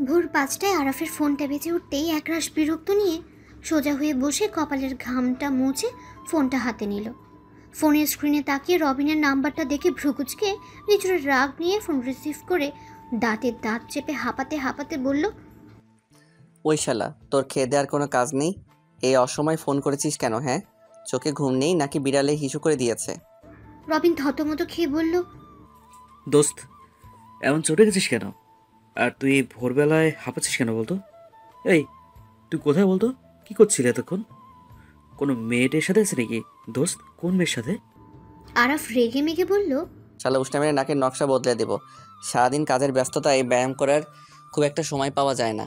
ভোর 5টায় আরাফের ফোনটা বেজে উঠতেই একরাশ বিরক্ত নিয়ে সোজা হয়ে বসে কপালের ঘামটা মুছে ফোনটা হাতে নিল। ফোনের স্ক্রিনে তাকিয়ে রবিনের নাম্বারটা দেখে ভ্রুকুচকে নিজের রাগ নিয়ে ফোন রিসিভ করে দাঁতের দাঁত চেপে হাঁপাতে হাঁপাতে বলল, ওই শালা, তোর খেয়ে দেওয়ার কোনো কাজ নেই? এই অসময় ফোন করেছিস কেন? হ্যাঁ, চোখে ঘুম নেই নাকি বিড়ালে হিসু করে দিয়েছে? রবিন থতমত খেয়ে বলল, দোস্ত, এমন চটে গেছিস কেন? আর তুই এই ভোরবেলায় হাঁপাচ্ছিস কেন বলতো? এই, তুই কোথায় বলতো? কি করছিলি এতক্ষণ? কোনো মেয়েটের সাথে আছে নাকি? দোস্ত, কোন মেয়ের সাথে? আরাফ রেগে মেগে বলল, শালা উষ্টা মেরে নাকের নকশা বদলে দেব। সারাদিন কাজের ব্যস্ততায় ব্যায়াম করার খুব একটা সময় পাওয়া যায় না।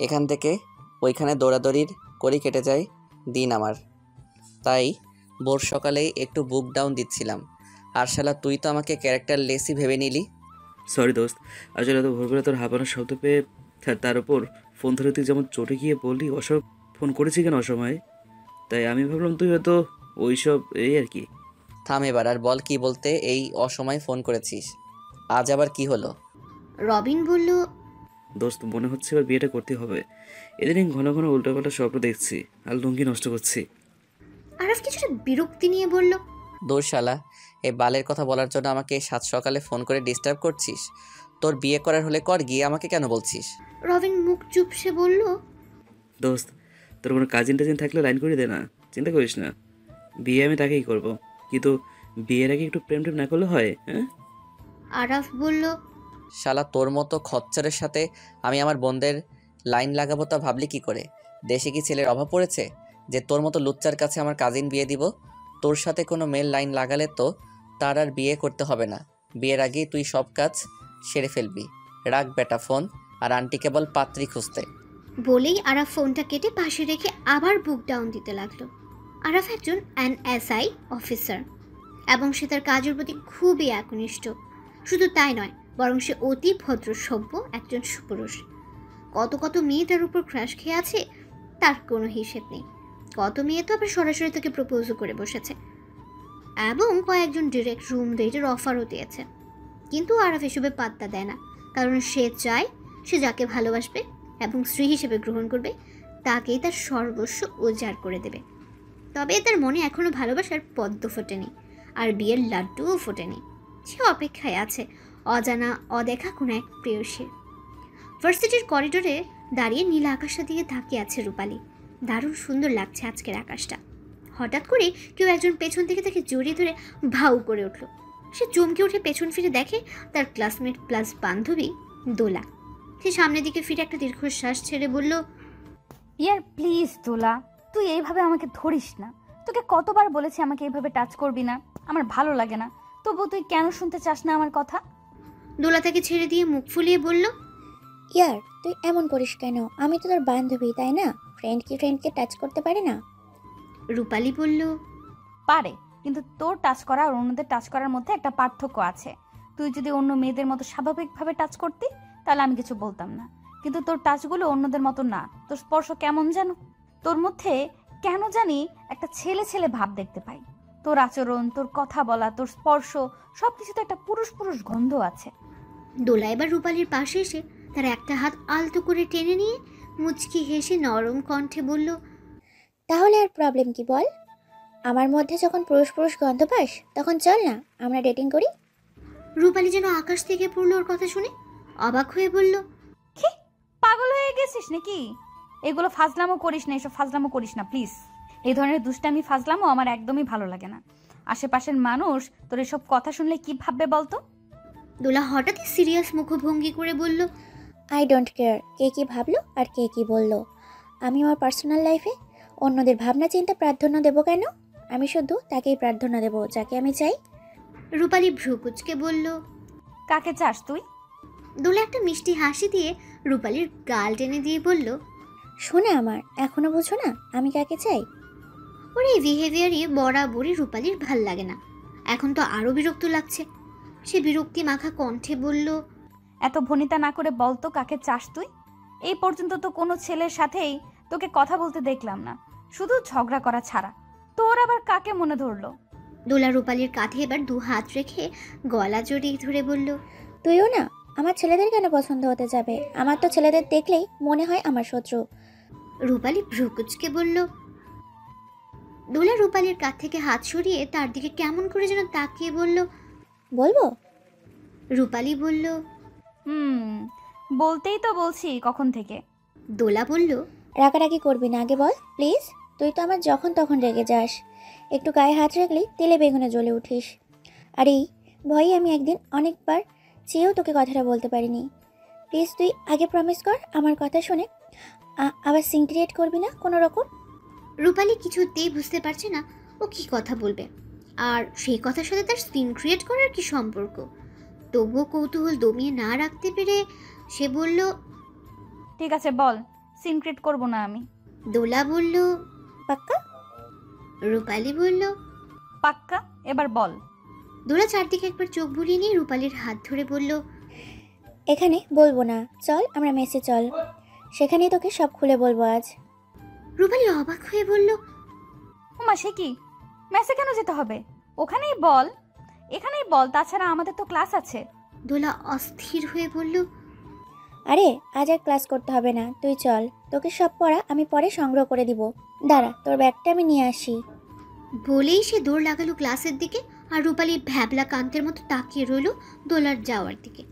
এখান থেকে ওইখানে দৌড়াদৌড়ির করেই কেটে যায় দিন আমার। তাই ভোর সকালেই একটু বুক ডাউন দিচ্ছিলাম। আর শালা তুই তো আমাকে ক্যারেক্টার লেসই ভেবে নিলি। সরি দোস্ত, আসলে এত ভোরবেলা তোর হাঁপানোর শব্দ পেয়ে তার উপর ফোন ধরে তুই যেমন চটে গিয়ে বললি অসব ফোন করেছি কেন অসময়ে, তাই আমি ভাবলাম তুই হয়তো ওইসব এই আর কি। থাম এবার, আর বল কি বলতে এই অসময়ে ফোন করেছিস। আজ আবার কি হলো? রবিন বলল, দোস্ত, মনে হচ্ছে এবার বিয়েটা করতে হবে। এদিন ঘন ঘন উল্টাপাল্টা স্বপ্ন দেখছি আর লুঙ্গি নষ্ট করছি। আরাফ কিছুটা বিরক্তি নিয়ে বলল, দূর শালা, এই বালের কথা বলার জন্য আমাকে সাত সকালে ফোন করে ডিস্টার্ব করছিস? তোর বিয়ে করার হলে কর, গিয়ে আমাকে কেন বলছিস? রবিন মুখ চুপসে বলল, দোস্ত, তোর কোনো কাজিন টাজিন থাকলে লাইন করে দে না, চিন্তা করিস না। বিয়ে আমি তাকেই করব, কিন্তু বিয়ের আগে একটু প্রেম টেম না করলে হয়? হ্যাঁ। আরাফ বলল, শালা তোর মতো খচ্চরের সাথে আমি আমার বোনদের লাইন লাগাবো তা ভাবলি কি করে? দেশে কি ছেলের অভাব পড়েছে যে তোর মতো লুচ্চার কাছে আমার কাজিন বিয়ে দিব? তোর সাথে কোনো মেল লাইন লাগালে তো তার আর বিয়ে করতে হবে না। বিয়ের আগেই তুই সব কাজ সেরে ফেলবি। রাখ বেটা ফোন, আর আন্টি কেবল পাত্রী খুঁজতে। বলেই আরাফ ফোনটা কেটে পাশে রেখে আবার বুক ডাউন দিতে লাগলো। আরাফ একজন NSI অফিসার এবং সে তার কাজের প্রতি খুবই একনিষ্ঠ। শুধু তাই নয়, বরং সে অতি ভদ্র সভ্য একজন সুপুরুষ। কত কত মেয়ে তার উপর ক্রাশ খেয়ে আছে তার কোনো হিসেব নেই। কত মেয়ে তো আবার সরাসরি তাকে প্রপোজও করে বসেছে এবং কয়েকজন ডিরেক্ট রুম ডেটের অফারও দিয়েছে। কিন্তু আরাফ এসবে পাত্তা দেয় না, কারণ সে চায় সে যাকে ভালোবাসবে এবং স্ত্রী হিসেবে গ্রহণ করবে তাকেই তার সর্বস্ব উজাড় করে দেবে। তবে তার মনে এখনও ভালোবাসার পদ্ম ফোটেনি, আর বিয়ের লাড্ডুও ফোটেনি। সে অপেক্ষায় আছে অজানা অদেখা কোনো এক প্রেয়সীর। ভার্সিটির করিডোরে দাঁড়িয়ে নীল আকাশটা দিকে তাকিয়ে আছে রূপালী। দারুণ সুন্দর লাগছে আজকের আকাশটা। হঠাৎ করে কেউ একজন পেছন থেকে তাকে জড়িয়ে ধরে ভাউ করে উঠল। সে চমকে উঠে পেছন ফিরে দেখে তার ক্লাসমেট প্লাস বান্ধবী দোলা। সে সামনের দিকে ফিরে একটা দীর্ঘশ্বাস ছেড়ে বলল, ইয়ার প্লিজ দোলা, তুই এইভাবে আমাকে ধরিস না। তোকে কতবার বলেছি আমাকে এইভাবে টাচ করবি না, আমার ভালো লাগে না। তবু তুই কেন শুনতে চাস না আমার কথা? দোলা তাকে ছেড়ে দিয়ে মুখ ফুলিয়ে বলল, ইয়ার, তুই এমন করিস কেন? আমি তো তোর বান্ধবী, তাই না? ফ্রেন্ড কি ফ্রেন্ডকে টাচ করতে পারে না? রূপালী বলল, পারে, কিন্তু তোর টাচ করা আর অন্যদের টাচ করার মধ্যে একটা পার্থক্য আছে। তুই যদি অন্য মেয়েদের মতো স্বাভাবিকভাবে টাচ করতি তাহলে আমি কিছু বলতাম না, কিন্তু তোর টাচগুলো অন্যদের মতো না। তোর স্পর্শ কেমন যেন, তোর মধ্যে কেন জানি একটা ছেলে ছেলে ভাব দেখতে পাই। তোর আচরণ, তোর কথা বলা, তোর স্পর্শ, সবকিছুতে একটা পুরুষ পুরুষ গন্ধ আছে। দোলা এবার রূপালীর পাশে এসে তার একটা হাত আলতো করে টেনে নিয়ে মুচকি হেসে নরম কণ্ঠে বলল, তাহলে আর প্রবলেম কি বল? আমার মধ্যে যখন পুরুষ পুরুষ গন্ধ পাস তখন চল না আমরা ডেটিং করি। রূপালী যেন আকাশ থেকে পড়লো ওর কথা শুনে, অবাক হয়ে বলল, কি পাগল হয়ে গেছিস নাকি? এগুলো ফাজলামো করিস না, এসব ফাজলামো করিস না প্লিজ। এই ধরনের দুষ্টামি ফাজলামো আমার একদমই ভালো লাগে না। আশেপাশের মানুষ তোর এসব কথা শুনলে কি ভাববে বলতো? দোলা হঠাৎই সিরিয়াস মুখভঙ্গি করে বলল, আই ডোন্ট কেয়ার কে কী ভাবলো আর কে কী বললো। আমি আমার পার্সোনাল লাইফে অন্যদের ভাবনা চিন্তা প্রাধান্য দেবো কেন? আমি শুধু তাকেই প্রার্থনা দেবো যাকে আমি চাই। রূপালী ভ্রুকুচকে বলল, কাকে চাস তুই? দোলা একটা মিষ্টি হাসি দিয়ে রূপালীর গাল টেনে দিয়ে বলল, শোনা আমার, এখনো বুঝো না আমি কাকে চাই? ওর এই বিহেভিয়ারই বরাবরই রূপালীর ভাল লাগে না। এখন তো আরও বিরক্ত লাগছে। সে বিরক্তি মাখা কণ্ঠে বলল, এত ভনিতা না করে বলতো কাকে চাস তুই? এই পর্যন্ত তো কোনো ছেলের সাথেই তোকে কথা বলতে দেখলাম না, শুধু ঝগড়া করা ছাড়া। তোর আবার কাকে মনে ধরলো? দোলা রূপালীর কাঁধে এবার দু হাত রেখে গলা জড়িয়ে ধরে বলল, তুইও না আমার ছেলেদের কেন পছন্দ হতে যাবে? আমার তো ছেলেদের দেখলেই মনে হয় আমার শত্রু। রূপালী ভ্রুকুচকে বলল। দোলা রূপালীর কাছ থেকে হাত সরিয়ে তার দিকে কেমন করে যেন তাকিয়ে বলল। বলবো? রূপালী বলল। বলতেই তো বলছি কখন থেকে। দোলা বলল। রাগারাগি করবি না, আগে বল প্লিজ। তুই তো আমার যখন তখন রেগে যাস, একটু গায়ে হাত রাখলেই তেলে বেগুনে জ্বলে উঠিস। আর এই ভয়ে আমি একদিন অনেকবার চেয়েও তোকে কথাটা বলতে পারিনি। প্লিজ তুই আগে প্রমিস কর আমার কথা শুনে আবার সিন ক্রিয়েট করবি না কোনো রকম। রূপালী কিছুতেই বুঝতে পারছে না ও কি কথা বলবে, আর সেই কথার সাথে তার সিন ক্রিয়েট করার কি সম্পর্ক। তবুও কৌতূহল দমিয়ে না রাখতে পেরে সে বলল। ঠিক আছে বল, সিনক্রেট করব না আমি। দোলা বলল। পাক্কা? রূপালী বলল। পাক্কা, এবার বল। দোলা চারদিকে একবার চোখ বুলিয়ে নিয়ে রূপালীর হাত ধরে বলল। এখানে বলবো না, চল আমরা মেসে চল, সেখানেই তোকে সব খুলে বলবো আজ। রূপালী অবাক হয়ে বলল। ওমা সে কি, মেসে কেন যেতে হবে? ওখানেই বল, এখানেই বল, তাছাড়া আমাদের তো ক্লাস আছে। দোলা অস্থির হয়ে বলল। আরে আজ আর ক্লাস করতে হবে না, তুই চল, তোকে সব পড়া আমি পরে সংগ্রহ করে দিব। দাঁড়া, তোর ব্যাগটা আমি নিয়ে আসি। বলেই সে দৌড় লাগালো ক্লাসের দিকে, আর রূপালী ভ্যাবলা কান্তের মতো তাকিয়ে রইল দোলার যাওয়ার দিকে।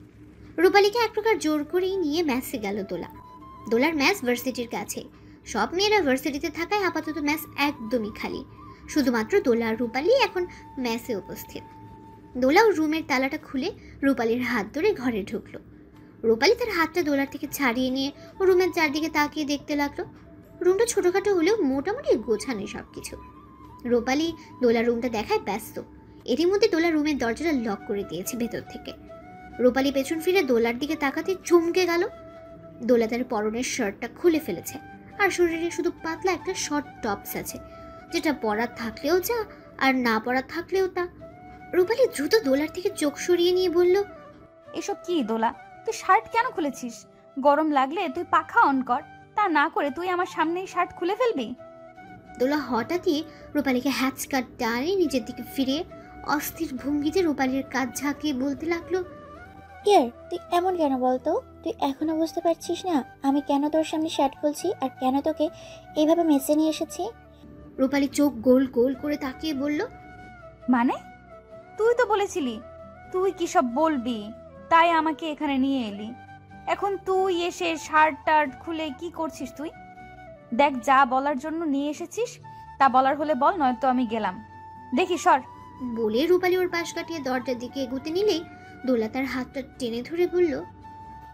রূপালীকে এক প্রকার জোর করেই নিয়ে ম্যাসে গেল দোলা। দোলার ম্যাস ভার্সিটির কাছে, সব মেয়েরা ভার্সিটিতে থাকায় আপাতত ম্যাস একদমই খালি, শুধুমাত্র দোলা আর রূপালী এখন ম্যাসে উপস্থিত। দোলাও রুমের তালাটা খুলে রূপালীর হাত ধরে ঘরে ঢুকলো। রূপালী তার হাতটা দোলার থেকে ছাড়িয়ে নিয়ে ও রুমের চারদিকে তাকিয়ে দেখতে লাগলো। রুমটা ছোটোখাটো হলেও মোটামুটি গোছানো সব কিছু। রূপালী দোলার রুমটা দেখায় ব্যস্ত। এরই মধ্যে দোলা রুমের দরজাটা লক করে দিয়েছে ভেতর থেকে। রূপালী পেছন ফিরে দোলার দিকে তাকাতে চমকে গেল। দোলা তার পরনের শার্টটা খুলে ফেলেছে, আর শরীরে শুধু পাতলা একটা শর্ট টপস আছে, যেটা পরা থাকলেও যা আর না পরা থাকলেও তা। রূপালী দ্রুত দোলার থেকে চোখ সরিয়ে নিয়ে বলল। এসব কি দোলা, তুই শার্ট কেন খুলেছিস? গরম লাগলে তুই পাখা অন কর, তা না করে তুই আমার সামনেই শার্ট খুলে ফেলবি? দোলা হঠাৎই রূপালীকে হ্যাচকাট টানে নিজের দিকে ফিরিয়ে অস্থির ভঙ্গিতে রূপালীর কাজ ঝাঁকিয়ে বলতে লাগলো। ইয়ার তুই এমন কেন বলতো? তুই এখনো বুঝতে পারছিস না আমি কেন তোর সামনে শার্ট খুলছি আর কেন তোকে এইভাবে মেসে নিয়ে এসেছি? রূপালী চোখ গোল গোল করে তাকিয়ে বলল। মানে তুই তো বলেছিলি তুই কি সব বলবি, তাই আমাকে এখানে নিয়ে এলি। এখন তুই এসে শার্ট টার্ট খুলে কি করছিস তুই? দেখ, যা বলার জন্য নিয়ে এসেছিস তা বলার হলে বল, নয়তো আমি গেলাম। দেখি সর। বলে রূপালী ওর পাশ কাটিয়ে দরজার দিকে এগোতে নিলেই দোলা তার হাতটা টেনে ধরে বলল।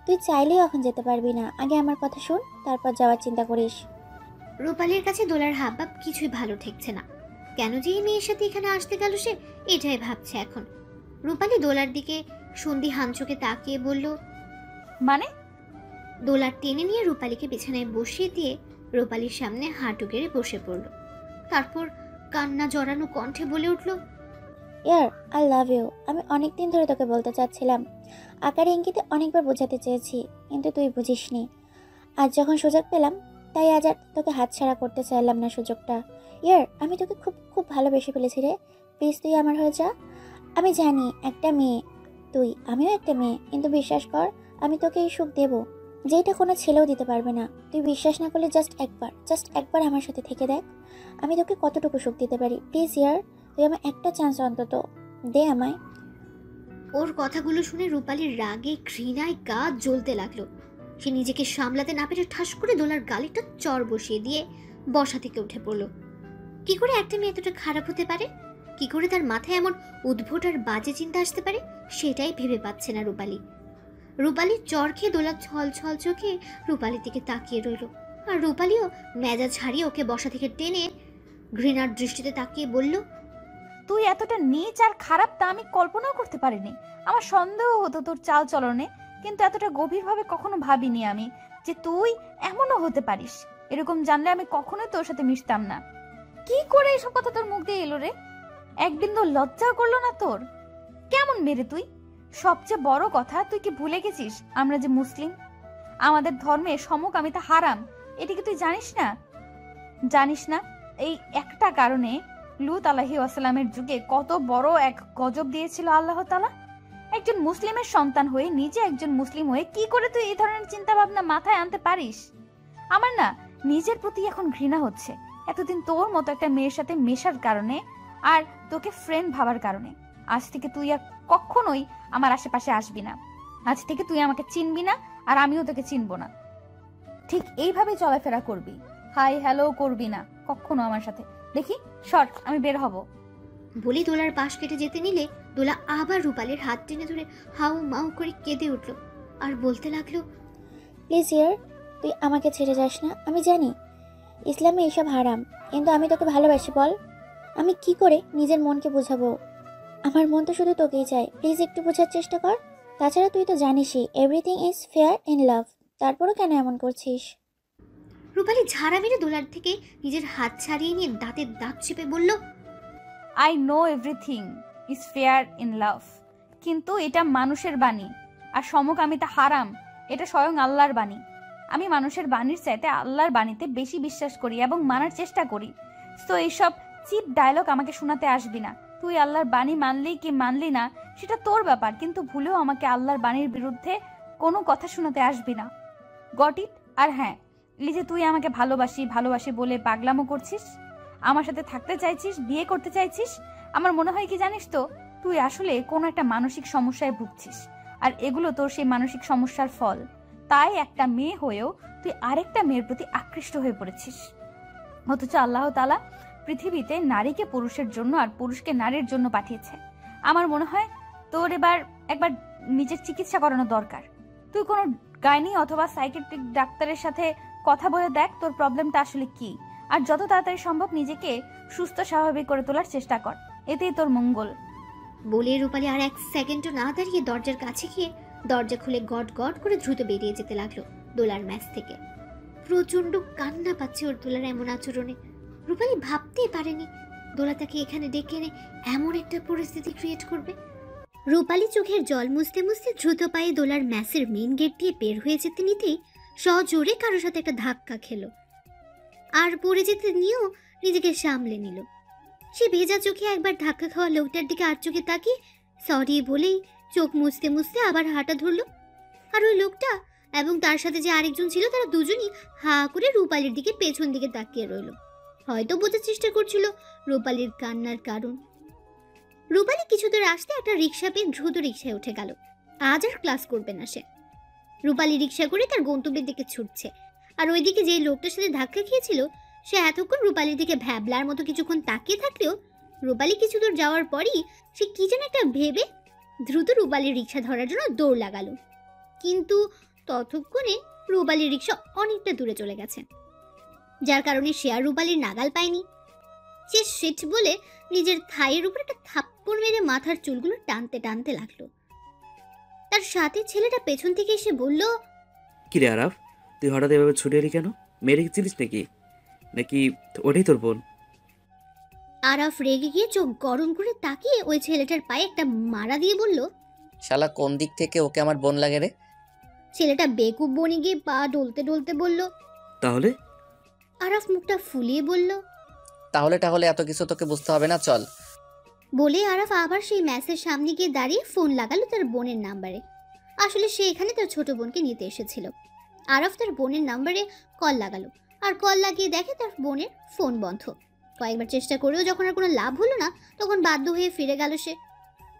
তুই চাইলেও এখন যেতে পারবি না, আগে আমার কথা শোন, তারপর যাওয়ার চিন্তা করিস। রূপালীর কাছে দোলার হাবভাব কিছুই ভালো ঠেকছে না। কেন যে এই মেয়ের সাথে এখানে আসতে গেল সে, এটাই ভাবছে এখন। রূপালী দোলার দিকে সন্ধি হানচোকে তাকিয়ে বলল। মানে? দোলার টেনে নিয়ে রূপালীকে বিছানায় বসিয়ে দিয়ে রূপালীর সামনে হাঁটু গেড়ে বসে পড়ল। তারপর কান্না জড়ানো কণ্ঠে বলে উঠল। ইয়ার আই লাভ ইউ। আমি অনেক দিন ধরে তোকে বলতে চাচ্ছিলাম, আকারে ইঙ্গিতে অনেকবার বোঝাতে চেয়েছি, কিন্তু তুই বুঝিসনি। আজ যখন সুযোগ পেলাম তাই আজ আর তোকে হাতছাড়া করতে চাইলাম না সুযোগটা। ইয়ার আমি তোকে খুব খুব ভালোবেসে ফেলেছি রে, প্লিজ তুই আমার হয়ে যা। আমি জানি একটা মেয়ে তুই, আমিও একটা মেয়ে, কিন্তু বিশ্বাস কর আমি তোকে এই সুখ দেবো যেটা কোনো ছেলেও দিতে পারবে না। তুই বিশ্বাস না করলে জাস্ট একবার আমার সাথে থেকে দেখ আমি তোকে কতটুকু সুখ দিতে পারি। প্লিজ ইয়ার তুই আমার একটা চান্স অন্তত দে আমায়। ওর কথাগুলো শুনে রূপালীর রাগে ঘৃণায় গা জ্বলতে লাগলো। সে নিজেকে সামলাতে না পেরে ঠাস করে দোলার গালে একটা চড় বসিয়ে দিয়ে বসা থেকে উঠে পড়ল। কি করে একটা মেয়ে এতটা খারাপ হতে পারে? কি করে তার মাথায় এমন উদ্ভট আর বাজে চিন্তা আসতে পারে, সেটাই ভেবে পাচ্ছে না রূপালী। রূপালীর চড় খেয়ে দোলা ছল ছল চোখে রূপালীর দিকে তাকিয়ে রইল, আর রূপালীও মেজাজ ছাড়িয়ে ওকে বসা থেকে টেনে ঘৃণার দৃষ্টিতে তাকিয়ে বলল। তুই এতটা নীচ আর খারাপ তা আমি কল্পনাও করতে পারিনি। আমার সন্দেহ হতো তোর চাল চলনে, কিন্তু এতটা গভীরভাবে কখনো ভাবিনি আমি যে তুই এমনও হতে পারিস। এরকম জানলে আমি কখনোই তোর সাথে মিশতাম না। কি করে এসব কথা তোর মুখ দিয়ে এলো রে? এক বিন্দু লজ্জা করলো না তোর? কেমন মেরে তুই? সবচেয়ে বড় কথা, তুই কি ভুলে গেছিস আমরা যে মুসলিম? আমাদের ধর্মে সমকামিতা হারাম, এটা কি তুই জানিস না? জানিস না এই একটা কারণে লূত আলাইহিস সালামের যুগে কত বড় এক গজব দিয়েছিল আল্লাহ তাআলা। একজন মুসলিমের সন্তান হয়ে, নিজে একজন মুসলিম হয়ে কি করে তুই এই ধরনের চিন্তা ভাবনা মাথায় আনতে পারিস? আমার না নিজের প্রতি এখন ঘৃণা হচ্ছে, এতদিন তোর মতো একটা মেয়ের সাথে মেশার কারণে আর তোকে ফ্রেন্ড ভাবার কারণে। আজ থেকে তুই আর কখনোই আমার আশেপাশে আসবি না। আজ থেকে তুই আমাকে চিনবি না, আর আমিও তোকে চিনবো না। ঠিক এইভাবে চলাফেরা করবি, হাই হ্যালো করবি না কখনো আমার সাথে। দেখি সর, আমি বের হব। বলে দোলার পাশ কেটে যেতে নিলে দোলা আবার রূপালীর হাত টেনে ধরে হাউ মাউ করে কেঁদে উঠল আর বলতে লাগলো, প্লিজ ইয়ার, তুই আমাকে ছেড়ে যাস না। আমি জানি ইসলামে এইসব হারাম, কিন্তু আমি তোকে ভালোবাসি। বল, আমি কি করে নিজের মনকে বোঝাবো? আমার মন তো শুধু তোকেই চাই। প্লিজ একটু বোঝার চেষ্টা কর। তাছাড়া তুই তো জানিসই everything is fair in love. তারপরও কেন এমন করছিস? রূপালী ঝাড়া মেরে দোলার থেকে নিজের হাত ছাড়িয়ে নিয়ে দাঁতের দাঁত চেপে বলল, I know everything is fair in love, কিন্তু এটা মানুষের বাণী, আর সমকামিতা হারাম, এটা স্বয়ং আল্লাহর বাণী। আমি মানুষের বাণীর চাইতে আল্লাহর বাণীতে বেশি বিশ্বাস করি এবং মানার চেষ্টা করি। তো এইসব চিপ ডায়লগ আমাকে শোনাতে আসবি না। তুই আল্লাহর বাণী মানলি কি মানলি না সেটা তোর ব্যাপার, কিন্তু ভুলেও আমাকে আল্লাহর বাণীর বিরুদ্ধে কোনো কথা শোনাতে আসবি না। Got it? আর হ্যাঁ, এই যে তুই আমাকে ভালোবাসি ভালোবাসি বলে পাগলামো করছিস, আমার সাথে থাকতে চাইছিস, বিয়ে করতে চাইছিস, আমার মনে হয় কি জানিস তো, তুই আসলে কোনো একটা মানসিক সমস্যায় ভুগছিস, আর এগুলো তোর সেই মানসিক সমস্যার ফল। তাই একটা মেয়ে হয়েও তুই আরেকটা মেয়ের প্রতি আকৃষ্ট হয়ে পড়েছিস। অথচ আল্লাহ তাআলা পৃথিবীতে নারীকে পুরুষের জন্য আর পুরুষকে নারীর জন্য পাঠিয়েছে। আমার মনে হয় তোর একবার নিজের চিকিৎসা করানো দরকার। তুই কোনো গাইনি অথবা সাইকিয়াট্রিক ডাক্তারের সাথে কথা বলে দেখ তোর প্রবলেমটা আসলে কি, আর যত তাড়াতাড়ি সম্ভব নিজেকে সুস্থ স্বাভাবিক করে তোলার চেষ্টা কর, এতেই তোর মঙ্গল। বলে রূপালী আর এক সেকেন্ডও না দাঁড়িয়ে দরজার কাছে গিয়ে দরজা খুলে গট গট করে দ্রুত বেরিয়ে যেতে লাগলো দোলার ম্যাচ থেকে। প্রচন্ড কান্না পাচ্ছে ওর দোলার এমন আচরণে। রূপালী ভাবতেই পারেনি দোলা তাকে এখানে ডেকে এনে এমন একটা পরিস্থিতি ক্রিয়েট করবে। রূপালী চোখের জল মুছতে মুছতে দ্রুত পায়ে দোলার ম্যাচের মেইন গেট দিয়ে বের হয়ে যেতে নিতেই সজোরে কারোর সাথে একটা ধাক্কা খেলো, আর পড়ে যেতে নিয়েও নিজেকে সামলে নিল। সে ভেজা চোখে একবার ধাক্কা খাওয়া লোকটার দিকে আর চোখে তাকিয়ে সরি বলেই চোখ মুছতে মুছতে আবার হাঁটা ধরলো। আর ওই লোকটা এবং তার সাথে যে আরেকজন ছিল তারা দুজনই হা করে রূপালীর দিকে পেছন দিকে তাকিয়ে রইল, হয়তো বোঝার চেষ্টা করছিল রূপালীর কান্নার কারণ। রূপালী কিছু দূর আসতে একটা রিক্সা পেয়ে দ্রুত রিক্সায় উঠে গেল। আজ আর ক্লাস করবে না সে। রূপালী রিক্সা করে তার গন্তব্যের দিকে ছুটছে, আর ওইদিকে যে লোকটার সাথে ধাক্কা খেয়েছিল সে এতক্ষণ রূপালীর দিকে ভ্যাবলার মতো কিছুক্ষণ তাকিয়ে থাকলেও রূপালী কিছু দূর যাওয়ার পরই সে কি যেন একটা ভেবে দ্রুত রূপালীর রিক্সা ধরার জন্য দৌড় লাগালো। কিন্তু ততক্ষণে রূপালীর রিক্সা অনেকটা দূরে চলে গেছে, যার কারণে সে আর রূপালীর নাগাল পায়নি। সে শিট বলে নিজের থাইয়ের উপর একটা থাপ্পড় মেরে মাথার চুলগুলো টানতে টানতে লাগলো। তার সাথে ছেলেটা পেছন থেকে এসে বলল, কিরে আরাফ, তুই হঠাৎ এভাবে ছুটে এলি কেন? মেরে চিনিস নাকি? নাকি ওটাই তোর বোন? আরাফ রেগে গিয়ে চোখ গরম করে তাকিয়ে ওই ছেলেটার পায়ে একটা মারা দিয়ে বলল, শালা কোন দিক থেকে ওকে আমার বোন লাগে রে? ছেলেটা বেকুব বনে গিয়ে পা ডলতে ডলতে বলল। তাহলে? আরাফ মুখটা ফুলিয়ে বলল, তাহলে এত কিছু তোকে বুঝতে হবে না, চল। বলে আরাফ আবার সেই ম্যাচের সামনে গিয়ে দাঁড়িয়ে ফোন লাগালো তার বোনের নাম্বারে। আসলে সে এখানে তার ছোট বোনকে নিতে এসেছিল। আরাফ তার বোনের নাম্বারে কল লাগালো, আর কল লাগিয়ে দেখে তার বোনের ফোন বন্ধ। কয়েকবার চেষ্টা করেও যখন আর কোনো লাভ হলো না তখন বাধ্য হয়ে ফিরে গেল সে।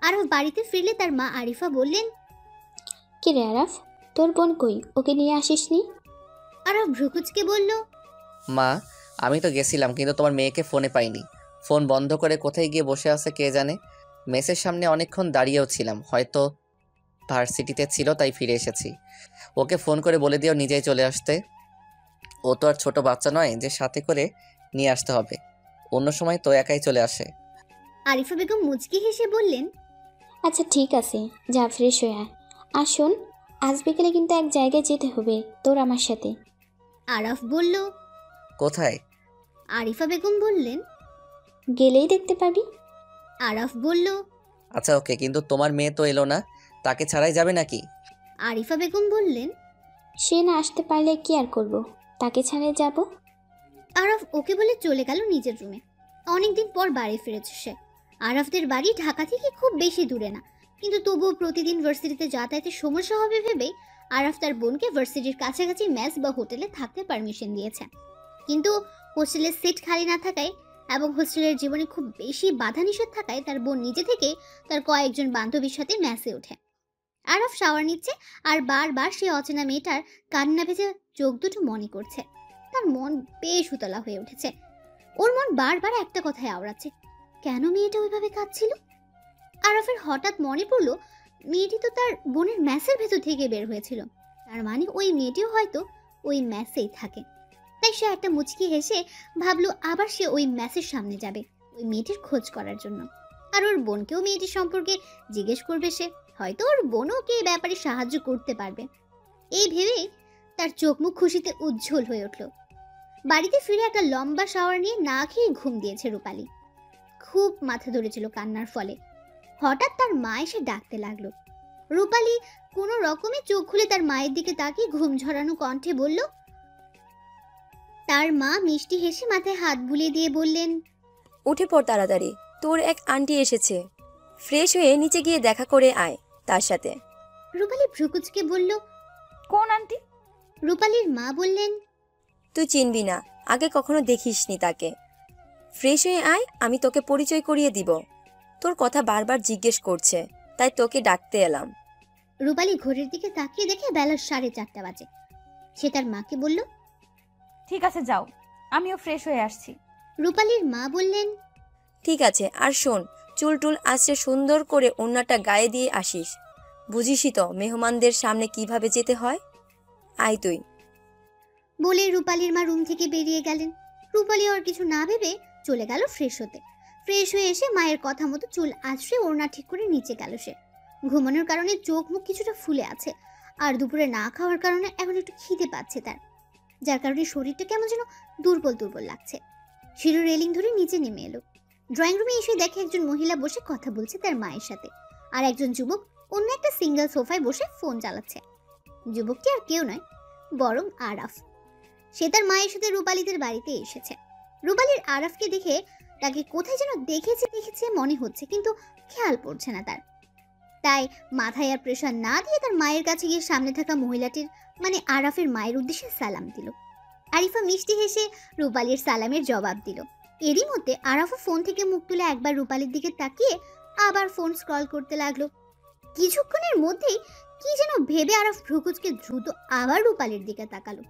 আরাফ বাড়িতে ফিরলে তার মা আরিফা বললেন, কিরে আরাফ, তোর বোন কই? ওকে নিয়ে আসিসনি? আরাফ ভ্রুকুচকে বলল, মা, আমি তো গেছিলাম কিন্তু তোমার মেয়েকে ফোনে পাইনি। ফোন বন্ধ করে কোথায় গিয়ে বসে আছে কে জানে। মেসের সামনে অনেকক্ষণ দাঁড়িয়েও ছিলাম, হয়তো ভার্সিটিতে ছিল তাই ফিরে এসেছি। ওকে ফোন করে বলে দিও নিজেই চলে আসতে। ও তো আর ছোট বাচ্চা নয় যে সাথে করে নিয়ে আসতে হবে, অন্য সময় তো একাই চলে আসে। আরিফা বেগম মুচকি হেসে বললেন, আচ্ছা ঠিক আছে, যা ফ্রেশ হয়ে আয়। আর শোন, আজ বিকেলে কিন্তু এক জায়গায় যেতে হবে তোর আমার সাথে। আরাফ বলল। কোথায়? আরিফা বেগম বললেন, গেলেই দেখতে পাবি। আরাফ বলল, আচ্ছা ওকে, কিন্তু তোমার মেয়ে তো এলো না, তাকে ছাড়াই যাবে নাকি? আরিফা বেগম বললেন, সে না আসতে পারলে কি আর করব, তাকে ছাড়াই যাব। আরাফ ওকে বলে চলে গেল নিজের রুমে। অনেকদিন পর বাড়ি ফিরেছে সে। আরাফদের বাড়ি ঢাকা থেকে খুব বেশি দূরে না, কিন্তু তবুও প্রতিদিন ভার্সিটিতে যাতায়াতের সমস্যা হবে ভেবে আরাফ তার বোনকে ভার্সিটির কাছাকাছি মেস বা হোটেলে থাকতে পারমিশন দিয়েছে। কিন্তু হোস্টেলের সিট খালি না থাকায় এবং হোস্টেলের জীবনে খুব বেশি বাধা নিষেধ থাকায় তার বোন নিজে থেকে তার কয়েকজন বান্ধবীর সাথে মেসে ওঠে। আরাফ শাওয়ার নিচ্ছে আর বারবার সে অচেনা মেয়েটার কান্না ভেজে চোখ দুটো মনে করছে। তার মন বেশ উতলা হয়ে উঠেছে। ওর মন বারবার একটা কথায় আওড়াচ্ছে, কেন মেয়েটা ওইভাবে কাঁদছিল। আরাফের হঠাৎ মনে পড়লো মেয়েটি তো তার বোনের ম্যাসের ভেতর থেকে বের হয়েছিল, তার মানে ওই মেয়েটিও হয়তো ওই ম্যাসেই থাকে। তাই সে একটা মুচকি হেসে ভাবলো আবার সে ওই ম্যাসের সামনে যাবে ওই মেয়েটির খোঁজ করার জন্য, আর ওর বোনকেও মেয়েটির সম্পর্কে জিজ্ঞেস করবে। সে হয়তো ওর বোনও ওকে এই ব্যাপারে সাহায্য করতে পারবে। এই ভেবেই তার চোখ মুখ খুশিতে উজ্জ্বল হয়ে উঠল। বাড়িতে ফিরে একটা লম্বা শাওয়ার নিয়ে না খেয়ে ঘুম দিয়েছে রূপালী। খুব মাথা ধরেছিল কান্নার ফলে। হঠাৎ তার মা এসে ডাকতে লাগলো। রূপালী কোনো রকমে চোখ খুলে তার মায়ের দিকে তাকিয়ে ঘুম ঝরানো কণ্ঠে বলল। তার মা মিষ্টি হেসে মাথায় হাত বুলিয়ে দিয়ে বললেন, উঠে পড় তাড়াতাড়ি, তোর এক আন্টি এসেছে, ফ্রেশ হয়ে নিচে গিয়ে দেখা করে আয় তার সাথে। রূপালী ভ্রুকুচকে বলল, কোন আন্টি? রূপালীর মা বললেন, তুই চিনবি না, আগে কখনো দেখিসনি তাকে। ফ্রেশ হয়ে আয়, আমি তোকে পরিচয় করিয়ে দিব। তোর কথা বারবার জিজ্ঞেস করছে, তাই তোকে ডাকতে এলাম। রূপালী ঘড়ির দিকে তাকিয়ে দেখে বেলা 4:30 বাজে। সে তার মাকে বলল, ঠিক আছে যাও, আমিও ফ্রেশ হয়ে আসছি। রূপালীর মা বললেন, ঠিক আছে, আর শোন, চুল টুল আঁচড়ে সুন্দর করে ওড়নাটা গায়ে দিয়ে আসিস। বুঝিসই তো মেহমানদের সামনে কিভাবে যেতে হয়। আয় তুই। বলে রূপালীর মা রুম থেকে বেরিয়ে গেলেন। রূপালী আর কিছু না ভেবে চলে গেল ফ্রেশ হতে। ফ্রেশ হয়ে এসে মায়ের কথা মতো চুল আঁচড়ে ওড়না ঠিক করে নিচে গেল সে। ঘুমানোর কারণে চোখ মুখ কিছুটা ফুলে আছে, আর দুপুরে না খাওয়ার কারণে এখন একটু খিদে পাচ্ছে তার, যার কারণে শরীরটা কেমন যেন দুর্বল দুর্বল লাগছে। সিঁড়ির রেলিং ধরে নিচে নেমে এলো। ড্রয়িং রুমে এসে দেখে একজন মহিলা বসে কথা বলছে তার মায়ের সাথে, আর একজন যুবক অন্য একটা সিঙ্গেল সোফায় বসে ফোন চালাচ্ছে। যুবকটি আর কেউ নয়, বরং আরাফ। সে তার মায়ের সাথে রূপালীদের বাড়িতে এসেছে। রূপালীর আরাফকে দেখে তাকে কোথায় যেন দেখেছে মনে হচ্ছে, কিন্তু খেয়াল পড়ছে না তার। তাই মাথায় আর প্রেশার না দিয়ে তার মায়ের কাছে গিয়ে সামনে থাকা মহিলাটির মানে আরাফের মায়ের উদ্দেশ্যে সালাম দিল। আরিফা মিষ্টি হেসে রূপালীর সালামের জবাব দিল। এরই মধ্যে আরাফও ফোন থেকে মুখ তুলে একবার রূপালীর দিকে তাকিয়ে আবার ফোন স্ক্রল করতে লাগলো। কিছুক্ষণের মধ্যেই কি যেন ভেবে আরাফ ভ্রুকুচকে দ্রুত আবার রূপালীর দিকে তাকালো,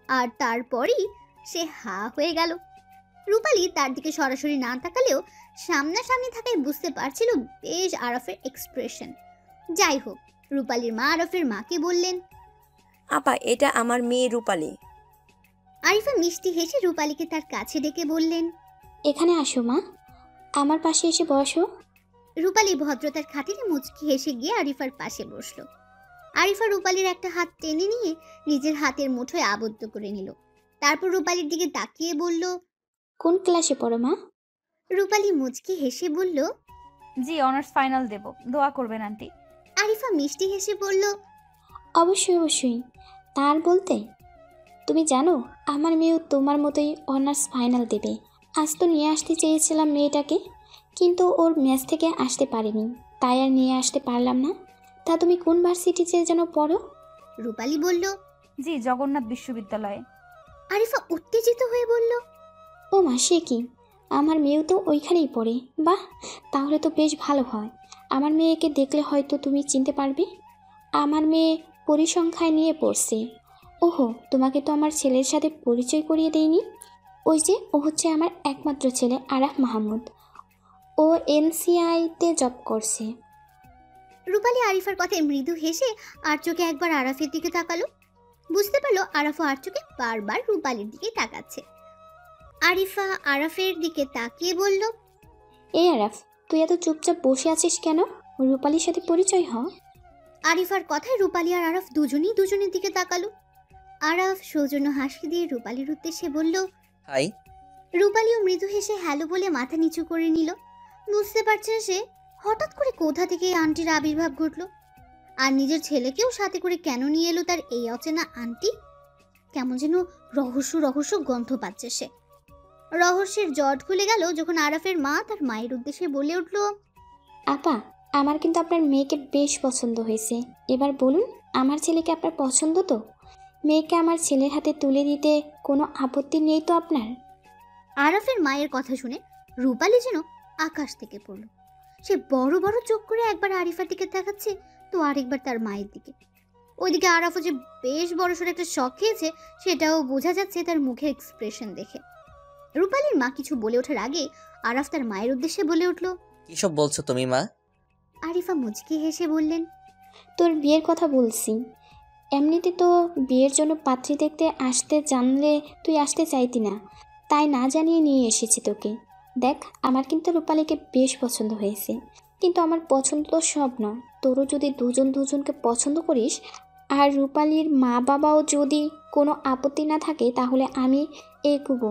আর তারপরই সে হা হয়ে গেল। রূপালী তার দিকে সরাসরি না তাকালেও সামনাসামনি থাকায় বুঝতে পারছিল বেশ আরাফের এক্সপ্রেশন। যাই হোক, রূপালীর মা আরাফের মাকে বললেন, আপা, এটা আমার মেয়ে রূপালী। আরিফা মিষ্টি হেসে রূপালীকে তার কাছে ডেকে বললেন, এখানে আসো মা, আমার পাশে এসে বসো। রূপালী ভদ্রতার খাতিরে মুচকি হেসে গিয়ে আরিফার পাশে বসলো। আরিফা রূপালীর একটা হাত টেনে নিয়ে নিজের হাতের মুঠোয় আবদ্ধ করে নিল। তারপর রূপালীর দিকে তাকিয়ে বলল, কোন ক্লাসে পড়ো মা? রূপালী মুচকি হেসে বলল, জি অনার্স ফাইনাল দেব, দোয়া করবেন আন্টি। আরিফা মিষ্টি হেসে বলল, অবশ্যই অবশ্যই। তার বলতে, তুমি জানো আমার মেয়েও তোমার মতোই অনার্স ফাইনাল দেবে। আজ তো নিয়ে আসতে চেয়েছিলাম মেয়েটাকে, কিন্তু ওর মেস থেকে আসতে পারেনি, তাই আর নিয়ে আসতে পারলাম না। তা তুমি কোন ভার্সিটিতে যেন পড়ো? রূপালী বলল, জি জগন্নাথ বিশ্ববিদ্যালয়ে। আরিফা উত্তেজিত হয়ে বলল, ও মা, সে কি? আমার মেয়েও তো ওইখানেই পড়ে। বাহ, তাহলে তো বেশ ভালো হয়। আমার মেয়েকে দেখলে হয়তো তুমি চিনতে পারবে। আমার মেয়ে পরিসংখ্যায় নিয়ে পড়ছে। ওহো, তোমাকে তো আমার ছেলের সাথে পরিচয় করিয়ে দেইনি। ওই যে, ও হচ্ছে আমার একমাত্র ছেলে আরাফ মাহমুদ। ও এনসিআইতে জব করছে। রূপালী আরিফার কথায় মৃদু হেসে আর চোখে একবার আরাফের দিকে তাকালো। বুঝতে পারলো আরাফও আর চোখে বারবার রূপালীর দিকে তাকাচ্ছে। আরিফা আরাফের দিকে তাকিয়ে বলল, এই আরাফ, তুই এত চুপচাপ বসে আছিস কেন? রূপালীর সাথে পরিচয় হ। আরিফার কথায় রূপালী আর আরাফ দুজনেই দুজনের দিকে তাকালো। আরাফ সৌজন্য হাসি দিয়ে রূপালীর উদ্দেশ্যে বলল, হাই। রূপালীও মৃদু হেসে হ্যালো বলে মাথা নিচু করে নিল। বুঝতে পারছে না সে হঠাৎ করে কোথা থেকে এই আন্টির আবির্ভাব ঘটলো, আর নিজের ছেলেকেও সাথে করে কেন নিয়ে এলো তার এই অচেনা আন্টি। কেমন যেন রহস্য রহস্য গন্ধ পাচ্ছে সে। রহস্যের জট খুলে গেল যখন আরাফের মা তার মায়ের উদ্দেশ্যে বলে উঠল, আপা, আমার কিন্তু আপনার মেয়েকে বেশ পছন্দ হয়েছে। এবার বলুন, আমার ছেলেকে আপনার পছন্দ তো? মেয়েকে আমার ছেলের হাতে তুলে দিতে কোনো আপত্তি নেই তো আপনার? আরাফের মায়ের কথা শুনে রূপালী যেন আকাশ থেকে পড়ল। সে বড় বড় চোখ করে একবার আরিফার দিকে তাকাচ্ছে, তো আরেকবার তার মায়ের দিকে। ওইদিকে আরাফও যে বেশ বড়সড় একটা শখ খেয়েছে সেটাও বোঝা যাচ্ছে তার মুখের এক্সপ্রেশন দেখে। রূপালীর মা কিছু বলে ওঠার আগে আরাফ তার মায়ের উদ্দেশ্যে বলে উঠল। কিসব বলছো তুমি মা? আরিফা মুচকি হেসে বললেন, তোর বিয়ের কথা বলছি। এমনিতে তো বিয়ের জন্য পাত্রী দেখতে আসতে জানলে তুই আসতে চাইতি না, তাই না জানিয়ে নিয়ে এসেছি তোকে। দেখ, আমার কিন্তু রূপালীকে বেশ পছন্দ হয়েছে, কিন্তু আমার পছন্দ তো সব নয়। তোরও যদি দুজন দুজনকে পছন্দ করিস আর রূপালীর মা বাবাও যদি কোনো আপত্তি না থাকে, তাহলে আমি এগোবো।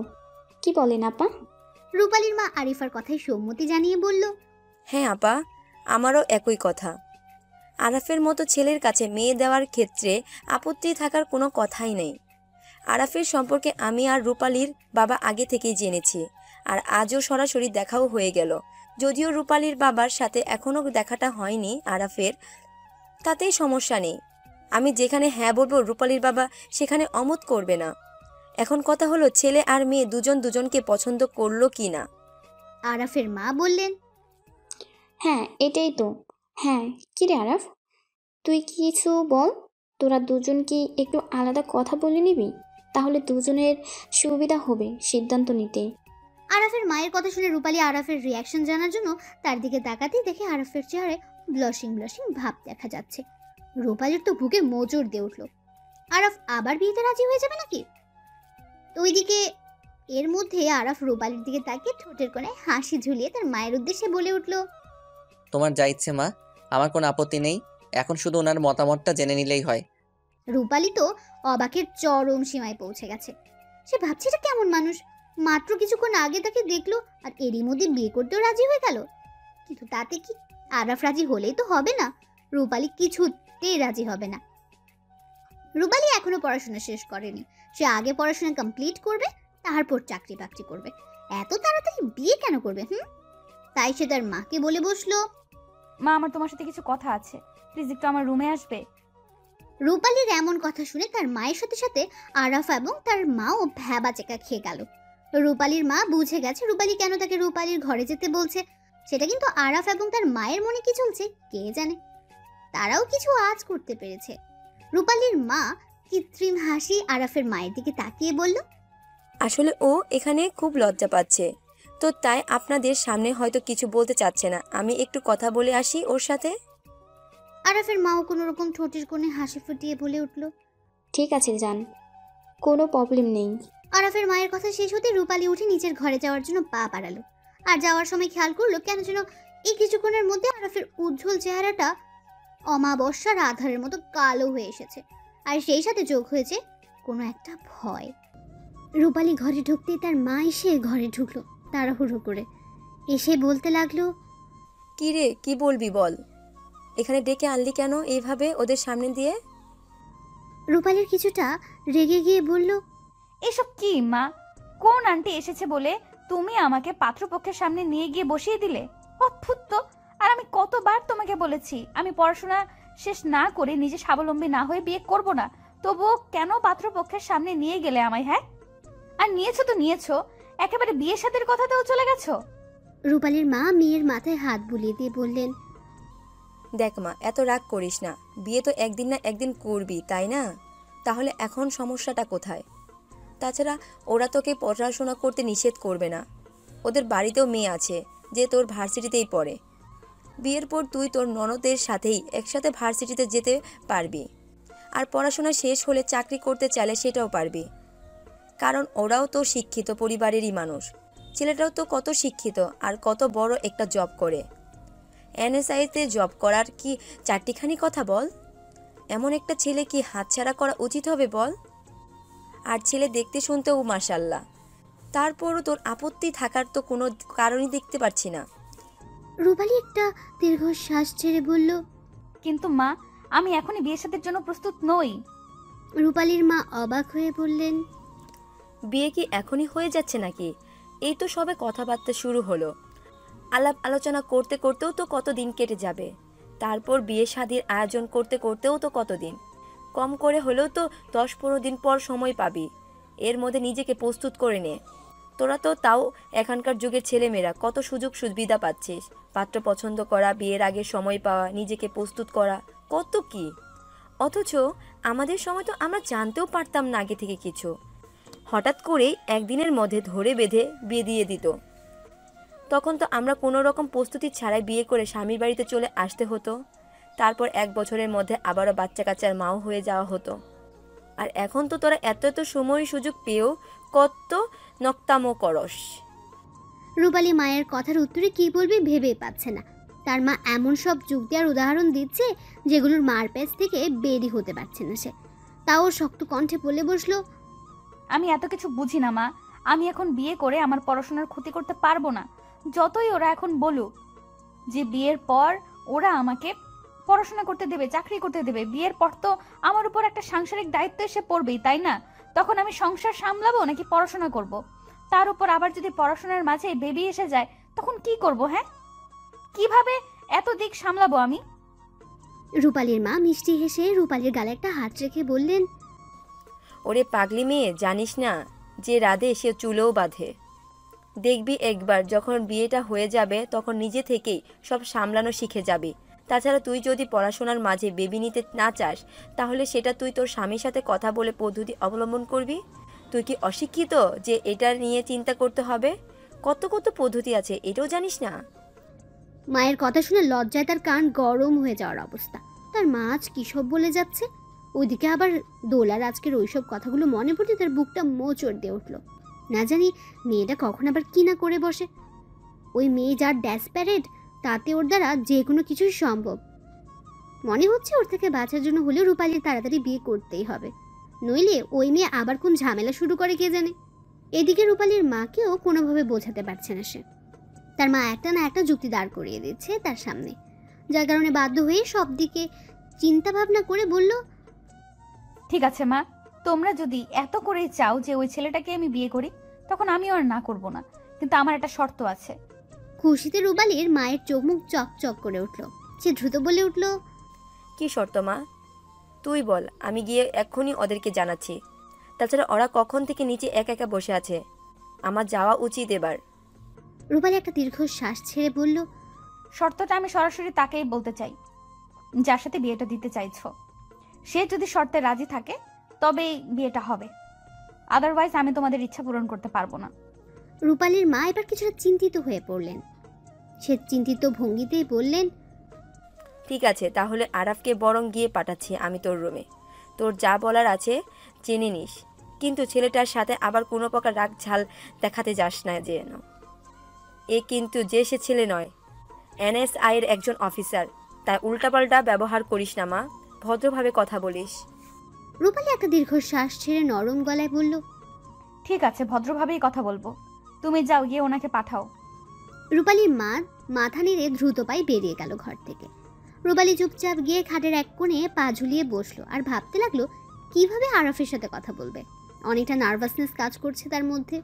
কি বলেন আপা? রূপালীর মা আরিফার কথায় সম্মতি জানিয়ে বলল, হ্যাঁ আপা, আমারও একই কথা। আরাফের মতো ছেলের কাছে মেয়ে দেওয়ার ক্ষেত্রে আপত্তি থাকার কোনো কথাই নেই। আরাফের সম্পর্কে আমি আর রূপালীর বাবা আগে থেকেই জেনেছি, আর আজও সরাসরি দেখাও হয়ে গেল। যদিও রূপালীর বাবার সাথে এখনও দেখাটা হয়নি আরাফের, তাতেই সমস্যা নেই। আমি যেখানে হ্যাঁ বলবো রূপালীর বাবা সেখানে অমত করবে না। এখন কথা হলো ছেলে আর মেয়ে দুজন দুজনকে পছন্দ করলো কি না। আরাফের মা বললেন, হ্যাঁ, এটাই তো। হ্যাঁ, কি রে আরাফ, তুই কিছু বল। তোরা দুজন কি একটু আলাদা কথা বলে নিবি? তাহলে দুজনের সুবিধা হবে সিদ্ধান্ত নিতে। আরাফের মায়ের কথা শুনে রূপালী আরাফের রিয়াকশন জানার জন্য তার দিকে তাকাতেই দেখে আরাফের চেহারায় ব্লাশিং ব্লাশিং ভাব দেখা যাচ্ছে। রূপালীর তো বুকে মোচড় দিয়ে উঠল। আরাফ আবার বিয়েতে রাজি হয়ে যাবে নাকি? তো ওইদিকে এর মধ্যে আরাফ রূপালীর দিকে তাকিয়ে ঠোঁটের কোণে হাসি ঝুলিয়ে তার মায়ের উদ্দেশ্যে বলে উঠল, তোমার যা ইচ্ছে মা, আমার কোনো আপত্তি নেই। এখন শুধু ওনার মতামতটা জেনে নিলেই হয়। রূপালী তো অবাকের চরম সীমায় পৌঁছে গেছে। সে ভাবছে এটা কেমন মানুষ, মাত্র কিছুক্ষণ আগে তাকে দেখলো আর এরই মধ্যে বিয়ে করতেও রাজি হয়ে গেল। কিন্তু তাতে কি, আরাফ রাজি হলেই তো হবে না, রূপালী কিছুতেই রাজি হবে না। রূপালী এখনো পড়াশোনা শেষ করেনি, সে আগে পড়াশোনা কমপ্লিট করবে, তারপর চাকরি বাকরি করবে। এত তাড়াতাড়ি বিয়ে কেন করবে? তাই সে তার মাকে বলে বসলো, মা, আমার তোমার সাথে কিছু কথা আছে, প্লিজ একটু আমার রুমে আসবে? রূপালীর এমন কথা শুনে তার মায়ের সাথে সাথে আরাফ এবং তার মাও ভ্যাবা চেকা খেয়ে গেল। রূপালীর মা বুঝে গেছে রূপালী কেন তাকে রূপালীর ঘরে যেতে বলছে। সেটা কিন্তু আরাফ এবং তার মায়ের মনে কি চলছে কে জানে। তারাও কিছু আজ করতে পেরেছে। রূপালীর মা কৃত্রিম হাসি আরাফের মায়ের দিকে তাকিয়ে বলল, আসলে ও এখানে খুব লজ্জা পাচ্ছে, তো তাই আপনাদের সামনে হয়তো কিছু বলতে চাচ্ছে না। আমি একটু কথা বলে আসি ওর সাথে। আরাফের মাও কোনো রকম ঠোঁটের কোণে হাসি ফুটিয়ে বলে উঠল, ঠিক আছে, যান, কোনো প্রবলেম নেই। আরাফের মায়ের কথা শেষ হতে রূপালী উঠে নিচের ঘরে যাওয়ার জন্য পা বাড়ালো। আর যাওয়ার সময় খেয়াল করলো কেন যেন এই কিছুক্ষণের মধ্যে আরাফের উজ্জ্বল চেহারাটা অমাবস্যার আধারের মতো কালো হয়ে এসেছে, আর সেই সাথে যোগ হয়েছে কোনো একটা ভয়। রূপালী ঘরে ঢুকতেই তার মা এসে ঘরে ঢুকলো তাড়াহুড়ো করে, এসে বলতে লাগলো, কি রে, কি বলবি বল? এখানে ডেকে আনলি কেন এইভাবে ওদের সামনে দিয়ে? রূপালীর কিছুটা রেগে গিয়ে বলল, এসব কি মা? কোন আন্টি এসেছে বলে তুমি আমাকে পাত্রপক্ষের সামনে নিয়ে গিয়ে বসিয়ে দিলে? অদ্ভুত তো। আর আমি কতবার তোমাকে বলেছি আমি পড়াশোনা শেষ না করে নিজে স্বাবলম্বী না হয়ে বিয়ে করব না, তবুও কেন পাত্রপক্ষের সামনে নিয়ে গেলে আমায়? হ্যাঁ, আর নিয়েছো তো নিয়েছো, একেবারে বিয়ে শাদীর কথাতেও চলে গেছো। রূপালীর মা মেয়ের মাথায় হাত বুলিয়ে দিয়ে বললেন, দেখ মা, এত রাগ করিস না। বিয়ে তো একদিন না একদিন করবি, তাই না? তাহলে এখন সমস্যাটা কোথায়? তাছাড়া ওরা তোকে পড়াশোনা করতে নিষেধ করবে না। ওদের বাড়িতেও মেয়ে আছে যে তোর ভার্সিটিতেই পড়ে। বিয়ের পর তুই তোর ননদের সাথেই একসাথে ভার্সিটিতে যেতে পারবি, আর পড়াশোনা শেষ হলে চাকরি করতে চাইলে সেটাও পারবি, কারণ ওরাও তো শিক্ষিত পরিবারেরই মানুষ। ছেলেটাও তো কত শিক্ষিত আর কত বড় একটা জব করে। এনএসআইতে জব করার কি চারটিখানি কথা বল? এমন একটা ছেলে কি হাতছাড়া করা উচিত হবে বল? আর ছেলে দেখতে শুনতেও মাশাআল্লাহ, তারপরও তোর আপত্তি থাকার তো কোনো কারণই দেখতে পাচ্ছি না। রূপালী একটা দীর্ঘশ্বাস ছেড়ে বলল, কিন্তু মা, আমি এখনই বিয়ে শাদীর জন্য প্রস্তুত নই। রূপালীর মা অবাক হয়ে বললেন, বিয়ে কি এখনই হয়ে যাচ্ছে নাকি? এই তো সবে কথাবার্তা শুরু হলো। আলাপ আলোচনা করতে করতেও তো কত দিন কেটে যাবে, তারপর বিয়ে শাদির আয়োজন করতে করতেও তো কতদিন, কম করে হলেও তো 10-15 দিন পর সময় পাবি। এর মধ্যে নিজেকে প্রস্তুত করে নে। তোরা তো তাও এখনকার যুগের ছেলেমেয়েরা কত সুযোগ সুবিধা পাচ্ছিস, পাত্র পছন্দ করা, বিয়ের আগে সময় পাওয়া, নিজেকে প্রস্তুত করা, কত কি। অথচ আমাদের সময় তো আমরা জানতেও পারতাম না আগে থেকে কিছু, হঠাৎ করেই একদিনের মধ্যে ধরে বেঁধে বিয়ে দিয়ে দিত। তখন তো আমরা কোনো রকম প্রস্তুতি ছাড়াই বিয়ে করে স্বামীর বাড়িতে চলে আসতে হতো, তারপর 1 বছরের মধ্যে আবারও বাচ্চা কাচ্চার মাও হয়ে যাওয়া হতো। আর এখন তো তোরা এত এত সময় সুযোগ পেয়েও কত নক্তামো করস। রূপালী মায়ের কথার উত্তরে কি বলবে ভেবেই পাচ্ছে না। তার মা এমন সব যুক্তি আর উদাহরণ দিচ্ছে যেগুলোর মার পেছ থেকে বেরই হতে পারছে না সে। তাও শক্ত কণ্ঠে বলে বসলো, আমি এত কিছু বুঝি না মা। আমি এখন বিয়ে করে আমার পড়াশোনার ক্ষতি করতে পারবো না। যতই ওরা এখন বলুক যে বিয়ের পর ওরা আমাকে পড়াশোনা করতে দেবে, চাকরি করতে দেবে, বিয়ের পর তো আমার উপর একটা সাংসারিক দায়িত্ব এসে পড়বেই, তাই না? তখন আমি সংসার সামলাবো নাকি পড়াশোনা করব? তার উপর আবার যদি পড়াশোনার মাঝে বেবি এসে যায় তখন কি করব? হ্যাঁ, কিভাবে এত দিক সামলাবো আমি? রূপালীর মা মিষ্টি হেসে রূপালীর গালে একটা হাত রেখে বললেন, ওরে পাগলি মেয়ে, জানিস না যে রাধে সে চুলেও বাঁধে। দেখবি একবার যখন বিয়েটা হয়ে যাবে তখন নিজে থেকেই সব সামলানো শিখে যাবি। তাছাড়া তুই যদি পড়াশোনার মাঝে বেবি নিতে না চাস তাহলে সেটা তুই তোর স্বামীর সাথে কথা বলে পদ্ধতি অবলম্বন করবি। তুই কি অশিক্ষিত যে এটা নিয়ে চিন্তা করতে হবে? কত কত পদ্ধতি আছে, এটাও জানিস না? মায়ের কথা শুনে লজ্জায় তার কান গরম হয়ে যাওয়ার অবস্থা। তার মা আজ কী সব বলে যাচ্ছে। ওইদিকে আবার দোলার আজকের ওইসব কথাগুলো মনে পড়তে তার বুকটা মোচড় দিয়ে উঠল। না জানি মেয়েটা কখন আবার কি না করে বসে। ওই মেয়ে যার ড্যাসপ্যারেট, তাতে ওর দ্বারা যে কোনো কিছুই সম্ভব। মনে হচ্ছে ওর থেকে বাঁচার জন্য হলেও রূপালীর তাড়াতাড়ি বিয়ে করতেই হবে, নইলে ওই মেয়ে আবার কোন ঝামেলা শুরু করে কে জানে। এদিকে রূপালীর মাকেও কোনোভাবে বোঝাতে পারছে না সে। তার মা একটা না একটা যুক্তি দাঁড় করিয়ে দিচ্ছে তার সামনে, যার কারণে বাধ্য হয়ে সব দিকে চিন্তা ভাবনা করে বলল, ঠিক আছে মা, তোমরা যদি এত করেই চাও যে ওই ছেলেটাকে আমি বিয়ে করি তখন আমিও আর না করব না, কিন্তু আমার একটা শর্ত আছে। খুশিতে রূপালীর মায়ের চোখ মুখ চকচক করে উঠল। সে দ্রুত বলে উঠল, কি শর্ত মা? তুই বল, আমি গিয়ে এক্ষুনি ওদেরকে জানাচ্ছি। তাছাড়া ওরা কখন থেকে নিচে একা একা বসে আছে, আমার যাওয়া উচিত এবার। রূপালী একটা দীর্ঘ শ্বাস ছেড়ে বলল, শর্তটা আমি সরাসরি তাকেই বলতে চাই যার সাথে বিয়েটা দিতে চাইছো। সে যদি শর্তে রাজি থাকে তবেই বিয়েটা হবে, আদারওয়াইজ আমি তোমাদের ইচ্ছা পূরণ করতে পারবো না। রূপালীর মা এবার কিছুটা চিন্তিত হয়ে পড়লেন। সে চিন্তিত ভঙ্গিতেই বললেন, ঠিক আছে, তাহলে আরাফকে বরং গিয়ে পাঠাচ্ছি আমি তোর রুমে। তোর যা বলার আছে জেনে নিস, কিন্তু ছেলেটার সাথে আবার কোনো প্রকার রাগ ঝাল দেখাতে যাস না যেন। এ কিন্তু যে সে ছেলে নয়, NSI এর একজন অফিসার, তাই উল্টাপাল্টা ব্যবহার করিস না মা, ভদ্রভাবে কথা বলিস। রূপালী একটা দীর্ঘ শ্বাস ছেড়ে নরম গলায় বলল, ঠিক আছে, ভদ্রভাবেই কথা বলবো। তুমি যাও, গিয়ে ওনাকে পাঠাও। রূপালীর মা মাথা নেড়ে দ্রুত পায়ে বেরিয়ে গেল ঘর থেকে। রূপালী চুপচাপ গিয়ে খাটের এক কোণে পা ঝুলিয়ে বসলো আর ভাবতে লাগলো কিভাবে আরাফের সাথে কথা বলবে। অনেকটা নার্ভাসনেস কাজ করছে তার মধ্যে।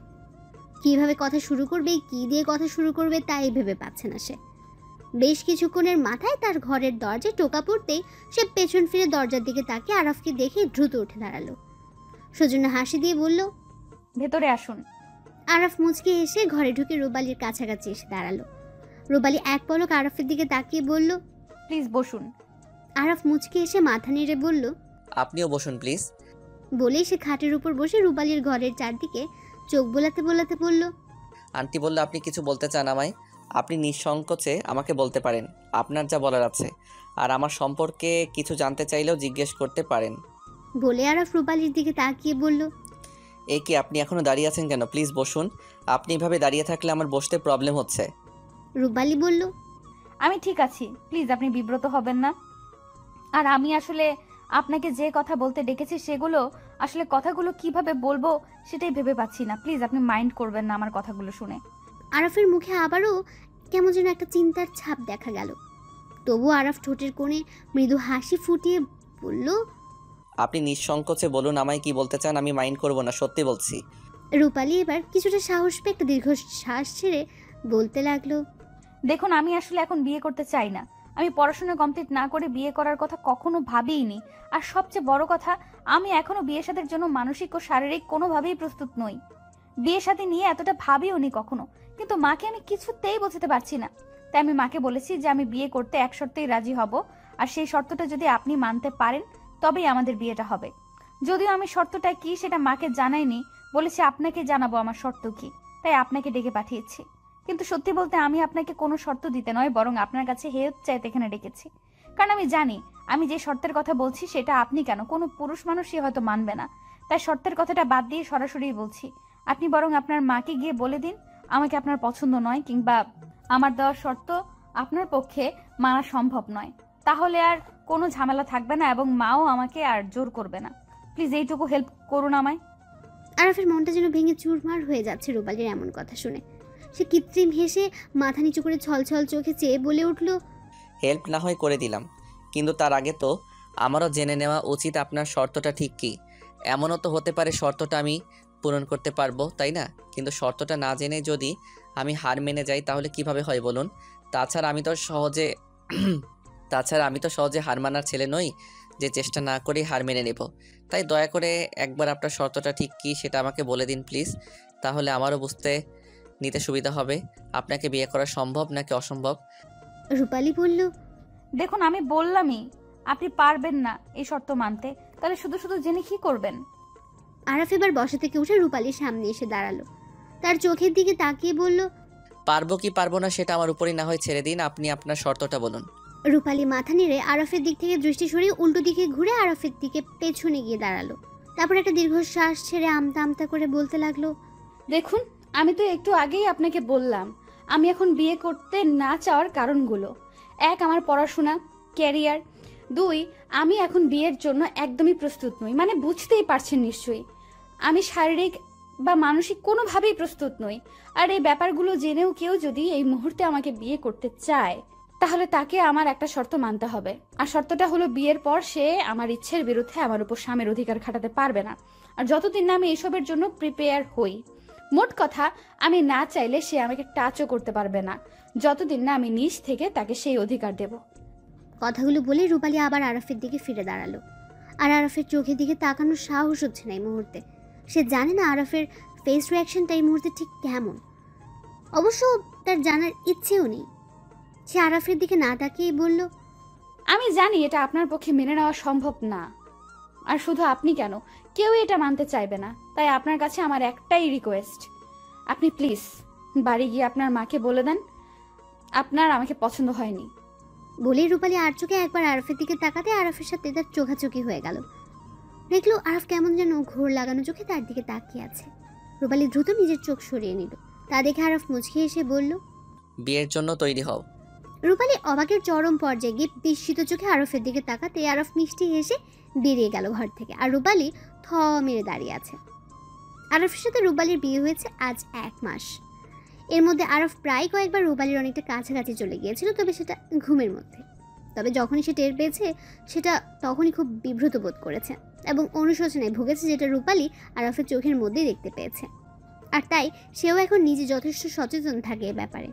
কিভাবে কথা শুরু করবে, কি দিয়ে কথা শুরু করবে তাই ভেবে পাচ্ছে না সে। বেশ কিছুক্ষণের মাথায় তার ঘরের দরজায় টোকা পড়তেই সে পেছন ফিরে দরজার দিকে তাকিয়ে আরাফকে দেখে দ্রুত উঠে দাঁড়ালো। সৌজন্য হাসি দিয়ে বলল, ভেতরে আসুন। আরাফ মুচকে এসে ঘরে ঢুকে রূপালীর কাছাকাছি এসে দাঁড়ালো। রূপালী এক পলক আরাফের দিকে তাকিয়ে বলল, প্লিজ বসুন। আরাফ মুচকে এসে মাথা নেড়ে বলল, আপনিও বসুন প্লিজ। বলেই সে খাটের উপর বসে রূপালীর ঘরের চারদিকে চোখ বোলাতে বোলাতে বলল, আন্টি বললো আপনি কিছু বলতে চান আমায়। আপনি নিঃসংকোচে আমাকে বলতে পারেন আপনার যা বলার আছে, আর আমার সম্পর্কে কিছু জানতে চাইলেও জিজ্ঞেস করতে পারেন। বলে আরাফ রূপালীর দিকে তাকিয়ে বলল, এই কি আপনি এখনো দাঁড়িয়ে আছেন কেন? প্লিজ বসুন। আপনি এভাবে দাঁড়িয়ে থাকলে আমার বসতে প্রবলেম হচ্ছে। রূপালী বলল, আমি ঠিক আছি, প্লিজ আপনি বিব্রত হবেন না। আর আমি আসলে আপনাকে যে কথা বলতে ডেকেছি সেগুলো আসলে কথাগুলো কিভাবে বলবো সেটাই ভেবে পাচ্ছি না। প্লিজ আপনি মাইন্ড করবেন না আমার কথাগুলো শুনে। আরাফের মুখে আবারও কেমন যেন একটা চিন্তার ছাপ দেখা গেল। তবু আরাফ ঠোঁটের কোণে মৃদু হাসি ফুটিয়ে বলল, আপনি নিঃসংকোচে বলুন আমায় কি বলতে চান, আমি মাইন্ড করব না, সত্যি বলছি। রূপালী এবার কিছুটা সাহস পেয়ে একটা দীর্ঘ শ্বাস ছেড়ে বলতে লাগলো, দেখুন, আমি আসলে এখন বিয়ে করতে চাই না। আমি পড়াশোনা কমপ্লিট না করে বিয়ে করার কথা কখনো ভাবিইনি। আর সবচেয়ে বড় কথা, আমি এখনো বিয়ে শাদীর জন্য মানসিক ও শারীরিক কোনোভাবেই প্রস্তুত নই। বিয়ে শাদী নিয়ে এতটা ভাবিও নি কখনো, কিন্তু মাকে আমি কিছুতেই বোঝাতে পারছি না। তাই আমি মাকে বলেছি যে আমি বিয়ে করতে এক শর্তেই রাজি হব, আর সেই শর্তটা যদি আপনি মানতে পারেন তবেই আমাদের বিয়েটা হবে। যদিও আমি শর্তটা কি সেটা মাকে জানাইনি, বলেছি আপনাকে জানাবো আমার শর্ত কি, তাই আপনাকে ডেকে পাঠিয়েছি। কিন্তু সত্যি বলতে আমি আপনাকে কোনো শর্ত দিতে নয়, বরং আপনার কাছে হেল্প চাইতে এখানে ডেকেছি। কারণ আমি জানি আমি যে শর্তের কথা বলছি সেটা আপনি কেন কোনো পুরুষ মানুষই হয়তো মানবে না। তাই শর্তের কথাটা বাদ দিয়ে সরাসরি বলছি, আপনি বরং আপনার মাকে গিয়ে বলে দিন আমাকে আপনার পছন্দ নয়, কিংবা আমার দেওয়া শর্ত আপনার পক্ষে মানা সম্ভব নয়। তাহলে আর কোনো ঝামেলা থাকবে না এবং মাও আমাকে আর জোর করবে না। প্লিজ এইটুকু হেল্প করুন আমায়। আরাফের মনটা যেন ভেঙে চুরমার হয়ে যাচ্ছে রূপালীর এমন কথা শুনে। সে কৃত্রিম হেসে মাথা নিচু করে ছলছল চোখে চেয়ে বলে উঠল, হেল্প না হয় করে দিলাম, কিন্তু তার আগে তো আমারও জেনে নেওয়া উচিত আপনার শর্তটা ঠিক কী। এমনও তো হতে পারে শর্তটা আমি পূরণ করতে পারবো, তাই না? কিন্তু শর্তটা না জেনে যদি আমি হার মেনে যাই তাহলে কিভাবে হয় বলুন? তাছাড়া আমি তো সহজে হার মানার ছেলে নই যে চেষ্টা না করেই হার মেনে নেব। তাই দয়া করে একবার আপনার শর্তটা ঠিক কী সেটা আমাকে বলে দিন প্লিজ, তাহলে আমারও বুঝতে নিতে সুবিধা হবে আপনাকে বিয়ে করা সম্ভব নাকি অসম্ভব। রূপালী বলল, দেখুন, আমি বললামই আপনি পারবেন না এই শর্ত মানতে, তাহলে শুধু শুধু জেনে কি করবেন? আরাফ এবার বসা থেকে উঠে রূপালীর সামনে এসে দাঁড়ালো। তার চোখের দিকে তাকিয়ে বলল, পারবো কি পারবো না সেটা আমার উপরই না হয় ছেড়ে দিন, আপনি আপনার শর্তটা বলুন। রূপালী মাথা নেড়ে আরাফের দিক থেকে দৃষ্টি সরিয়ে উল্টো দিকে ঘুরে আরাফের দিকে পেছনে গিয়ে দাঁড়ালো। তারপর একটা দীর্ঘশ্বাস ছেড়ে আমতা আমতা করে বলতে লাগলো, দেখুন, আমি তো একটু আগেই আপনাকে বললাম আমি এখন বিয়ে করতে না চাওয়ার কারণগুলো। 1, আমার পড়াশোনা, ক্যারিয়ার। 2, আমি এখন বিয়ের জন্য একদমই প্রস্তুত নই। মানে বুঝতেই পারছেন নিশ্চয়ই, আমি শারীরিক বা মানসিক কোনোভাবেই প্রস্তুত নই। আর এই ব্যাপারগুলো জেনেও কেউ যদি এই মুহূর্তে আমাকে বিয়ে করতে চায় তাহলে তাকে আমার একটা শর্ত মানতে হবে। আর শর্তটা হলো বিয়ের পর সে আমার ইচ্ছের বিরুদ্ধে আমার উপর স্বামীর অধিকার খাটাতে পারবে না। আর যতদিন না আমি এসবের জন্য প্রিপেয়ার হই, মোট কথা আমি না চাইলে সে আমাকে টাচও করতে পারবে না, যতদিন না আমি নিজ থেকে তাকে সেই অধিকার দেব। কথাগুলো বলে রূপালী আবার আরাফের দিকে ফিরে দাঁড়ালো। আর আরাফের চোখের দিকে তাকানোর সাহস হচ্ছে না এই মুহূর্তে। সে জানে না আরাফের ফেস রিয়াকশনটা এই মুহূর্তে ঠিক কেমন। অবশ্য তার জানার ইচ্ছেও নেই। সে আরাফের দিকে না তাকিয়েই বলল, আমি জানি এটা আপনার পক্ষে মেনে নেওয়া সম্ভব না, আর শুধু আপনি কেন, কেউই এটা মানতে চাইবে না। তাই আপনার কাছে আমার একটাই রিকোয়েস্ট, আপনি প্লিজ বাড়ি গিয়ে আপনার মাকে বলে দেন আপনার আমাকে পছন্দ হয়নি। বলে রূপালী আর চোখে একবার আরাফের দিকে তাকাতে আরাফের সাথে তার চোখাচোখি হয়ে গেল। দেখলো আরাফ কেমন যেন ঘোর লাগানো চোখে তার দিকে তাকিয়ে আছে। রূপালী দ্রুত নিজের চোখ সরিয়ে নিল। তা দেখে আরাফ মুচকি এসে বলল, বিয়ের জন্য তৈরি হও। রূপালী অবাকের চরম পর্যায়ে গিয়ে বিস্মিত চোখে আরফের দিকে তাকাতে আরফ মিষ্টি হেসে বেরিয়ে গেল ঘর থেকে। আর রূপালী থ মেরে দাঁড়িয়ে আছে। আরফের সাথে রূপালীর বিয়ে হয়েছে আজ 1 মাস। এর মধ্যে আরফ প্রায় কয়েকবার রূপালীর অনেকটা কাছাকাছি চলে গিয়েছিল, তবে সেটা ঘুমের মধ্যে। তবে যখনই সে টের পেয়েছে সেটা তখনই খুব বিব্রত বোধ করেছে এবং অনুশোচনায় ভুগেছে, যেটা রূপালী আরফের চোখের মধ্যেই দেখতে পেয়েছে। আর তাই সেও এখন নিজে যথেষ্ট সচেতন থাকে এ ব্যাপারে।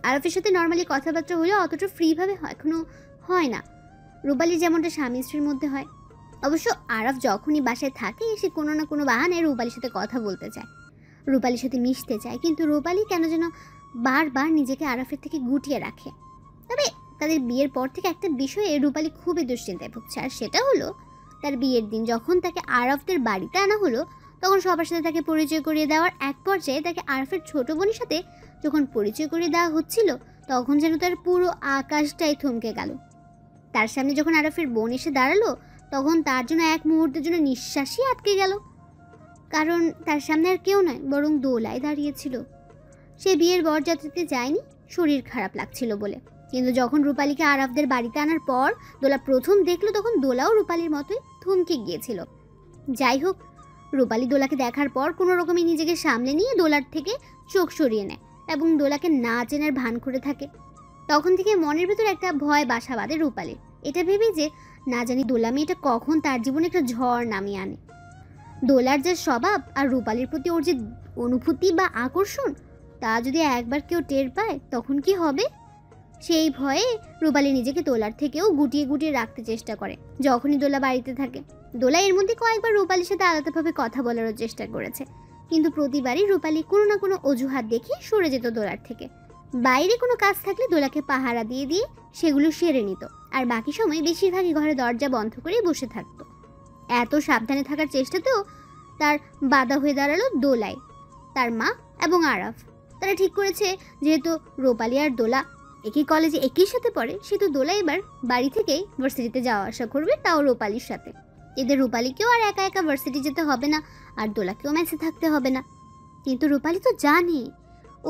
আরফের সাথে নর্মালি কথাবার্তা হলেও অতটা ফ্রিভাবে এখনো হয় না, রূপালী যেমনটা স্বামী স্ত্রীর মধ্যে হয়। অবশ্য আরফ যখনই বাসায় থাকে সে কোনো না কোনো বাহানায় রূপালীর সাথে কথা বলতে চায়, রূপালীর সাথে মিশতে চায়, কিন্তু রূপালী কেন যেন বারবার নিজেকে আরফের থেকে গুটিয়ে রাখে। তবে তাদের বিয়ের পর থেকে একটা বিষয়ে রূপালী খুবই দুশ্চিন্তায় ভুগছে, আর সেটা হলো তার বিয়ের দিন যখন তাকে আরফদের বাড়িতে আনা হলো তখন সবার সাথে তাকে পরিচয় করিয়ে দেওয়ার এক পর্যায়ে তাকে আরফের ছোট বোনের সাথে যখন পরিচয় করিয়ে দেওয়া হচ্ছিল তখন যেন তার পুরো আকাশটাই থমকে গেল। তার সামনে যখন আরফের বোন এসে দাঁড়ালো তখন তার জন্য এক মুহূর্তের জন্য নিঃশ্বাসই আটকে গেল, কারণ তার সামনে আর কেউ নয় বরং দোলায় দাঁড়িয়েছিল। সে বিয়ের বরযাত্রীতে যায়নি শরীর খারাপ লাগছিল বলে, কিন্তু যখন রূপালীকে আরফদের বাড়িতে আনার পর দোলা প্রথম দেখলো তখন দোলাও রূপালীর মতোই থমকে গিয়েছিল। যাই হোক, রূপালী দোলাকে দেখার পর কোনো রকমে নিজেকে সামলে নিয়ে দোলার থেকে চোখ সরিয়ে নেয় এবং দোলাকে না চেনার ভান করে থাকে। তখন থেকে মনের ভেতর একটা ভয় বাসা বাঁধে রূপালীর, এটা ভেবে যে না জানি দোলা মেয়েটা কখন তার জীবনে একটা ঝড় নামিয়ে আনে। দোলার যে স্বভাব আর রূপালীর প্রতি ওর যে অনুভূতি বা আকর্ষণ তা যদি একবার কেউ টের পায় তখন কি হবে। সেই ভয়ে রূপালী নিজেকে দোলার থেকেও গুটিয়ে গুটিয়ে রাখতে চেষ্টা করে যখনই দোলা বাড়িতে থাকে। দোলা এর মধ্যে কয়েকবার রূপালীর সাথে আলাদাভাবে কথা বলারও চেষ্টা করেছে, কিন্তু প্রতিবারই রূপালী কোনো না কোনো অজুহাত দেখিয়ে সরে যেত দোলার থেকে। বাইরে কোনো কাজ থাকলে দোলাকে পাহারা দিয়ে দিয়ে সেগুলো সেরে নিত, আর বাকি সময় বেশিরভাগই ঘরে দরজা বন্ধ করে বসে থাকতো। এত সাবধানে থাকার চেষ্টাতেও তার বাধা হয়ে দাঁড়ালো দোলাই, তার মা এবং আরাফ। তারা ঠিক করেছে যেহেতু রূপালী আর দোলা একই কলেজে একই সাথে পড়ে, সেহেতু দোলা এবার বাড়ি থেকেই ভার্সিটিতে যাওয়া আসা করবে, তাও রূপালীর সাথে। এদের রূপালীকেও আর একা একা ভার্সিটি যেতে হবে না, আর দোলাকেও মেসে থাকতে হবে না। কিন্তু রূপালী তো জানে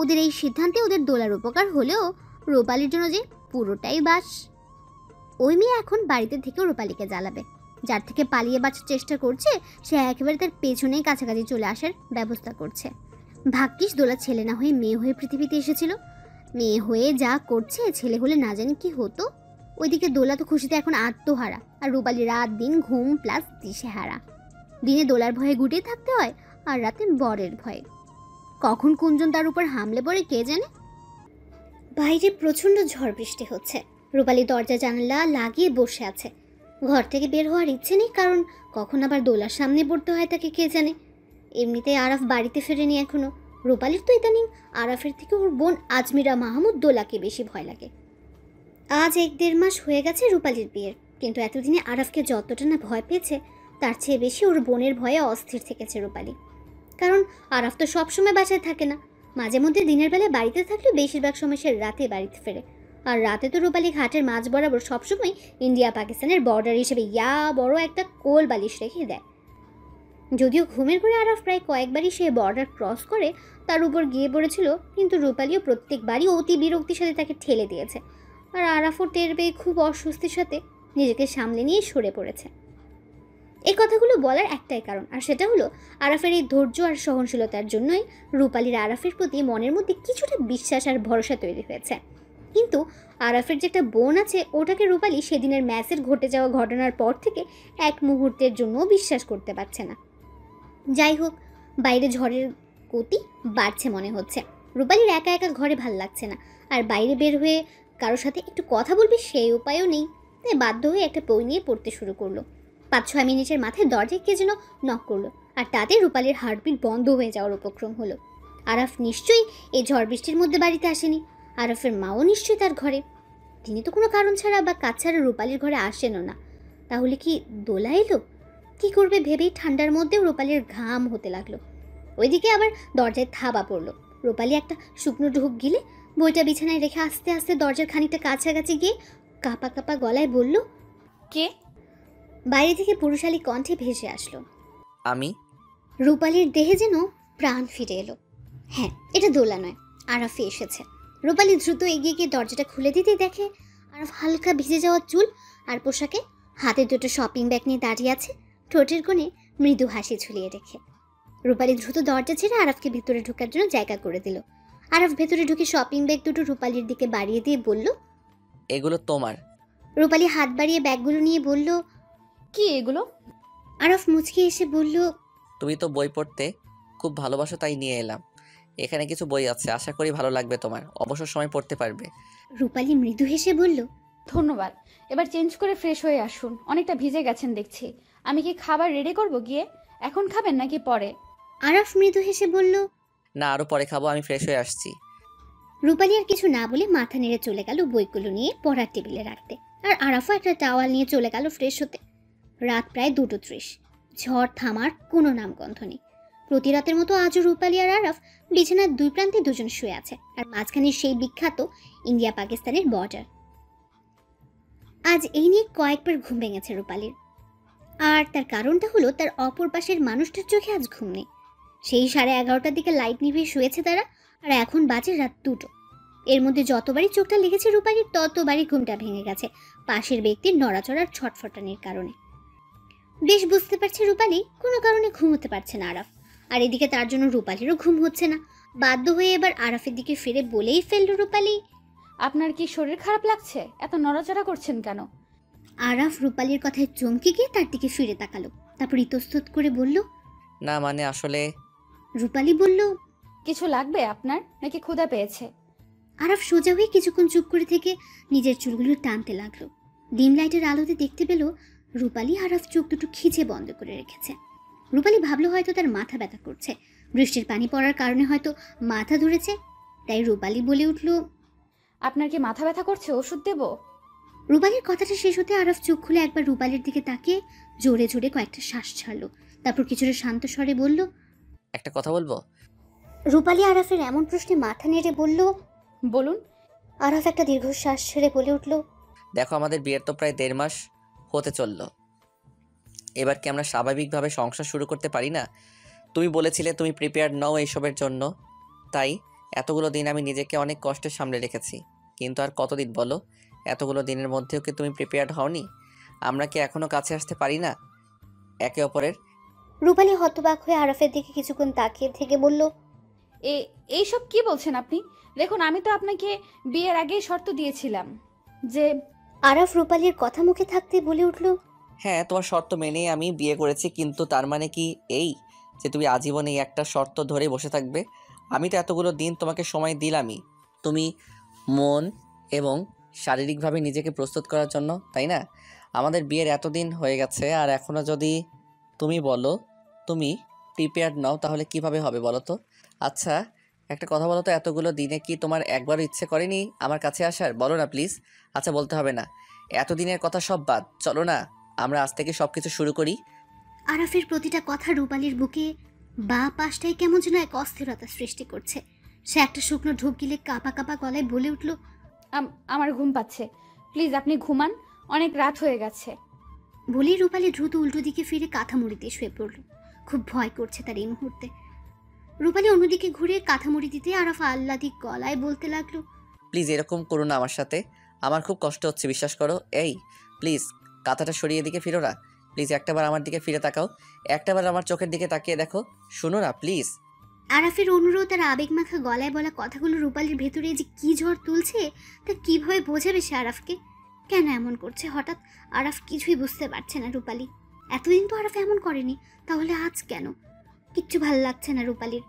ওদের এই সিদ্ধান্তে ওদের দোলার উপকার হলেও রূপালীর জন্য যে পুরোটাই বাস। ওই মেয়ে এখন বাড়িতে থেকেও রূপালীকে জ্বালাবে। যার থেকে পালিয়ে বাঁচার চেষ্টা করছে সে একেবারে তার পেছনেই কাছাকাছি চলে আসার ব্যবস্থা করছে। ভাগ্যিস দোলা ছেলে না হয়ে মেয়ে হয়ে পৃথিবীতে এসেছিল। মেয়ে হয়ে যা করছে, ছেলে হলে না জানি কি হতো। ওইদিকে দোলা তো খুশিতে এখন আত্মহারা, আর রূপালী রাত দিন ঘুম প্লাস দিশেহারা। দিনে দোলার ভয়ে গুটিয়ে থাকতে হয়, আর রাতে বরের ভয়ে। কখন কোনজন তার উপর হামলে পড়ে কে জানে। বাইরে প্রচণ্ড ঝড় বৃষ্টি হচ্ছে। রূপালী দরজা জানালা লাগিয়ে বসে আছে। ঘর থেকে বের হওয়ার ইচ্ছে নেই, কারণ কখন আবার দোলার সামনে পড়তে হয় তাকে কে জানে। এমনিতে আরাফ বাড়িতে ফেরেনি এখনো। রূপালীর তো ইদানিং আরাফের থেকে ওর বোন আজমিরা মাহমুদ দোলাকে বেশি ভয় লাগে। আজ 1-1.5 মাস হয়ে গেছে রূপালীর বিয়ের, কিন্তু এতদিনে আরাফকে যতটা না ভয় পেয়েছে তার চেয়ে বেশি ওর বোনের ভয়ে অস্থির থেকেছে রূপালী। কারণ আরাফ তো সবসময় বাসায় থাকে না, মাঝে মধ্যে দিনের বেলায় বাড়িতে থাকলেও বেশিরভাগ সময় সে রাতে বাড়িতে ফেরে। আর রাতে তো রূপালী ঘাটের মাঝ বরাবর সবসময় ইন্ডিয়া পাকিস্তানের বর্ডার হিসেবে বড় একটা কোল বালিশ রেখে দেয়। যদিও ঘুমের ঘরে আরাফ প্রায় কয়েকবারই সে বর্ডার ক্রস করে তার উপর গিয়ে পড়েছিল, কিন্তু রূপালীও প্রত্যেকবারই অতি বিরক্তির সাথে তাকে ঠেলে দিয়েছে। আর আরাফও টের পেয়ে খুব অস্বস্তির সাথে নিজেকে সামলে নিয়ে সরে পড়েছে। এই কথাগুলো বলার একটাই কারণ, আর সেটা হলো আরাফের এই ধৈর্য আর সহনশীলতার জন্যই রূপালীর আরাফের প্রতি মনের মধ্যে কিছুটা বিশ্বাস আর ভরসা তৈরি হয়েছে। কিন্তু আরাফের যে একটা বোন আছে, ওটাকে রূপালী সেদিনের ম্যাচের ঘটে যাওয়া ঘটনার পর থেকে এক মুহূর্তের জন্যও বিশ্বাস করতে পারছে না। যাই হোক, বাইরে ঝড়ের গতি বাড়ছে মনে হচ্ছে। রূপালীর একা একা ঘরে ভাল লাগছে না, আর বাইরে বের হয়ে কারোর সাথে একটু কথা বলবে সেই উপায়ও নেই। তাই বাধ্য হয়ে একটা বই নিয়ে পড়তে শুরু করলো। 5-6 মিনিটের মাথায় দরজায় কে যেন নক করলো, আর তাতে রূপালীর হার্টবিট বন্ধ হয়ে যাওয়ার উপক্রম হলো। আরাফ নিশ্চয়ই এই ঝড় বৃষ্টির মধ্যে বাড়িতে আসেনি। আরাফের মাও নিশ্চয়ই তার ঘরে। তিনি তো কোনো কারণ ছাড়া বা কাজ ছাড়া রূপালীর ঘরে আসেনও না। তাহলে কি দোলা এলো? কী করবে ভেবেই ঠান্ডার মধ্যেও রূপালীর ঘাম হতে লাগলো। ওইদিকে আবার দরজায় থাবা পড়লো। রূপালী একটা শুকনো ঢোক গিলে বইটা বিছানায় রেখে আস্তে আস্তে দরজার খানিকটা কাছাকাছি গিয়ে কাঁপা কাঁপা গলায় বলল, কে? বাইরে থেকে পুরুষালী কণ্ঠে ভেসে আসলো, আমি। রূপালীর দেহে যেন প্রাণ ফিরে এলো। হ্যাঁ, এটা দোলা নয়, আরাফে এসেছে। রূপালী দ্রুত এগিয়ে গিয়ে দরজাটা খুলে দিতেই দেখে আরাফ হালকা ভিজে যাওয়া চুল আর পোশাকে, হাতে দুটো শপিং ব্যাগ নিয়ে দাঁড়িয়ে আছে, ঠোঁটের কোণে মৃদু হাসি ঝুলিয়ে রেখে। রূপালী দ্রুত দরজা ছেড়ে আরাফকে ভেতরে ঢোকার জন্য জায়গা করে দিল। আরাফ ভেতরে ঢুকে শপিং ব্যাগ দুটো রূপালীর দিকে বাড়িয়ে দিয়ে বলল, এগুলো তোমার। রূপালী হাত বাড়িয়ে ব্যাগগুলো নিয়ে বলল, কি এগুলো? আরাফ মুচকি এসে বলল, তুমি তো বই পড়তে খুব ভালোবাসো, তাই নিয়ে এলাম। এখানে কিছু বই আছে, আশা করি ভালো লাগবে তোমার, অবসর সময় পড়তে পারবে। রূপালী মৃদু হেসে বলল, ধন্যবাদ। এবার চেঞ্জ করে ফ্রেশ হয়ে আসুন, অনেকটা ভিজে গেছেন দেখছি। আমি কি খাবার রেডি করব গিয়ে? এখন খাবেন নাকি পরে? আরাফ মৃদু হেসে বলল, না, আরও পরে খাবো, আমি ফ্রেশ হয়ে আসছি। রূপালী আর কিছু না বলে মাথা নেড়ে চলে গেল বইগুলো নিয়ে পড়ার টেবিলে রাখতে, আর আরাফও একটা টাওয়াল নিয়ে চলে গেল ফ্রেশ হতে। রাত প্রায় 2:30। ঝড় থামার কোনো নামগন্ধ নেই। প্রতি রাতের মতো আজও রূপালী আর আরাফ বিছানার দুই প্রান্তে দুজন শুয়ে আছে, আর মাঝখানে সেই বিখ্যাত ইন্ডিয়া পাকিস্তানের বর্ডার। আজ এই নিয়ে কয়েকবার ঘুম ভেঙেছে রূপালীর, আর তার কারণটা হলো তার অপর পাশের মানুষটার চোখে আজ ঘুম নেই। সেই 11:30টার দিকে লাইট নিভিয়ে শুয়েছে তারা, আর এখন বাজে রাত 2টো। এর মধ্যে যতবারই চোখটা লেগেছে রূপালীর, ততবারই ঘুমটা ভেঙে গেছে পাশের ব্যক্তির নড়াচড়ার ছটফটানির কারণে। বেশ বুঝতে পারছে রূপালী কোনো কারণে ঘুমোতে পারছে না আরাফ, আর এদিকে তার জন্য রূপালীরও ঘুম হচ্ছে না। বাধ্য হয়ে এবার আরাফের দিকে ফিরে বলেই ফেলল রূপালী, আপনার কি শরীর খারাপ লাগছে? এত নড়াচড়া করছেন কেন? আরাফ রূপালীর কথায় চমকে গিয়ে তার দিকে ফিরে তাকালো, তারপর ইতস্তত করে বলল, না মানে আসলে। রূপালী বলল, কিছু লাগবে আপনার নাকি ক্ষুধা পেয়েছে? আরাফ সোজা হয়ে কিছুক্ষণ চুপ করে থেকে নিজের চুলগুলো টানতে লাগলো। ডিম লাইটের আলোতে দেখতে পেল রূপালী আরাফ চোখ দুটো খিচে বন্ধ করে রেখেছে। রূপালী ভাবলো হয়তো তার মাথা ব্যথা করছে, বৃষ্টির পানি পড়ার কারণে হয়তো মাথা ধরেছে। তাই রূপালী বলে উঠল, আপনার কি মাথা ব্যথা করছে? ওষুধ দেবো? রূপালীর কথাটা শেষ হতে আরাফ চোখ খুলে একবার রূপালীর দিকে তাকিয়ে জোরে জোরে কয়েকটা শ্বাস ছাড়লো। তারপর কিছুটা শান্ত স্বরে বলল, একটা কথা বলবো? রূপালী আরাফের এমন প্রশ্নে মাথা নেড়ে বলল, বলুন। আরাফ একটা দীর্ঘশ্বাস ছেড়ে বলে উঠল, দেখো, আমাদের বিয়ের তো প্রায় 1.5 মাস হতে চললো। এবার কি আমরা স্বাভাবিকভাবে সংসার শুরু করতে পারি না? তুমি বলেছিলে তুমি প্রিপেয়ার্ড নও এইসবের জন্য, তাই এতগুলো দিন আমি নিজেকে অনেক কষ্টের সামনে রেখেছি। কিন্তু আর কতদিন বলো? এতগুলো দিনের মধ্যেও কি তুমি প্রিপেয়ার্ড হওনি? আমরা কি এখনও কাছে আসতে পারি না একে অপরের? রূপালী হতবাক হয়ে আরাফের দিকে কিছুক্ষণ তাকিয়ে থেকে বলল, এইসব কি বলছেন আপনি? দেখুন, আমি তো আপনাকে বিয়ের আগেই শর্ত দিয়েছিলাম যে... আরাফ রূপালীর কথা মুখে থাকতে বলে উঠল, হ্যাঁ, তোমার শর্ত মেনেই আমি বিয়ে করেছি, কিন্তু তার মানে কি এই যে তুমি আজীবন এই একটা শর্ত ধরে বসে থাকবে? আমি তো এতগুলো দিন তোমাকে সময় দিলামই, তুমি মন এবং শারীরিকভাবে নিজেকে প্রস্তুত করার জন্য, তাই না? আমাদের বিয়ের এতদিন হয়ে গেছে, আর এখনও যদি তুমি বলো তুমি প্রিপেয়ার্ড নাও, তাহলে কিভাবে হবে বলো তো? আচ্ছা, একটা কথা বলো তো, এতগুলো দিনে কি তোমার একবারও ইচ্ছে করেনি আমার কাছে আসার? বলো না প্লিজ। আচ্ছা, বলতে হবে না, এতদিনের কথা সব বাদ, চলো না আমরা আজ থেকে সব কিছু শুরু করি। আরাফের প্রতিটা কথা রূপালীর বুকে বা পাশটায় কেমন যেন এক অস্থিরতা সৃষ্টি করছে। সে একটা শুকনো ঢোক গিলে কাঁপা কাঁপা গলায় বলে উঠল, আমার ঘুম পাচ্ছে, প্লিজ আপনি ঘুমান, অনেক রাত হয়ে গেছে। বলেই রূপালী দ্রুত উল্টো দিকে ফিরে কাঁথা মুড়ি দিয়ে শুয়ে পড়ল। খুব ভয় করছে তার এই মুহূর্তে। রূপালী অন্যদিকে ঘুরে কাঁথা মুড়ি দিতে আরাফ আহ্লাদি গলায় বলতে লাগলো, প্লিজ এরকম করো না আমার সাথে, আমার খুব কষ্ট হচ্ছে, বিশ্বাস করো। এই প্লিজ কাঁথাটা সরিয়ে দিকে ফিরো না, প্লিজ একটাবার আমার দিকে ফিরে তাকাও, একটাবার আমার চোখের দিকে তাকিয়ে দেখো, শুনো না প্লিজ। আরাফের অনুরোধ আর আবেগমাখা গলায় বলা কথাগুলো রূপালীর ভেতরে যে কি ঝড় তুলছে তা কিভাবে বোঝাবে সে আরাফকে? কেন এমন করছে হঠাৎ? আরাফ কিছুই বুঝতে পারছে না। রূপালী এতদিন তো আরাফ এমন করেনি, তাহলে আজ কেন? কিচ্ছু ভাল লাগছে না রূপালীর।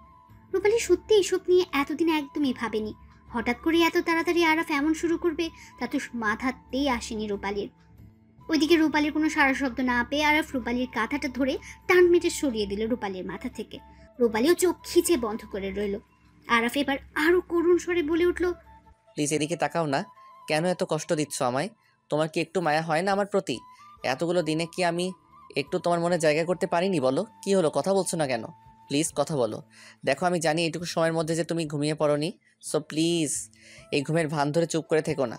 রূপালী সত্যি এসব নিয়ে এতদিন একদমই ভাবেনি। হঠাৎ করে এত তাড়াতাড়ি আরাফ এমন শুরু করবে তা তো মাথাতেই আসেনি রূপালীর। ওইদিকে রূপালীর কোনো সারা শব্দ না পেয়ে আরাফ রূপালীর কাঁথাটা ধরে টান মেটে সরিয়ে দিল রূপালীর মাথা থেকে। রূপালীও চোখ খিচে বন্ধ করে রইল। আরাফ এবার আরো করুণ স্বরে বলে উঠল, প্লিজ এদিকে তাকাও না, কেন এত কষ্ট দিচ্ছ আমায়? তোমার কি একটু মায়া হয় না আমার প্রতি? এতগুলো দিনে কি আমি একটু তোমার মনে জায়গা করতে পারিনি? বলো, কি হলো, কথা বলছো না কেন? প্লিজ কথা বলো। দেখো, আমি জানি এইটুকু সময়ের মধ্যে যে তুমি ঘুমিয়ে পড়োনি, সো প্লিজ এই ঘুমের ভান ধরে চুপ করে থেকো না।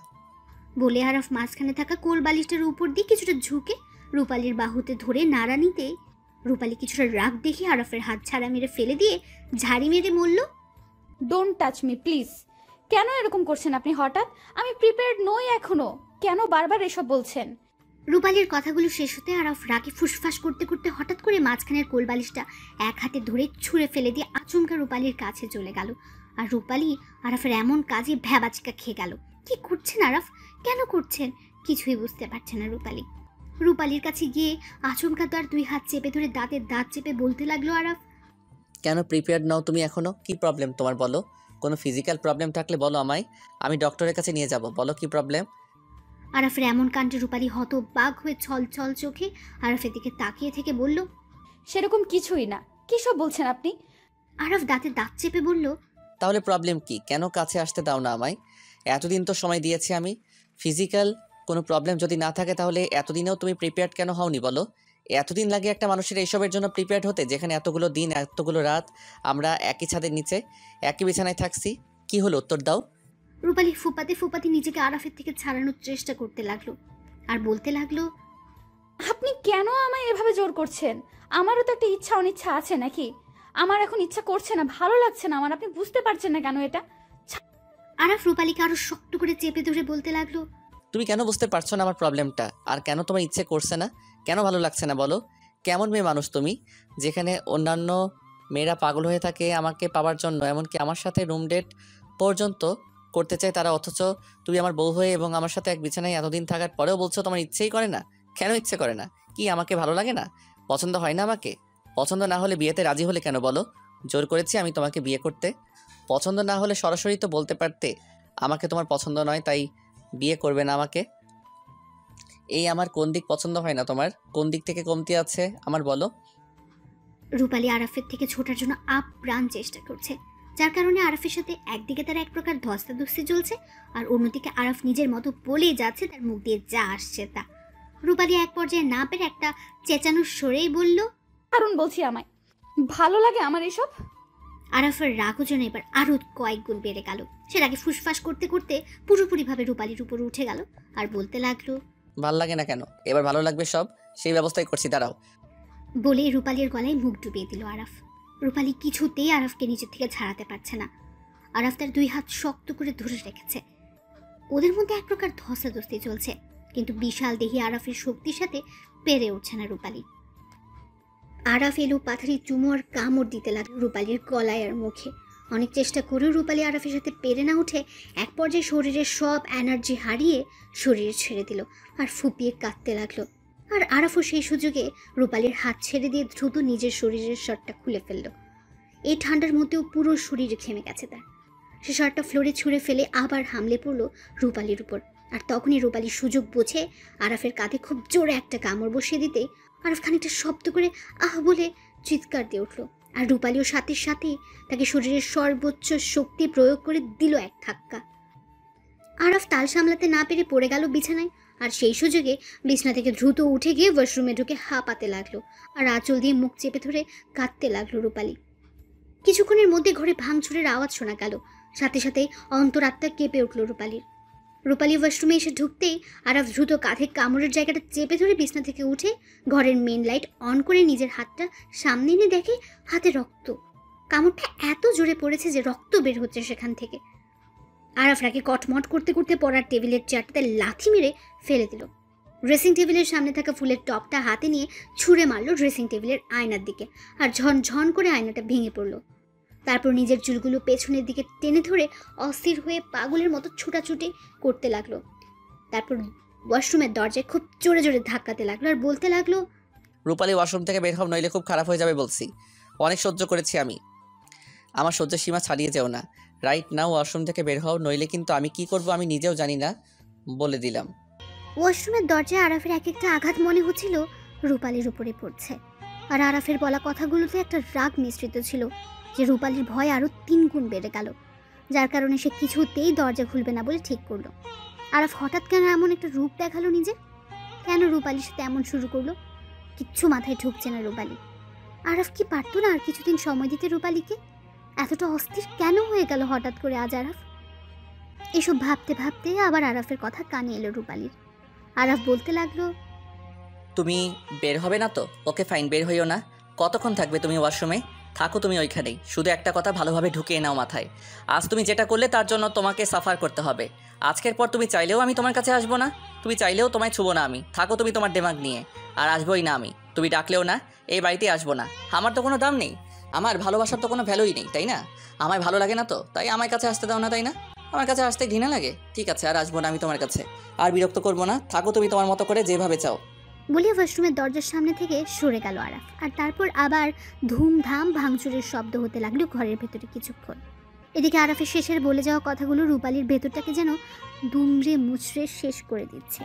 বলে আরাফ মাঝখানে থাকা কোল বালিশটার উপর দিয়ে কিছুটা ঝুঁকে রূপালীর বাহুতে ধরে নাড়া নিতে রূপালী কিছুটা রাগ দেখে আরাফের হাত ছাড়া মেরে ফেলে দিয়ে ঝাড়ি মেরে বলল, ডোন্ট টাচ মি প্লিজ। কেন এরকম করছেন আপনি হঠাৎ? আমি প্রিপেয়ার্ড নই এখনো, কেন বারবার এসব বলছেন? রূপালীর কথাগুলো শেষ হতে আরাফ রাগে ফুসফাস করতে করতে হঠাৎ করে মাঝখানের কোল বালিশটা এক হাতে ধরে ছুঁড়ে ফেলে দিয়ে আচমকা রূপালীর কাছে চলে গেল। আর রূপালী আরাফের এমন কাজে ভ্যাবাচিকা খেয়ে গেল। কি করছেন আরাফ? কেন করছেন? কিছুই বুঝতে পারছে না রূপালী। রূপালীর কাছে গিয়ে আচমকা তার দুই হাত চেপে ধরে দাঁতের দাঁত চেপে বলতে লাগলো, আরাফ কেন প্রিপেয়ার্ড নাও তুমি এখনো? কি প্রবলেম তোমার বলো? কোনো ফিজিক্যাল প্রবলেম থাকলে বলো আমায়, আমি ডক্টরের কাছে নিয়ে যাব। বলো কি প্রবলেম? আরাফের এমন কাণ্ডে রূপালী হতবাক হয়ে ছল ছল চোখে আরাফের দিকে তাকিয়ে থেকে বলল, সেরকম কিছুই না। কি সব বলছেন আপনি? আরাফ দাঁতে দাঁত চেপে বলল, তাহলে প্রবলেম কি? কেন কাছে আসতে দাও না আমায়? এতদিন তো সময় দিয়েছি আমি। ফিজিক্যাল কোনো প্রবলেম যদি না থাকে তাহলে এতদিনেও তুমি প্রিপেয়ার্ড কেন হওনি বলো? এতদিন লাগে একটা মানুষের এইসবের জন্য প্রিপেয়ার্ড হতে, যেখানে এতগুলো দিন এতগুলো রাত আমরা একই ছাদের নিচে একই বিছানায় থাকছি। কি হলো, উত্তর দাও। রূপালী ফুপাতে ফুপাতে নিজেকে আরাফের থেকে ছাড়ানোর চেষ্টা করতে লাগলো আর বলতে লাগলো, আপনি কেন আমায় এভাবে জোর করছেন? আমারও তো একটা ইচ্ছা অনিচ্ছা আছে নাকি? আমার এখন ইচ্ছা করছে না, ভালো লাগছে না আমার। আপনি বুঝতে পারছেন না কেন এটা? আরাফ রূপালীকে আরো শক্ত করে চেপে ধরে বলতে লাগলো, তুমি কেন বুঝতে পারছো না আমার প্রবলেমটা? আর কেন তোমার ইচ্ছে করছে না? কেন ভালো লাগছে না বলো? কেমন মেয়ে মানুষ তুমি, যেখানে অন্যান্য মেয়েরা পাগল হয়ে থাকে আমাকে পাওয়ার জন্য, এমনকি আমার সাথে রুম ডেট পর্যন্ত করতে চায় তারা, অথচ তুমি আমার বউ হয়ে এবং আমার সাথে এক বিছানায় এতদিন থাকার পরেও বলছো তোমার ইচ্ছেই করে না। কেন ইচ্ছে করে না? কি আমাকে ভালো লাগে না? পছন্দ হয় না আমাকে? পছন্দ না হলে বিয়েতে রাজি হলে কেন বলো? জোর করেছি আমি তোমাকে বিয়ে করতে? পছন্দ না হলে সরাসরি তো বলতে পারতে আমাকে তোমার পছন্দ নয়, তাই বিয়ে করবে না আমাকে? এই আমার কোন দিক পছন্দ হয় না তোমার? কোন দিক থেকে কমতি আছে আমার বলো? রূপালী আরাফের থেকে ছোটার জন্য আপ্রাণ চেষ্টা করছে, যার কারণে আরাফের সাথে একদিকে তার এক প্রকার ধস্তাধস্তি চলছে, আর অন্যদিকে আরাফ নিজের মতো বলেই যাচ্ছে তার মুখ দিয়ে যা আসছে তা। রূপালী এক পর্যায়ে না পেরে একটা চেঁচানোর সরেই বলল, কারণ বলছি আমায় ভালো লাগে আমার এসব। আরাফের রাগও যেন এবার আরো কয়েক গুণ বেড়ে গেল। সে রাগে ফুসফাস করতে করতে পুরোপুরিভাবে রূপালীর উপর উঠে গেল আর বলতে লাগলো, ভাল লাগে না কেন? এবার ভালো লাগবে সব, সেই ব্যবস্থাই করছি, দাঁড়াও। বলে রূপালীর গলায় মুখ ডুবিয়ে দিল আরাফ। রূপালী কিছুতেই আরাফকে নিজের থেকে ছাড়াতে পারছে না। আরাফ তার 2 হাত শক্ত করে ধরে রেখেছে। ওদের মধ্যে এক প্রকার ধস্তাধস্তি চলছে, কিন্তু বিশাল দেহি আরাফের শক্তির সাথে পেরে উঠছে না রূপালী। আরাফ এলো পাথারি চুমোর কামড় দিতে লাগলো রূপালীর গলায় আর মুখে। অনেক চেষ্টা করেও রূপালী আরাফের সাথে পেরে না উঠে এক পর্যায়ে শরীরের সব এনার্জি হারিয়ে শরীর ছেড়ে দিল আর ফুপিয়ে কাঁদতে লাগলো। আর আরাফও সেই সুযোগে রূপালীর হাত ছেড়ে দিয়ে দ্রুত নিজের শরীরের শার্টটা খুলে ফেলল। এই ঠান্ডার মধ্যেও পুরো শরীর ঘেমে গেছে তার। সে শার্টটা ফ্লোরে ছুঁড়ে ফেলে আবার হামলে পড়লো রূপালীর উপর। আর তখনই রূপালীর সুযোগ বুঝে আরাফের কাঁধে খুব জোরে একটা কামড় বসিয়ে দিতে আরাফ খানিকটা শব্দ করে আহ বলে চিৎকার দিয়ে উঠল। আর রূপালীও সাথে সাথে তাকে শরীরের সর্বোচ্চ শক্তি প্রয়োগ করে দিল এক ধাক্কা। আরাফ তাল সামলাতে না পেরে পড়ে গেল বিছানায়। আর সেই সুযোগে বিছানা থেকে দ্রুত উঠে গিয়ে ওয়াশরুমে ঢুকে হাঁপাতে লাগলো আর আঁচল দিয়ে মুখ চেপে ধরে কাঁদতে লাগলো রূপালী। কিছুক্ষণের মধ্যে ঘরে ভাঙচুরের আওয়াজ শোনা গেল, সাথে সাথে অন্তরাত্মা কেঁপে উঠল রূপালীর। রূপালী ওয়াশরুমে এসে ঢুকতেই আরাফ দ্রুত কাঁধে কামড়ের জায়গাটা চেপে ধরে বিছানা থেকে উঠে ঘরের মেন লাইট অন করে নিজের হাতটা সামনে এনে দেখে হাতে রক্ত। কামড়টা এত জোরে পড়েছে যে রক্ত বের হচ্ছে সেখান থেকে। আরাফ রাগে কটমট করতে করতে পড়ার টেবিলের চেয়ারটাতে লাথি মেরে ফেলে দিল। ড্রেসিং টেবিলের সামনে থাকা ফুলের টপটা হাতে নিয়ে ছুঁড়ে মারল ড্রেসিং টেবিলের আয়নার দিকে, আর ঝনঝন করে আয়নাটা ভেঙে পড়ল। তারপর নিজের চুলগুলো পেছনের দিকে টেনে ধরে অস্থির হয়ে পাগলের মতো ছুটাছুটি করতে লাগলো। তারপর ওয়াশরুমের দরজায় খুব জোরে জোরে ধাক্কাতে লাগলো আর বলতে লাগলো, রূপালী ওয়াশরুম থেকে বের হও, নইলে খুব খারাপ হয়ে যাবে বলছি। অনেক সহ্য করেছি আমি, আমার সহ্যের সীমা ছাড়িয়ে যেও না। রাইট নাও ওয়াশরুম থেকে বের হও, নইলে কিন্তু আমি কি করব আমি নিজেও জানি না, বলে দিলাম। ওয়াশরুমের দরজায় আরাফের এক একটা আঘাত মনে হচ্ছিল রূপালীর উপরে পড়ছে। আর আরাফের বলা কথাগুলোতে একটা রাগ মিশ্রিত ছিল যে রূপালীর ভয় আরও 3 গুণ বেড়ে গেল, যার কারণে সে কিছুতেই দরজা খুলবে না বলে ঠিক করলো। আরাফ হঠাৎ কেন এমন একটা রূপ দেখালো নিজে? কেন রূপালীর সাথে এমন শুরু করলো? কিচ্ছু মাথায় ঢুকছে না রূপালী। আরাফ কি পারতো না আর কিছুদিন সময় দিতে রূপালীকে? এতটা অস্থির কেন হয়ে গেল হঠাৎ করে আজ আরাফ? এসব ভাবতে ভাবতে আবার আরাফের কথা কানে এলো রূপালীর। আরাফ বলতে লাগলো, তুমি বের হবে না তো? ওকে ফাইন, বের হইও না। কতক্ষণ থাকবে তুমি ওয়াশরুমে? থাকো তুমি ওইখানেই। শুধু একটা কথা ভালোভাবে ঢুকিয়ে নাও মাথায়, আজ তুমি যেটা করলে তার জন্য তোমাকে সাফার করতে হবে। আজকের পর তুমি চাইলেও আমি তোমার কাছে আসবো না, তুমি চাইলেও তোমায় ছুবো না আমি। থাকো তুমি তোমার দিমাগ নিয়ে, আর আসবোই না আমি। তুমি ডাকলেও না, এই বাড়িতে আসবো না। আমার তো কোনো দাম নেই, আমার ভালোবাসার তো কোনো ভ্যালুই নেই, তাই না? আমায় ভালো লাগে না তো তাই আমার কাছে আসতে দাও না, তাই না? আমার কাছে আসতে ঘৃণা লাগে? ঠিক আছে, আর আসবো না আমি তোমার কাছে, আর বিরক্ত করবো না। থাকো তুমি তোমার মতো করে যেভাবে চাও। বলে ওয়াশরুমের দরজার সামনে থেকে সরে গেল আরাফ। আর তারপর আবার ধুমধাম ভাঙচুরের শব্দ হতে লাগলো ঘরের ভেতরে কিছুক্ষণ। এদিকে আরাফের শেষের বলে যাওয়া কথাগুলো রূপালীর ভেতরটাকে যেন দুমড়ে মুচড়ে শেষ করে দিচ্ছে।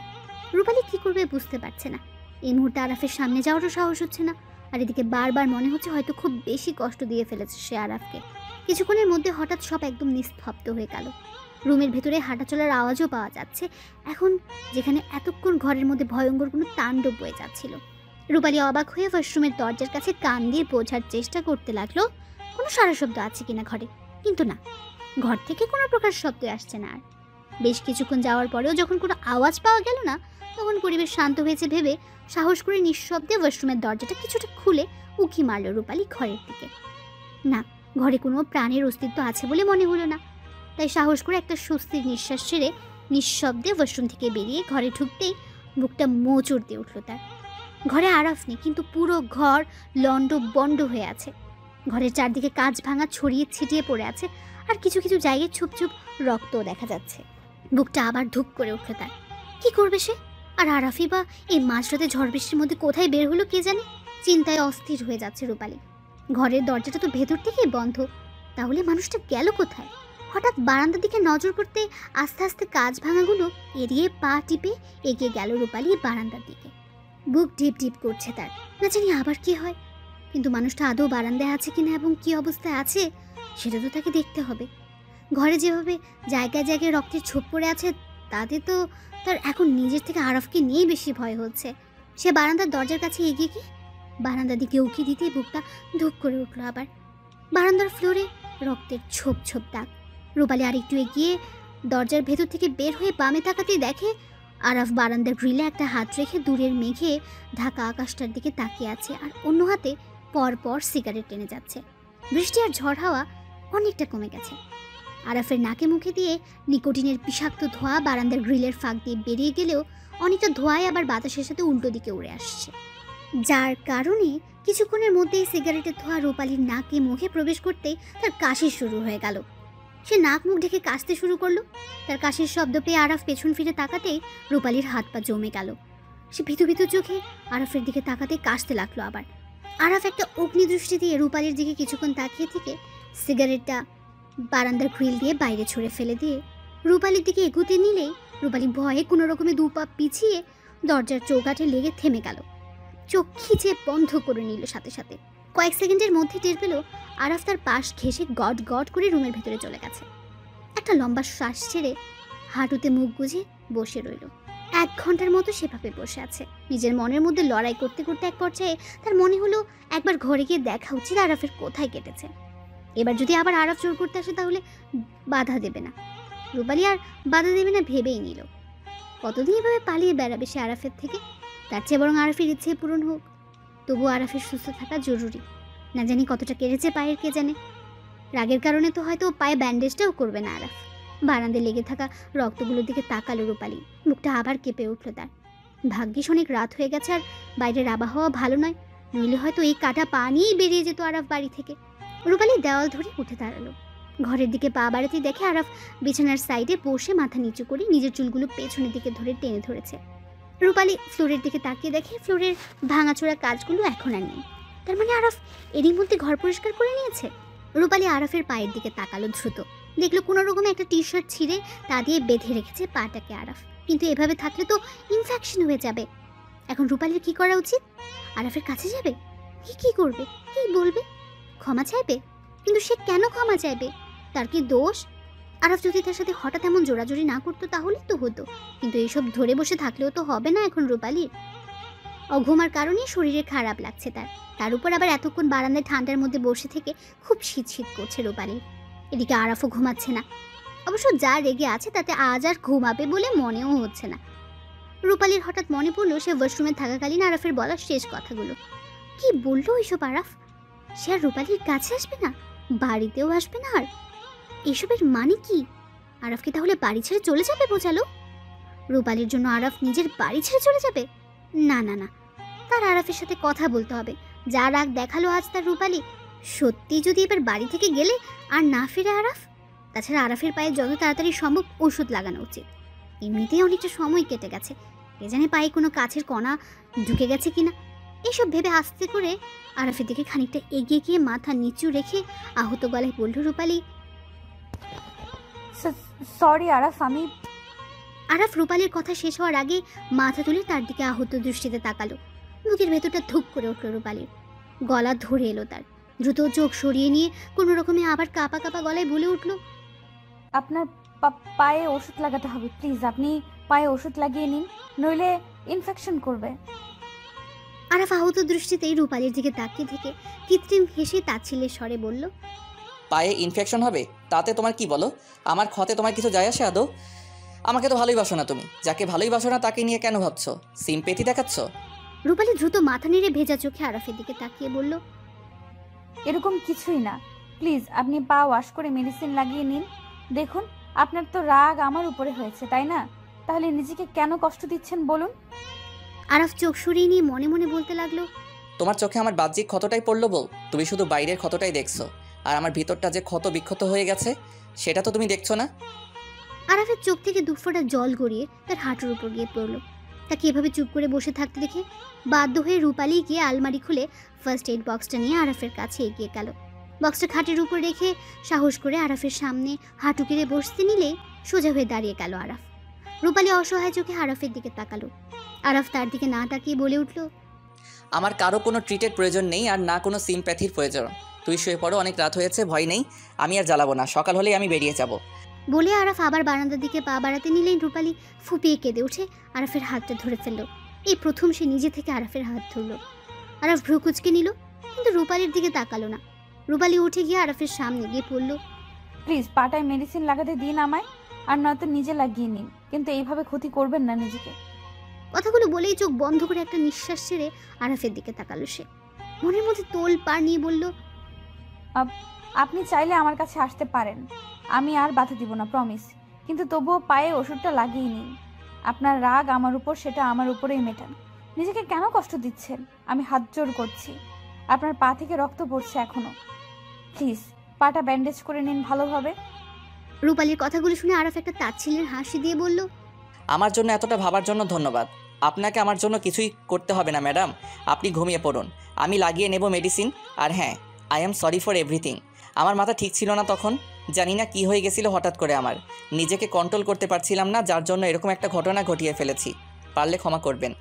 রূপালী কি করবে বুঝতে পারছে না। এই মুহূর্তে আরাফের সামনে যাওয়ারও সাহস হচ্ছে না। আর এদিকে বারবার মনে হচ্ছে হয়তো খুব বেশি কষ্ট দিয়ে ফেলেছে সে আরাফকে। কিছুক্ষণের মধ্যে হঠাৎ সব একদম নিস্তব্ধ হয়ে গেল। রুমের ভেতরে হাঁটা চলার আওয়াজও পাওয়া যাচ্ছে এখন, যেখানে এতক্ষণ ঘরের মধ্যে ভয়ঙ্কর কোনো তাণ্ডব বয়ে যাচ্ছিল। রূপালী অবাক হয়ে ওয়াশরুমের দরজার কাছে কান দিয়ে বোঝার চেষ্টা করতে লাগলো কোনো সারা শব্দ আছে কিনা ঘরে, কিন্তু না, ঘর থেকে কোনো প্রকার শব্দ আসছে না। আর বেশ কিছুক্ষণ যাওয়ার পরেও যখন কোনো আওয়াজ পাওয়া গেল না, তখন পরিবেশ শান্ত হয়েছে ভেবে সাহস করে নিঃশব্দে ওয়াশরুমের দরজাটা কিছুটা খুলে উঁকি মারল রূপালী ঘরের দিকে। না, ঘরে কোনো প্রাণের অস্তিত্ব আছে বলে মনে হলো না। তাই সাহস করে একটা স্বস্তির নিঃশ্বাস ছেড়ে নিঃশব্দে ওয়াশরুম থেকে বেরিয়ে ঘরে ঢুকতেই বুকটা মোচড় দিয়ে উঠল তার। ঘরে আরাফ নেই, কিন্তু পুরো ঘর লন্ড বন্ড হয়ে আছে। ঘরের চারদিকে কাঁচ ভাঙা ছড়িয়ে ছিটিয়ে পড়ে আছে, আর কিছু কিছু জায়গায় ছুপ ছুপ রক্তও দেখা যাচ্ছে। বুকটা আবার ধুক করে উঠল তার। কি করবে সে? আর আরাফি বা এই মাঝরাতে ঝড় বৃষ্টির মধ্যে কোথায় বের হলো কে জানে। চিন্তায় অস্থির হয়ে যাচ্ছে রূপালী। ঘরের দরজাটা তো ভেতর থেকেই বন্ধ, তাহলে মানুষটা গেল কোথায়? হঠাৎ বারান্দার দিকে নজর করতে আস্তে আস্তে কাঁচ ভাঙাগুলো এড়িয়ে পা টিপে এগিয়ে গেল রূপালী বারান্দার দিকে। বুক ঢিপ ঢিপ করছে তার, না জানি আবার কি হয়। কিন্তু মানুষটা আদৌ বারান্দায় আছে কিনা এবং কি অবস্থায় আছে সেটা তো তাকে দেখতে হবে। ঘরে যেভাবে জায়গায় জায়গায় রক্তের ছোপ পড়ে আছে তাতে তো তার এখন নিজের থেকে আরফকে নিয়েই বেশি ভয় হচ্ছে। সে বারান্দার দরজার কাছে এগিয়ে গিয়ে বারান্দার দিকে উঁকি দিতেই বুকটা ধুক করে উঠল আবার। বারান্দার ফ্লোরে রক্তের ছোপ ছোপ দাগ। রূপালী আরেকটু এগিয়ে দরজার ভেতর থেকে বের হয়ে বামে তাকাতেই দেখে আরাফ বারান্দার গ্রিলে একটা হাত রেখে দূরের মেঘে ঢাকা আকাশটার দিকে তাকিয়ে আছে, আর অন্য হাতে পরপর সিগারেট টেনে যাচ্ছে। বৃষ্টি আর ঝড় হাওয়া অনেকটা কমে গেছে। আরাফের নাকে মুখে দিয়ে নিকোটিনের বিষাক্ত ধোঁয়া বারান্দার গ্রিলের ফাঁক দিয়ে বেরিয়ে গেলেও অনেকটা ধোঁয়ায় আবার বাতাসের সাথে উল্টো দিকে উড়ে আসছে, যার কারণে কিছুক্ষণের মধ্যেই সিগারেটের ধোঁয়া রূপালীর নাকে মুখে প্রবেশ করতেই তার কাশি শুরু হয়ে গেল। সে নাক মুখ ঢেকে কাশতে শুরু করলো। তার কাশির শব্দ পেয়ে আরাফ পেছন ফিরে তাকাতেই রূপালীর হাত পা জমে গেল। সে ভীতু ভীতু চোখে আরাফের দিকে তাকাতেই কাশতে লাগলো আবার। আরাফ একটা অগ্নিদৃষ্টি দিয়ে রূপালীর দিকে কিছুক্ষণ তাকিয়ে থেকে সিগারেটটা বারান্দার গ্রিল দিয়ে বাইরে ছুঁড়ে ফেলে দিয়ে রূপালীর দিকে এগুতে নিলেই রূপালী ভয়ে কোনো রকমে দু পা পিছিয়ে দরজার চৌকাঠে লেগে থেমে গেল। চোখ খিচে বন্ধ করে নিল সাথে সাথে। কয়েক সেকেন্ডের মধ্যে টের পেল আরাফ তার পাশ ঘেঁষে গট গট করে রুমের ভেতরে চলে গেছে। একটা লম্বা শ্বাস ছেড়ে হাঁটুতে মুখ গুজে বসে রইল। 1 ঘন্টার মতো সেভাবে বসে আছে, নিজের মনের মধ্যে লড়াই করতে করতে এক পর্যায়ে তার মনে হলো একবার ঘরে গিয়ে দেখা উচিত আরাফের কোথায় কেটেছে। এবার যদি আবার আরাফ জোর করতে আসে তাহলে বাধা দেবে না, রূপালী আর বাধা দেবে না ভেবেই নিল। কতদিন এভাবে পালিয়ে বেড়াবে সে আরাফের থেকে? তার চেয়ে বরং আরাফের ইচ্ছে পূরণ হোক। তবু আরাফের সুস্থ থাকা জরুরি। না জানি কতটা কেটেছে পায়ের, কে জানে। রাগের কারণে তো হয়তো পায়ে ব্যান্ডেজটাও করবে না আরাফ। বারান্দায় লেগে থাকা রক্তগুলোর দিকে তাকালো রূপালী। মুখটা আবার কেঁপে উঠল তার। ভাগ্যিস অনেক রাত হয়ে গেছে আর বাইরের আবহাওয়া ভালো নয়, নইলে হয়তো এই কাটা পা নিয়েই বেরিয়ে যেত আরাফ বাড়ি থেকে। রূপালী দেওয়াল ধরে উঠে দাঁড়ালো। ঘরের দিকে পা বাড়াতেই দেখে আরাফ বিছানার সাইডে বসে মাথা নিচু করে নিজের চুলগুলো পেছনের দিকে ধরে টেনে ধরেছে। রূপালী ফ্লোরের দিকে তাকিয়ে দেখে ফ্লোরের ভাঙাচোরা কাজগুলো এখন আর নেই। তার মানে আরাফ এরই মধ্যে ঘর পরিষ্কার করে নিয়েছে। রূপালী আরাফের পায়ের দিকে তাকালো দ্রুত, দেখলো কোনো রকমে একটা টি শার্ট ছিঁড়ে তা দিয়ে বেঁধে রেখেছে পাটাকে আরাফ। কিন্তু এভাবে থাকলে তো ইনফেকশন হয়ে যাবে। এখন রূপালীর কি করা উচিত? আরাফের কাছে যাবে? কি করবে? কি বলবে? ক্ষমা চাইবে? কিন্তু সে কেন ক্ষমা চাইবে? তার কি দোষ? আরাফ যদি তার সাথে হঠাৎ এমন জোরাজোরি না করতো তাহলেই তো হতো, কিন্তু এইসব ধরে বসে থাকলেও তো হবে না এখন রূপালীর। অঘুমার কারণেই শরীরে খারাপ লাগছে তার উপর আবার এতক্ষণ বারান্দায় ঠান্ডার মধ্যে বসে থেকে খুব শীত শীত করছে রূপালীর। এদিকে আরাফও ঘুমাচ্ছে না। অবশ্য যা রেগে আছে তাতে আজ আর ঘুমাবে বলে মনেও হচ্ছে না। রূপালীর হঠাৎ মনে পড়লো সে ওয়াশরুমে থাকাকালীন আরাফের বলা শেষ কথাগুলো। কি বললো এইসব আরাফ? সে আর রূপালীর কাছে আসবে না, বাড়িতেও আসবে না। আর এসবের মানে কি? আরাফ কি তাহলে বাড়ি ছেড়ে চলে যাবে বোঝালো? রূপালীর জন্য আরাফ নিজের বাড়ি ছেড়ে চলে যাবে? না না না, তার আরাফের সাথে কথা বলতে হবে। যা রাগ দেখালো আজ তার রূপালী, সত্যি যদি এবার বাড়ি থেকে গেলে আর না ফিরে আরাফ। তাছাড়া আরাফের পায়ে যত তাড়াতাড়ি সম্ভব ওষুধ লাগানো উচিত। এমনিতেই অনেকটা সময় কেটে গেছে, কে জানে পায়ে কোনো কাছের কণা ঢুকে গেছে কিনা। এসব ভেবে আস্তে করে আরাফের দিকে খানিকটা এগিয়ে গিয়ে মাথা নিচু রেখে আহত গলায় বলল রূপালী, সরি আরাফ। আরাফ রূপালীর কথা শেষ হওয়ার আগে মাথা তুলে তার দিকে আহত দৃষ্টিতে তাকালো। বুকের ভেতরটা ধুপ করে উঠল রূপালীর। গলা ধরে এলো তার। দ্রুত চোখ সরিয়ে নিয়ে কোনো রকমে আবার কাঁপা কাঁপা গলায় বলে উঠল, আপনার পায়ে ওষুধ লাগাতে হবে প্লিজ। আপনি পায়ে ওষুধ লাগিয়ে নিন, নইলে ইনফেকশন করবে। আরাফ আহত দৃষ্টিতেই রূপালীর দিকে তাকিয়ে থেকে কৃত্রিম হেসে তাচ্ছিল্যের স্বরে বলল, পায়ে ইনফেকশন হবে তাতে তোমার কি বলো? আমার ক্ষতে তোমার কিছু যায় আসে আদৌ? আমাকে তো ভালোই বাসো না তুমি, যাকে ভালোই বাসো না তাকে নিয়ে কেন ভাবছো? সিম্পেথি দেখাচ্ছ? রূপালী দ্রুত মাথা নেড়ে ভেজা চোখে আরাফের দিকে তাকিয়ে বলল, এরকম কিছুই না, প্লিজ আপনি পা ওয়াশ করে মেডিসিন লাগিয়ে নিন। দেখুন আপনার তো রাগ আমার উপরে হয়েছে তাই না? তাহলে নিজেকে কেন কষ্ট দিচ্ছেন বলুন? আরাফ চোখ সরিয়ে নিয়ে মনে মনে বলতে লাগলো, তোমার চোখে আমার বাহ্যিক ক্ষতটাই পড়লো বউ, তুমি শুধু বাইরের ক্ষতটাই দেখছো, আর আমার ভিতরটা যে ক্ষত বিক্ষত হয়ে গেছে সেটা তো তুমি দেখছো না। আরাফের চোখ থেকে দুফোঁটা জল গড়িয়ে তার হাঁটুর উপর গিয়ে পড়ল। তাকে এভাবে চুপ করে বসে থাকতে দেখে বাধ্য হয়ে রূপালী গিয়ে আলমারি খুলে ফার্স্ট এইড বক্সটা নিয়ে আরাফের কাছে এগিয়ে গেল। বক্সটা খাটের উপর রেখে সাহস করে আরাফের সামনে হাঁটু কেড়ে বসতে নিলে সোজা হয়ে দাঁড়িয়ে গেল আরাফ। রূপালী অসহায় চোখে আরাফের দিকে তাকালো। আরাফ তার দিকে না তাকিয়ে বলে উঠল, আমার কারো কোনো ট্রিটের প্রয়োজন নেই আর না কোনো সিম্প্যাথির প্রয়োজন। তুই শুয়ে পড়ো, অনেক রাত হয়েছে, ভয় নেই, আমি আর জ্বালাবো না, সকাল হলেই আমি বেরিয়ে যাব। বলে আরাফ আবার বারান্দার দিকে পা বাড়াতে নিলেই রূপালী ফুপিয়ে কেঁদে উঠে আরাফের হাতটা ধরে ফেলল। এই প্রথম সে নিজে থেকে আরাফের হাত ধরল। আরাফ ভ্রু কুঁচকে নিল, কিন্তু রূপালীর দিকে তাকালো না। রূপালী উঠে গিয়ে আরাফের সামনে গিয়ে পড়ল, প্লিজ পাটায় মেডিসিন লাগাতে দিন আমায়, আর নয়তো নিজে লাগিয়ে নিন, কিন্তু এইভাবে ক্ষতি করবেন না নিজেকে। কথাগুলো বলেই চোখ বন্ধ করে একটা নিঃশ্বাস ছেড়ে আরাফের দিকে তাকালো সে। মনের মধ্যে তোল পার নিয়ে বলল, আপনি চাইলে আমার কাছে আসতে পারেন, আমি আর বাধা দিব না, প্রমিস, কিন্তু তবুও পায়ে ওষুধটা লাগিয়ে নিন। আপনার রাগ আমার উপর, সেটা আমার উপরেই মেটান। নিজেকে কেন কষ্ট দিচ্ছেন? আমি হাত জোর করছি, আপনার পা থেকে রক্ত পড়ছে এখনো, প্লিজ পাটা ব্যান্ডেজ করে নিন ভালোভাবে। রূপালীর কথাগুলো শুনে আরাফ একটা তাচ্ছিল্যের হাসি দিয়ে বলল, আমার জন্য এতটা ভাবার জন্য ধন্যবাদ। আপনাকে আমার জন্য কিছুই করতে হবে না ম্যাডাম, আপনি ঘুমিয়ে পড়ুন, আমি লাগিয়ে নেব মেডিসিন। আর হ্যাঁ, I am sorry for everything. আমার মাথা ঠিক ছিল না তখন, জানি না কি হয়ে গেছিল হঠাৎ করে, আমার নিজেকে কন্ট্রোল করতে পারছিলাম না, যার জন্য এরকম একটা ঘটনা ঘটিয়ে ফেলেছি। পারলে ক্ষমা করবেন,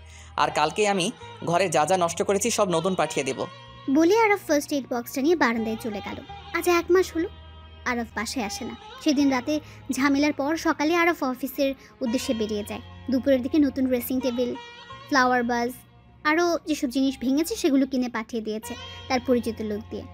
আর কালকে আমি ঘরে যা যা নষ্ট করেছি সব নতুন পাঠিয়ে দেব। বলে আরাফ ফার্স্ট এইড বক্সটা নিয়ে বারান্দায় চলে গেল। আজ 1 মাস হলো আরাফ বাসায় আসে না। সেদিন রাতে ঝামেলার পর সকালে আরাফ অফিসের উদ্দেশ্যে বেরিয়ে যায়। দুপুরের দিকে নতুন ড্রেসিং টেবিল, ফ্লাওয়ার বাস, আরও যেসব জিনিস ভেঙেছে সেগুলো কিনে পাঠিয়ে দিয়েছে তার পরিচিত লোক দিয়ে।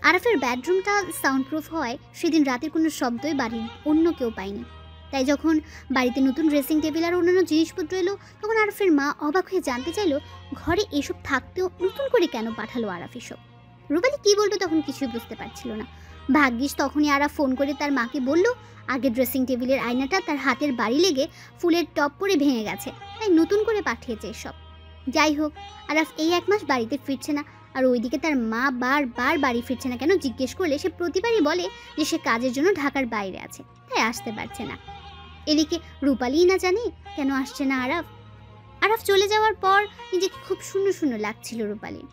আরাফের বেডরুমটা সাউন্ড প্রুফ হওয়ায় সেদিন রাতের কোনো শব্দই বাড়ির অন্য কেউ পায়নি। তাই যখন বাড়িতে নতুন ড্রেসিং টেবিল আর অন্যান্য জিনিসপত্র এলো, তখন আরাফের মা অবাক হয়ে জানতে চাইলো ঘরে এসব থাকতেও নতুন করে কেন পাঠালো আরাফ এসব। রূপালী কী বলতো তখন কিছুই বুঝতে পারছিল না। ভাগ্যিস তখনই আরাফ ফোন করে তার মাকে বলল আগের ড্রেসিং টেবিলের আয়নাটা তার হাতের বাড়ি লেগে ফুলের টপ পরে ভেঙে গেছে, তাই নতুন করে পাঠিয়েছে এসব। যাই হোক, আরাফ এই 1 মাস বাড়িতে ফিরছে না। আর ওইদিকে তার মা বারবার বাড়ি ফিরছে না কেন জিজ্ঞেস করলে সে প্রতিবারই বলে যে সে কাজের জন্য ঢাকার বাইরে আছে, তাই আসতে পারছে না। এদিকে রূপালীই না জানে কেন আসছে না আরাফ। আরাফ চলে যাওয়ার পর নিজেকে খুব শূন্য শূন্য লাগছিল রূপালীর।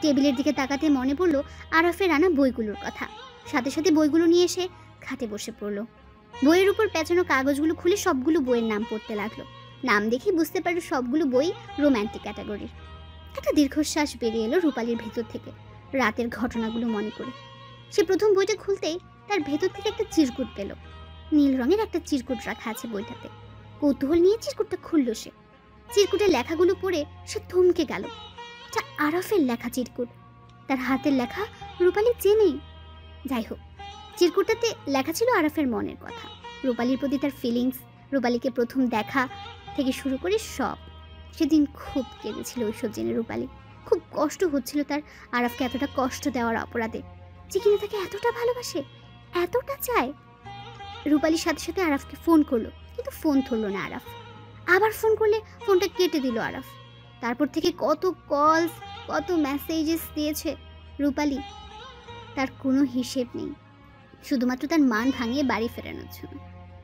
টেবিলের দিকে তাকাতে মনে পড়লো আরাফের আনা বইগুলোর কথা। সাথে সাথে বইগুলো নিয়ে এসে খাটে বসে পড়লো। বইয়ের উপর পেঁচানো কাগজগুলো খুলে সবগুলো বইয়ের নাম পড়তে লাগলো। নাম দেখেই বুঝতে পারলো সবগুলো বই রোম্যান্টিক ক্যাটাগরির। একটা দীর্ঘশ্বাস বেরিয়ে এলো রূপালীর ভেতর থেকে রাতের ঘটনাগুলো মনে করে। সে প্রথম বইটা খুলতেই তার ভেতর থেকে একটা চিরকুট পেল। নীল রঙের একটা চিরকুট রাখা আছে বইটাতে। কৌতূহল নিয়ে চিরকুটটা খুলল সে। চিরকুটের লেখাগুলো পড়ে সে থমকে গেল। এটা আরাফের লেখা চিরকুট, তার হাতের লেখা রূপালী চেনে। যাই হোক, চিরকুটটাতে লেখা ছিল আরাফের মনের কথা, রূপালীর প্রতি তার ফিলিংস, রূপালীকে প্রথম দেখা থেকে শুরু করে সব। সেদিন খুব কেঁদেছিল ওইসব জেনে রূপালী। খুব কষ্ট হচ্ছিল তার আরাফকে এতটা কষ্ট দেওয়ার অপরাধে, যে কিনা তাকে এতটা ভালোবাসে, এতটা চায়। রূপালীর সাথে সাথে আরাফকে ফোন করলো, কিন্তু ফোন ধরলো না আরাফ। আবার ফোন করলে ফোনটা কেটে দিল আরাফ। তারপর থেকে কত কলস, কত মেসেজেস দিয়েছে রূপালী, তার কোনো হিসেব নেই, শুধুমাত্র তার মান ভাঙিয়ে বাড়ি ফেরানোর জন্য।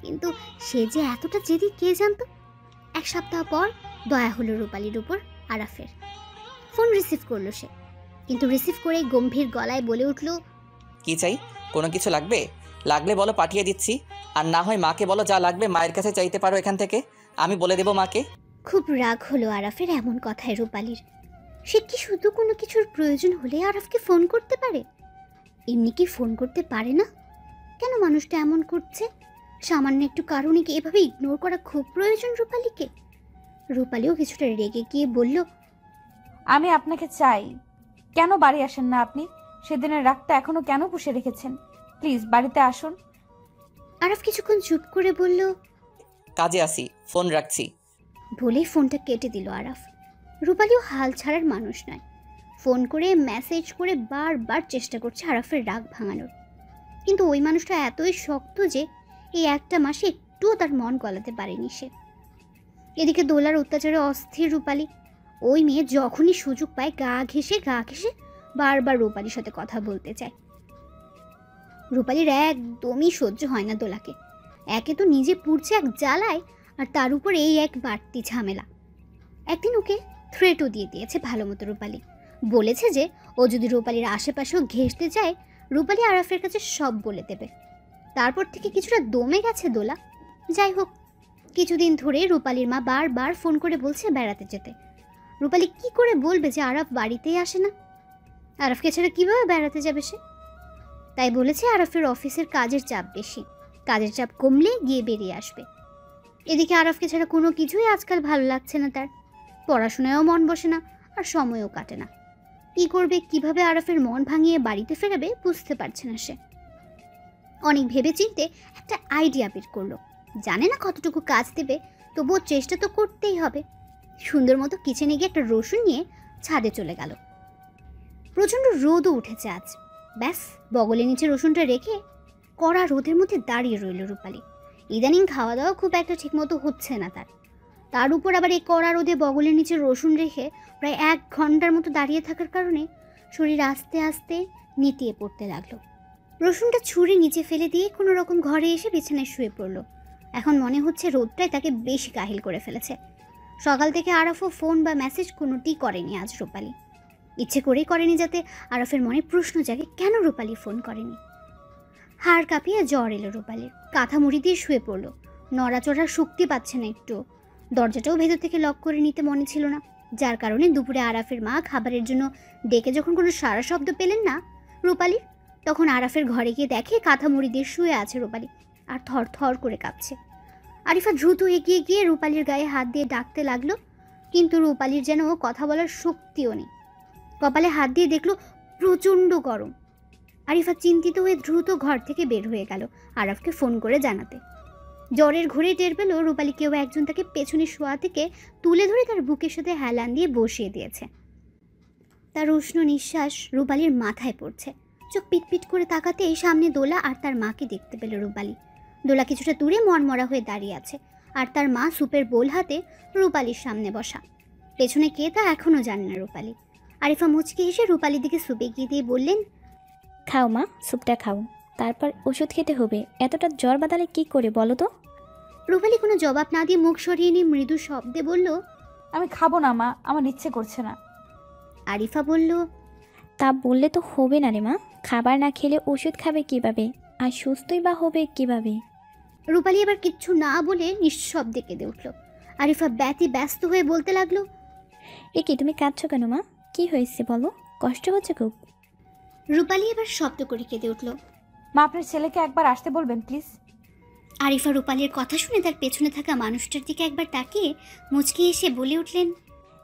কিন্তু সে যে এতটা জেদি কে জানতো। 1 সপ্তাহ পর দয়া হলো রূপালীর উপর আরাফের। ফোন রিসিভ করলো সে, কিন্তু রিসিভ করে গম্ভীর গলায় বলে উঠল, কি চাই? কোনো কিছু লাগবে? লাগলে বলো, পাঠিয়ে দিচ্ছি। আর না হয় মাকে বলো যা লাগবে মায়ের কাছে চাইতে পারো এখান থেকে, আমি বলে দেবো মাকে। খুব রাগ হলো আরাফের এমন কথায় রূপালীর। সে কি শুধু কোনো কিছুর প্রয়োজন হলে আরাফকে ফোন করতে পারে? এমনি কি ফোন করতে পারে না? কেন মানুষটা এমন করছে? সামান্য একটু কারণে কি এভাবে ইগনোর করা খুব প্রয়োজন রূপালীকে? রূপালীও কিছুটা রেগে গিয়ে বলল, আমি আপনাকে চাই, কেন বাড়ি আসেন না আপনি? সেদিনের রাগটা এখনো কেন পুষে রেখেছেন? প্লিজ বাড়িতে আসুন। আরাফ কিছুক্ষণ চুপ করে বলল, কাজে আসি, ফোন রাখছি। বলেই ফোনটা কেটে দিল আরাফ। রূপালীও হাল ছাড়ার মানুষ নয়। ফোন করে মেসেজ করে বারবার চেষ্টা করছে আরাফের রাগ ভাঙানোর, কিন্তু ওই মানুষটা এতই শক্ত যে এই 1টা মাসে একটুও তার মন গলাতে পারেনি সে। এদিকে দোলার অত্যাচারে অস্থির রূপালী। ওই মেয়ে যখনই সুযোগ পায় গা ঘেঁষে বারবার রূপালীর সাথে কথা বলতে চায়। রূপালীর একদমই সহ্য হয় না দোলাকে। একে তো নিজে পুড়ছে এক জ্বালায়, আর তার উপর এই এক বাড়তি ঝামেলা। একদিন ওকে থ্রেটও দিয়ে দিয়েছে ভালো মতো রূপালী। বলেছে যে ও যদি রূপালীর আশেপাশেও ঘেঁষতে চায়, রূপালী আরাফের কাছে সব বলে দেবে। তারপর থেকে কিছুটা দমে গেছে দোলা। যাই হোক, কিছুদিন ধরে রূপালীর মা বারবার ফোন করে বলছে বেড়াতে যেতে। রূপালী কি করে বলবে যে আরাফ বাড়িতেই আসে না? আরাফকে ছাড়া কীভাবে বেড়াতে যাবে সে? তাই বলেছে আরাফের অফিসের কাজের চাপ বেশি, কাজের চাপ কমলে গিয়ে বেরিয়ে আসবে। এদিকে আরাফকে ছাড়া কোনো কিছুই আজকাল ভালো লাগছে না তার। পড়াশোনায়ও মন বসে না, আর সময়ও কাটে না। কী করবে, কিভাবে আরাফের মন ভাঙিয়ে বাড়িতে ফেরাবে বুঝতে পারছে না সে। অনেক ভেবেচিন্তে একটা আইডিয়া বের করলো। জানে না কতটুকু কাজ দেবে, তবুও চেষ্টা তো করতেই হবে। সুন্দর মতো কিচেনে গিয়ে একটা রসুন নিয়ে ছাদে চলে গেল। প্রচণ্ড রোদও উঠেছে আজ। ব্যাস, বগলের নিচে রসুনটা রেখে কড়া রোদের মধ্যে দাঁড়িয়ে রইল রূপালী। ইদানিং খাওয়া দাওয়া খুব একটা ঠিকমতো হচ্ছে না তার উপর আবার এই কড়া রোদে বগলের নিচে রসুন রেখে প্রায় 1 ঘন্টার মতো দাঁড়িয়ে থাকার কারণে শরীর আস্তে আস্তে নেতিয়ে পড়তে লাগলো। রসুনটা ছুরি নিচে ফেলে দিয়ে কোনো রকম ঘরে এসে বিছানায় শুয়ে পড়ল। এখন মনে হচ্ছে রোদটাই তাকে বেশি কাহিল করে ফেলেছে। সকাল থেকে আরাফও ফোন বা মেসেজ কোনোটি করেনি আজ রূপালী। ইচ্ছে করেই করেনি যাতে আরাফের মনে প্রশ্ন জাগে কেন রূপালী ফোন করেনি। হাড় কাঁপিয়ে জ্বর এলো রূপালীর। কাঁথা মুড়ি দিয়ে শুয়ে পড়ল। নড়াচড়ার শক্তি পাচ্ছে না একটু। দরজাটাও ভেতর থেকে লক করে নিতে মনে ছিল না, যার কারণে দুপুরে আরাফের মা খাবারের জন্য ডেকে যখন কোনো সারা শব্দ পেলেন না রূপালীর, তখন আরাফের ঘরে গিয়ে দেখে কাঁথা মুড়ি দিয়ে শুয়ে আছে রূপালী আর থর থর করে কাঁপছে। আরিফা দ্রুত এগিয়ে গিয়ে রূপালীর গায়ে হাত দিয়ে ডাকতে লাগলো, কিন্তু রূপালীর যেন কথা বলার শক্তিও নেই। কপালে হাত দিয়ে দেখলো প্রচণ্ড গরম। আরিফা চিন্তিত হয়ে দ্রুত ঘর থেকে বের হয়ে গেল আরাফকে ফোন করে জানাতে। জ্বরের ঘোরে টের পেল রূপালী কেউ একজন তাকে পেছনে শোয়া থেকে তুলে ধরে তার বুকের সাথে হেলান দিয়ে বসিয়ে দিয়েছে। তার উষ্ণ নিঃশ্বাস রূপালীর মাথায় পড়ছে। চোখ পিটপিট করে তাকাতেই সামনে দোলা আর তার মাকে দেখতে পেল রূপালী। দোলা কিছুটা দূরে মনমরা হয়ে দাঁড়িয়ে আছে, আর তার মা সুপের বোল হাতে রূপালীর সামনে বসা। পেছনে কে তা এখনও জানে না রূপালী। আরিফা মুচকি হেসে রূপালীর দিকে সুপ এগিয়ে দিয়ে বললেন, খাও মা, স্যুপটা খাও, তারপর ওষুধ খেতে হবে। এতটা জ্বর বাদালে কি করে বলো তো? রূপালী কোনো জবাব না দিয়ে মুখ সরিয়ে নিয়ে মৃদু শব্দে বলল, আমি খাবো না মা, আমার ইচ্ছে করছে না। আরিফা বলল, তা বললে তো হবে না রে মা, খাবার না খেলে ওষুধ খাবে কিভাবে, আর সুস্থই বা হবে কিভাবে? রূপালী এবার কিচ্ছু না বলে নিঃশব্দে কেঁদে উঠল। আরিফা ব্যস্ত হয়ে বলতে লাগলো, এ কি, তুমি কাঁদছো কেন মা? কি হয়েছে বলো, কষ্ট হচ্ছে খুব? রূপালী এবার শব্দ করে কেঁদে উঠল। মা, আপনার ছেলেকে একবার আসতে বলবেন প্লিজ। আরিফা রূপালীর কথা শুনে তার পেছনে থাকা মানুষটার দিকে একবার তাকিয়ে মুচকি এসে বলে উঠলেন,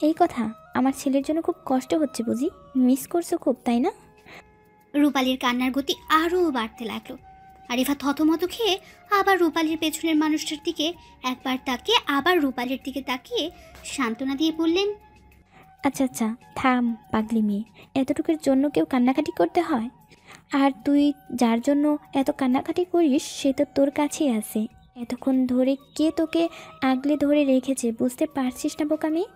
এই কথা, আমার ছেলের জন্য খুব কষ্ট হচ্ছে বুঝি, মিস করছো খুব, তাই না? রূপালীর কান্নার গতি আরও বাড়তে লাগলো। আরিফা থতমত খেয়ে আবার রূপালীর পেছনের মানুষটার দিকে একবার তাকিয়ে আবার রূপালীর দিকে তাকিয়ে সান্ত্বনা দিয়ে বললেন, আচ্ছা আচ্ছা থাম পাগলি মেয়ে, এতটুকুর জন্য কেউ কান্নাকাটি করতে হয়? আর তুই যার জন্য এত কান্নাকাটি করিস সে তো তোর কাছেই আছে। এতক্ষণ ধরে কে তোকে আগলে ধরে রেখেছে বুঝতে পারছিস না বোকা মেয়ে?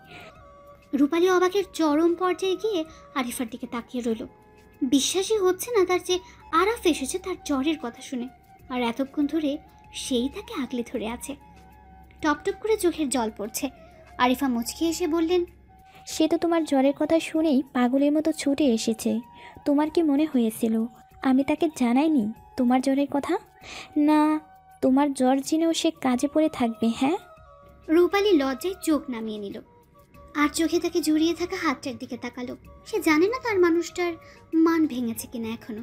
রূপালী অবাকের চরম পর্যায়ে গিয়ে আরিফার দিকে তাকিয়ে রইল। বিশ্বাসই হচ্ছে না তার যে আরাফ এসেছে তার জ্বরের কথা শুনে, আর এতক্ষণ ধরে সেই তাকে আগলে ধরে আছে। টপটপ করে চোখের জল পড়ছে। আরিফা মুচকি এসে বললেন, সে তো তোমার জ্বরের কথা শুনেই পাগলের মতো ছুটে এসেছে। তোমার কি মনে হয়েছিল আমি তাকে জানাইনি তোমার জ্বরের কথা? না, তোমার জ্বর জেনেও সে কাজে পড়ে থাকবে? হ্যাঁ। রূপালী লজ্জায় চোখ নামিয়ে নিল আর চোখে তাকে জড়িয়ে থাকা হাতটার দিকে তাকালো। সে জানে না তার মানুষটার মান ভেঙেছে কিনা এখনো।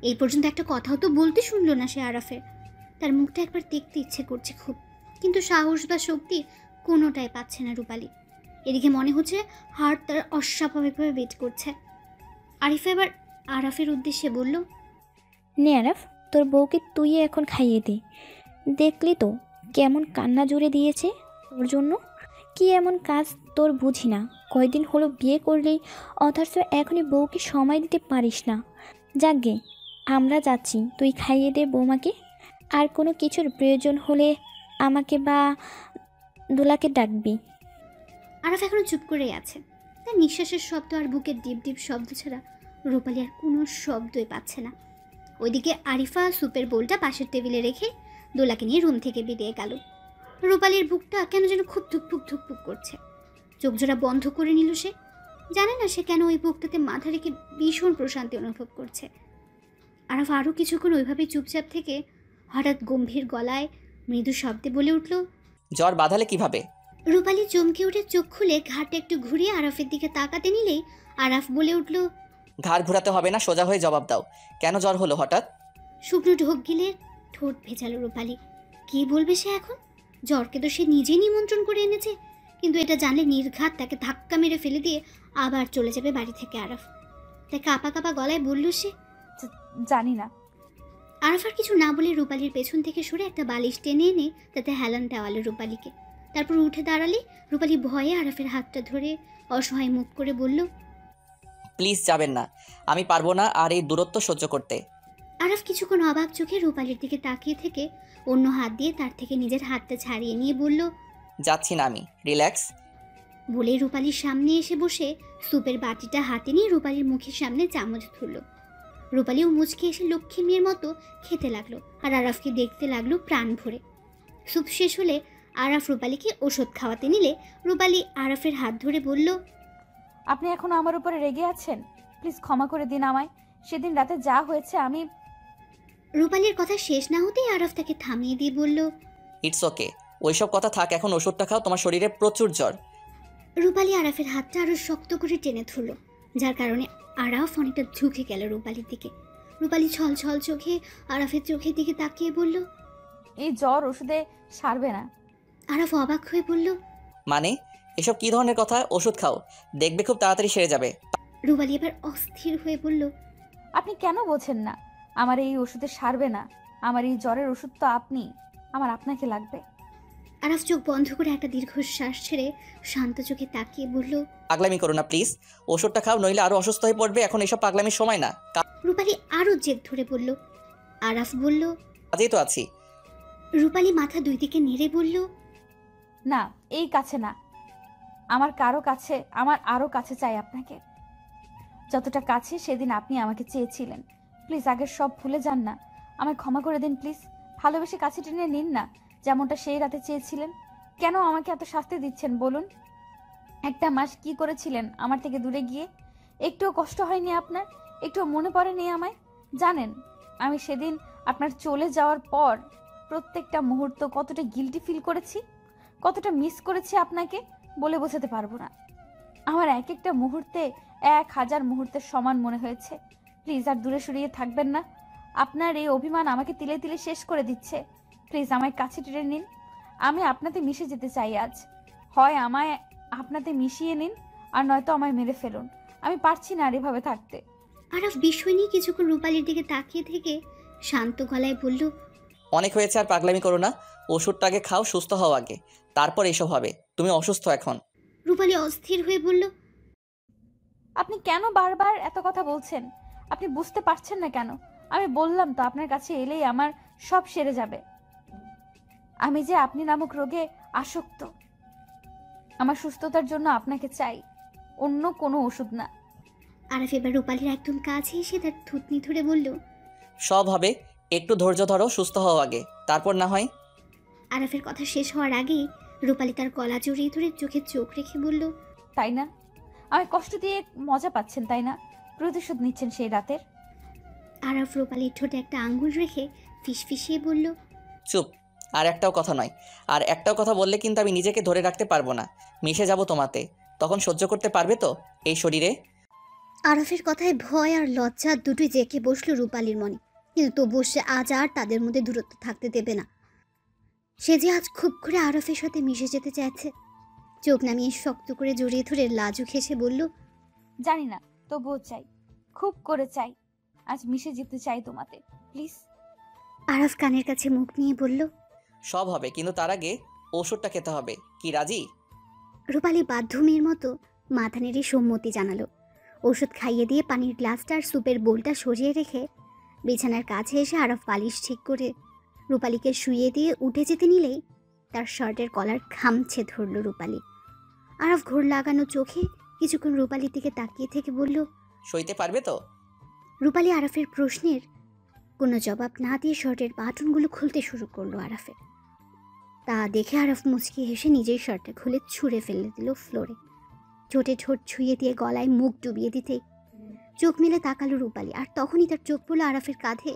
এই পর্যন্ত একটা কথাও তো বলতে শুনলো না সে আরাফের। তার মুখটা একবার দেখতে ইচ্ছে করছে খুব, কিন্তু সাহস বা শক্তি কোনোটাই পাচ্ছে না রূপালী। এদিকে মনে হচ্ছে হার্ট তার অস্বাভাবিকভাবে বেট করছে। আরিফা এবার আরাফের উদ্দেশ্যে বলল, নে আরাফ, তোর বউকে তুই এখন খাইয়ে দে। দেখলি তো কেমন কান্না জুড়ে দিয়েছে তোর জন্য। কি এমন কাজ তোর বুঝি না, কয়দিন হলো বিয়ে করলেই অথচ এখনই বউকে সময় দিতে পারিস না। যাকগে, আমরা যাচ্ছি, তুই খাইয়ে দে বৌমাকে। আর কোনো কিছুর প্রয়োজন হলে আমাকে বা দোলাকে ডাকবি। আরাফ এখনো চুপ করেই আছে। তার নিঃশ্বাসের শব্দ আর বুকের ডিপ ডিপ শব্দ ছাড়া রূপালী আর কোনো শব্দই পাচ্ছে না। ওইদিকে আরিফা সুপের বোলটা পাশের টেবিলে রেখে দোলাকে নিয়ে রুম থেকে বেরিয়ে গেল। রূপালীর বুকটা কেন যেন খুব ধুকপুক ধুকপুক করছে। চোখ জোড়া বন্ধ করে নিল সে। জানে না সে কেন ওই বুকটাতে মাথা রেখে ভীষণ প্রশান্তি অনুভব করছে। আরাফ আরও কিছুক্ষণ ওইভাবেই চুপচাপ থেকে হঠাৎ গম্ভীর গলায় মৃদু শব্দে বলে উঠল, জ্বর বাঁধালে কিভাবে? রূপালী চমকে উঠে চোখ খুলে ঘাটটা একটু ঘুরিয়ে আরাফের দিকে তাকাতে নিলেই আরাফ বলে উঠল, ঘাড় ঘোরাতে হবে না, সোজা হয়ে জবাব দাও, কেন জ্বর হলো হঠাৎ? শুকনো ঢোক গিলে ঠোঁট ভেজালো রূপালী। কী বলবে সে এখন? জ্বরকে তো সে নিজেই নিমন্ত্রণ করে এনেছে, কিন্তু এটা জানলে নির্ঘাত তাকে ধাক্কা মেরে ফেলে দিয়ে আবার চলে যাবে বাড়ি থেকে আরাফ। তাই কাঁপা কাঁপা গলায় বলল সে, জানি না। আরাফ আর কিছু না বলে রূপালীর পেছন থেকে সরে একটা বালিশ টেনে এনে তাতে হেলান দেওয়ালো রূপালীকে। তারপর উঠে দাঁড়ালে রূপালী ভয়ে আরাফের হাতটা ধরে অসহায় মুখ করে বলল, প্লিজ যাবেন না, আমি পারবো না আর এই দূরত্ব সহ্য করতে। আরাফ কিছুক্ষণ অবাক চোখে রূপালীর দিকে তাকিয়ে থেকে অন্য হাত দিয়ে তার থেকে নিজের হাতটা ছাড়িয়ে নিয়ে বলল, যাচ্ছি না আমি, রিল্যাক্স। বলে রূপালীর সামনে এসে বসে স্যুপের বাটিটা হাতে নিয়ে রূপালীর মুখের সামনে চামচ ধরল। রূপালীও মুচকে এসে লক্ষ্মী মেয়ের মতো খেতে লাগলো আর আরাফকে দেখতে লাগলো প্রাণ ভরে। স্যুপ শেষ হলে আরাফ রূপালীকে ওষুধ খাওয়াতে নিলে রূপালী আরাফের হাত ধরে বলল, আপনি এখনো আমার উপরে রেগে আছেন? প্লিজ ক্ষমা করে দিন আমায়। সেদিন রাতে যা হয়েছে আমি। রূপালীর কথা শেষ না হতেই আরাফ তাকে থামিয়ে দিয়ে বলল, ইটস ওকে, ওইসব কথা থাক, এখন ওষুধটা খাও, তোমার শরীরে প্রচুর জ্বর। রূপালী আরাফের হাতটা আরো শক্ত করে টেনে ধরল, যার কারণে আরাফ অনেকটা ঝুঁকে গেল রূপালীর দিকে। রূপালী ছল ছল চোখে আরাফের চোখের দিকে তাকিয়ে বলল, এই জ্বর ওষুধে সারবে না। আরাফ অবাক হয়ে বলল, মানে এসব কি ধরনের কথা? ওষুধ খাও, দেখবে খুব তাড়াতাড়ি সেরে যাবে। রূপালী এবার অস্থির হয়ে বলল, আপনি কেন বোঝেন না? আমার এই ওষুধে সারবে না। আমার এই জ্বরের ওষুধ তো আপনি, আমার আপনাকে লাগবে। আরাফ চোখ বন্ধ করে একটা দীর্ঘশ্বাস ছেড়ে শান্ত চোখে তাকিয়ে বলল, পাগলামি করো না প্লিজ, ওষুধটা খাও, নইলে আরো অসুস্থ হয়ে পড়বে। এখন এসব পাগলামির সময় না, রূপালী আরো জেদ ধরে বলল। আরাফ বলল, কাজেই তো আছি। রূপালী মাথা দুই দিকে নেড়ে বলল, না, এই কাছে না, আমার আরো কাছে চাই আপনাকে। যতটা কাছে সেদিন আপনি আমাকে চেয়েছিলেন। প্লিজ আগের সব ভুলে যান না, আমায় ক্ষমা করে দিন প্লিজ। ভালোবেসে কাছে টেনে নিন না, যেমনটা সেই রাতে চেয়েছিলেন। কেন আমাকে এত শাস্তি দিচ্ছেন বলুন? একটা মাস কি করেছিলেন আমার থেকে দূরে গিয়ে? একটুও কষ্ট হয়নি আপনার? একটুও মনে পড়েনি আমায়? জানেন আমি সেদিন আপনার চলে যাওয়ার পর প্রত্যেকটা মুহূর্ত কতটা গিল্টি ফিল করেছি, কতটা মিস করেছি আপনাকে বলে বোঝাতে পারবো না। আমার এক একটা মুহূর্তে 1000 মুহূর্তের সমান মনে হয়েছে। প্লিজ আর দূরে সরিয়ে থাকবেন না। আপনার এই অভিমান আমাকে তিলে তিলে শেষ করে দিচ্ছে। প্লিজ আমায় কাছে টেনে নিন, আমি আপনাতে মিশে যেতে চাই আজ। হয় আমায় আপনাতে মিশিয়ে নিন, আর নয়তো আমায় মেরে ফেলুন। আমি পারছি না আর এভাবে থাকতে। আরাফ বিস্ময় নিয়ে কিছুক্ষণ রূপালীর দিকে তাকিয়ে থেকে শান্ত গলায় বলল, অনেক হয়েছে, আর পাগলামি করো না, ওষুধটা আগে খাও, সুস্থ হও আগে, তারপর এসব হবে। তুমি অসুস্থ এখন। রূপালী অস্থির হয়ে বলল, আপনি কেন বারবার এত কথা বলছেন? আপনি বুঝতে পারছেন না কেন? আমি বললাম তো আপনার কাছে এলেই আমার সব সেরে যাবে। আমি যে আপনি নামক রোগে আসক্ত। আমার সুস্থতার জন্য আপনাকে চাই, অন্য কোনো ওষুধ না। আরাফ এবার রূপালীর একদম কাছে এসে তার থুতনি ধরে বলল, সব হবে, একটু ধৈর্য ধরো, সুস্থ হও আগে, তারপর না হয়। আরাফের কথা শেষ হওয়ার আগেই রূপালী তার গলা জড়িয়ে ধরে চোখে চোখ রেখে বলল, তাই না? আমি কষ্ট দিয়ে মজা পাচ্ছেন তাই না? প্রতিশোধ নিচ্ছেন সেই রাতের। আরাফ রূপালীর ঠোঁটে একটা আঙ্গুল রেখে ফিসফিসিয়ে বলল, চুপ, আর একটাও কথা নয়। আর একটাও কথা বললে কিন্তু আমি নিজেকে ধরে রাখতে পারবো না, মিশে যাব তোমাতে। তখন সহ্য করতে পারবে তো এই শরীরে? আরাফের কথায় ভয় আর লজ্জা দুটোই জেঁকে বসলো রূপালীর মনে, কিন্তু তবুও সে আজ আর তাদের মধ্যে দূরত্ব থাকতে দেবে না। সে যে আজ খুব করে আরাফের সাথে মিশে যেতে চাইছে। চোখ নামিয়ে শক্ত করে জড়িয়ে ধরে লাজুক হেসে বলল, জানি না, তবুও চাই, খুব করে চাই। আজ মিশে যেতে চাই তোমাতে, প্লিজ। আরাফ কানের কাছে মুখ নিয়ে বলল, সব হবে, কিন্তু তার আগে ওষুধটা খেতে হবে, কি রাজি? রূপালী বাধ্য মেয়ের মতো মাথা নেড়ে সম্মতি জানালো। ওষুধ খাইয়ে দিয়ে পানির গ্লাসটা আর স্যুপের বোলটা সরিয়ে রেখে বিছানার কাছে এসে আরাফ বালিশ ঠিক করে রূপালীকে শুইয়ে দিয়ে উঠে যেতে নিলেই তার শার্টের কলার খামছে ধরল রূপালী। আরাফ ঘোর লাগানো চোখে কিছুক্ষণ রূপালীর দিকে তাকিয়ে থেকে বলল, সইতে পারবে তো? রূপালী আরাফের প্রশ্নের কোনো জবাব না দিয়ে শার্টের বাটনগুলো খুলতে শুরু করলো আরাফের। তা দেখে আরাফ মুচকি হেসে নিজেই শার্টটা খুলে ছুঁড়ে ফেলে দিল ফ্লোরে। ঠোঁটে ঠোঁট ছুঁয়ে দিয়ে গলায় মুখ ডুবিয়ে দিতেই চোখ মেলে তাকালো রূপালী, আর তখনই তার চোখ পড়লো আরাফের কাঁধে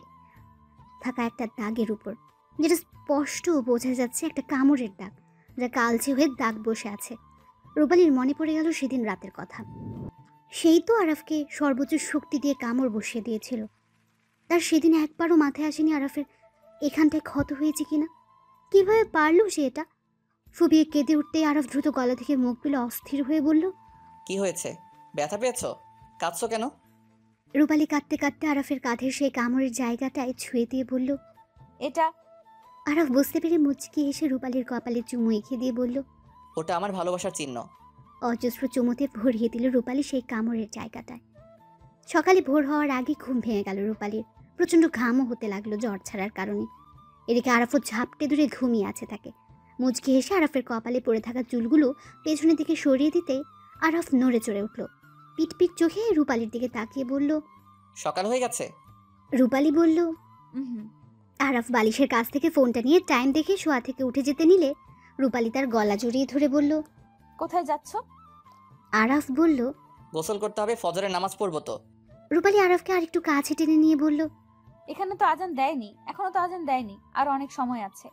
থাকা একটা দাগের উপর, যেটা স্পষ্ট বোঝা যাচ্ছে একটা কামড়ের দাগ, যা কালচে হয়ে দাগ বসে আছে। রূপালীর মনে পড়ে গেল সেদিন রাতের কথা। সেই তো আরাফকে সর্বোচ্চ শক্তি দিয়ে কামড় বসিয়ে দিয়েছিল। তার সেদিন একবারও মাথায় আসেনি আরাফের এখানটায় ক্ষত হয়েছে কিনা। কিভাবে পারলো সে এটা? ফুবিয়ে কেঁদে উঠতেই আরাফ দ্রুত গলা থেকে মুখ তুলে অস্থির হয়ে বলল, কি হয়েছে? ব্যথা পেয়েছো? কাঁদছো কেন? রূপালী কাঁদতে কাঁদতে আরাফের কাঁধের সেই কামড়ের জায়গাটায় ছুঁয়ে দিয়ে বলল। এটা আরাফ বুঝতে পেরে মুচকি হেসে রূপালীর কপালে চুমু এঁকে দিয়ে বলল। ওটা আমার ভালোবাসার চিহ্ন। অজস্র চুমুতে ভরিয়ে দিল রূপালী সেই কামড়ের জায়গাটায়। সকালে ভোর হওয়ার আগে ঘুম ভেঙে গেল রূপালীর। প্রচণ্ড ঘামও হতে লাগলো জ্বর ছাড়ার কারণে। এদিকে আরাফও ঝাপটে দূরে ঘুমিয়ে আছে তাকে। মুচকি হেসে আরাফের কপালে পড়ে থাকা চুলগুলো পেছনের দিকে সরিয়ে দিতে আরাফ নড়ে চড়ে উঠল। পিট পিট চোখে রূপালীর দিকে তাকিয়ে বলল। সকাল হয়ে গেছে। রূপালী বলল। হুম। আরাফ বালিশের কাছ থেকে ফোনটা নিয়ে টাইম দেখে শোয়া থেকে উঠে যেতে নিলে রূপালী তার গলা জড়িয়ে ধরে বলল। কোথায় যাচ্ছ? আরাফ বলল। গোসল করতে হবে, ফজরের নামাজ পড়বো তো। রূপালী আরাফকে আরেকটু কাছে টেনে নিয়ে বলল। এখানে তো আজান দেয়নি, এখনো তো আজান দেয়নি, আর অনেক সময় আছে।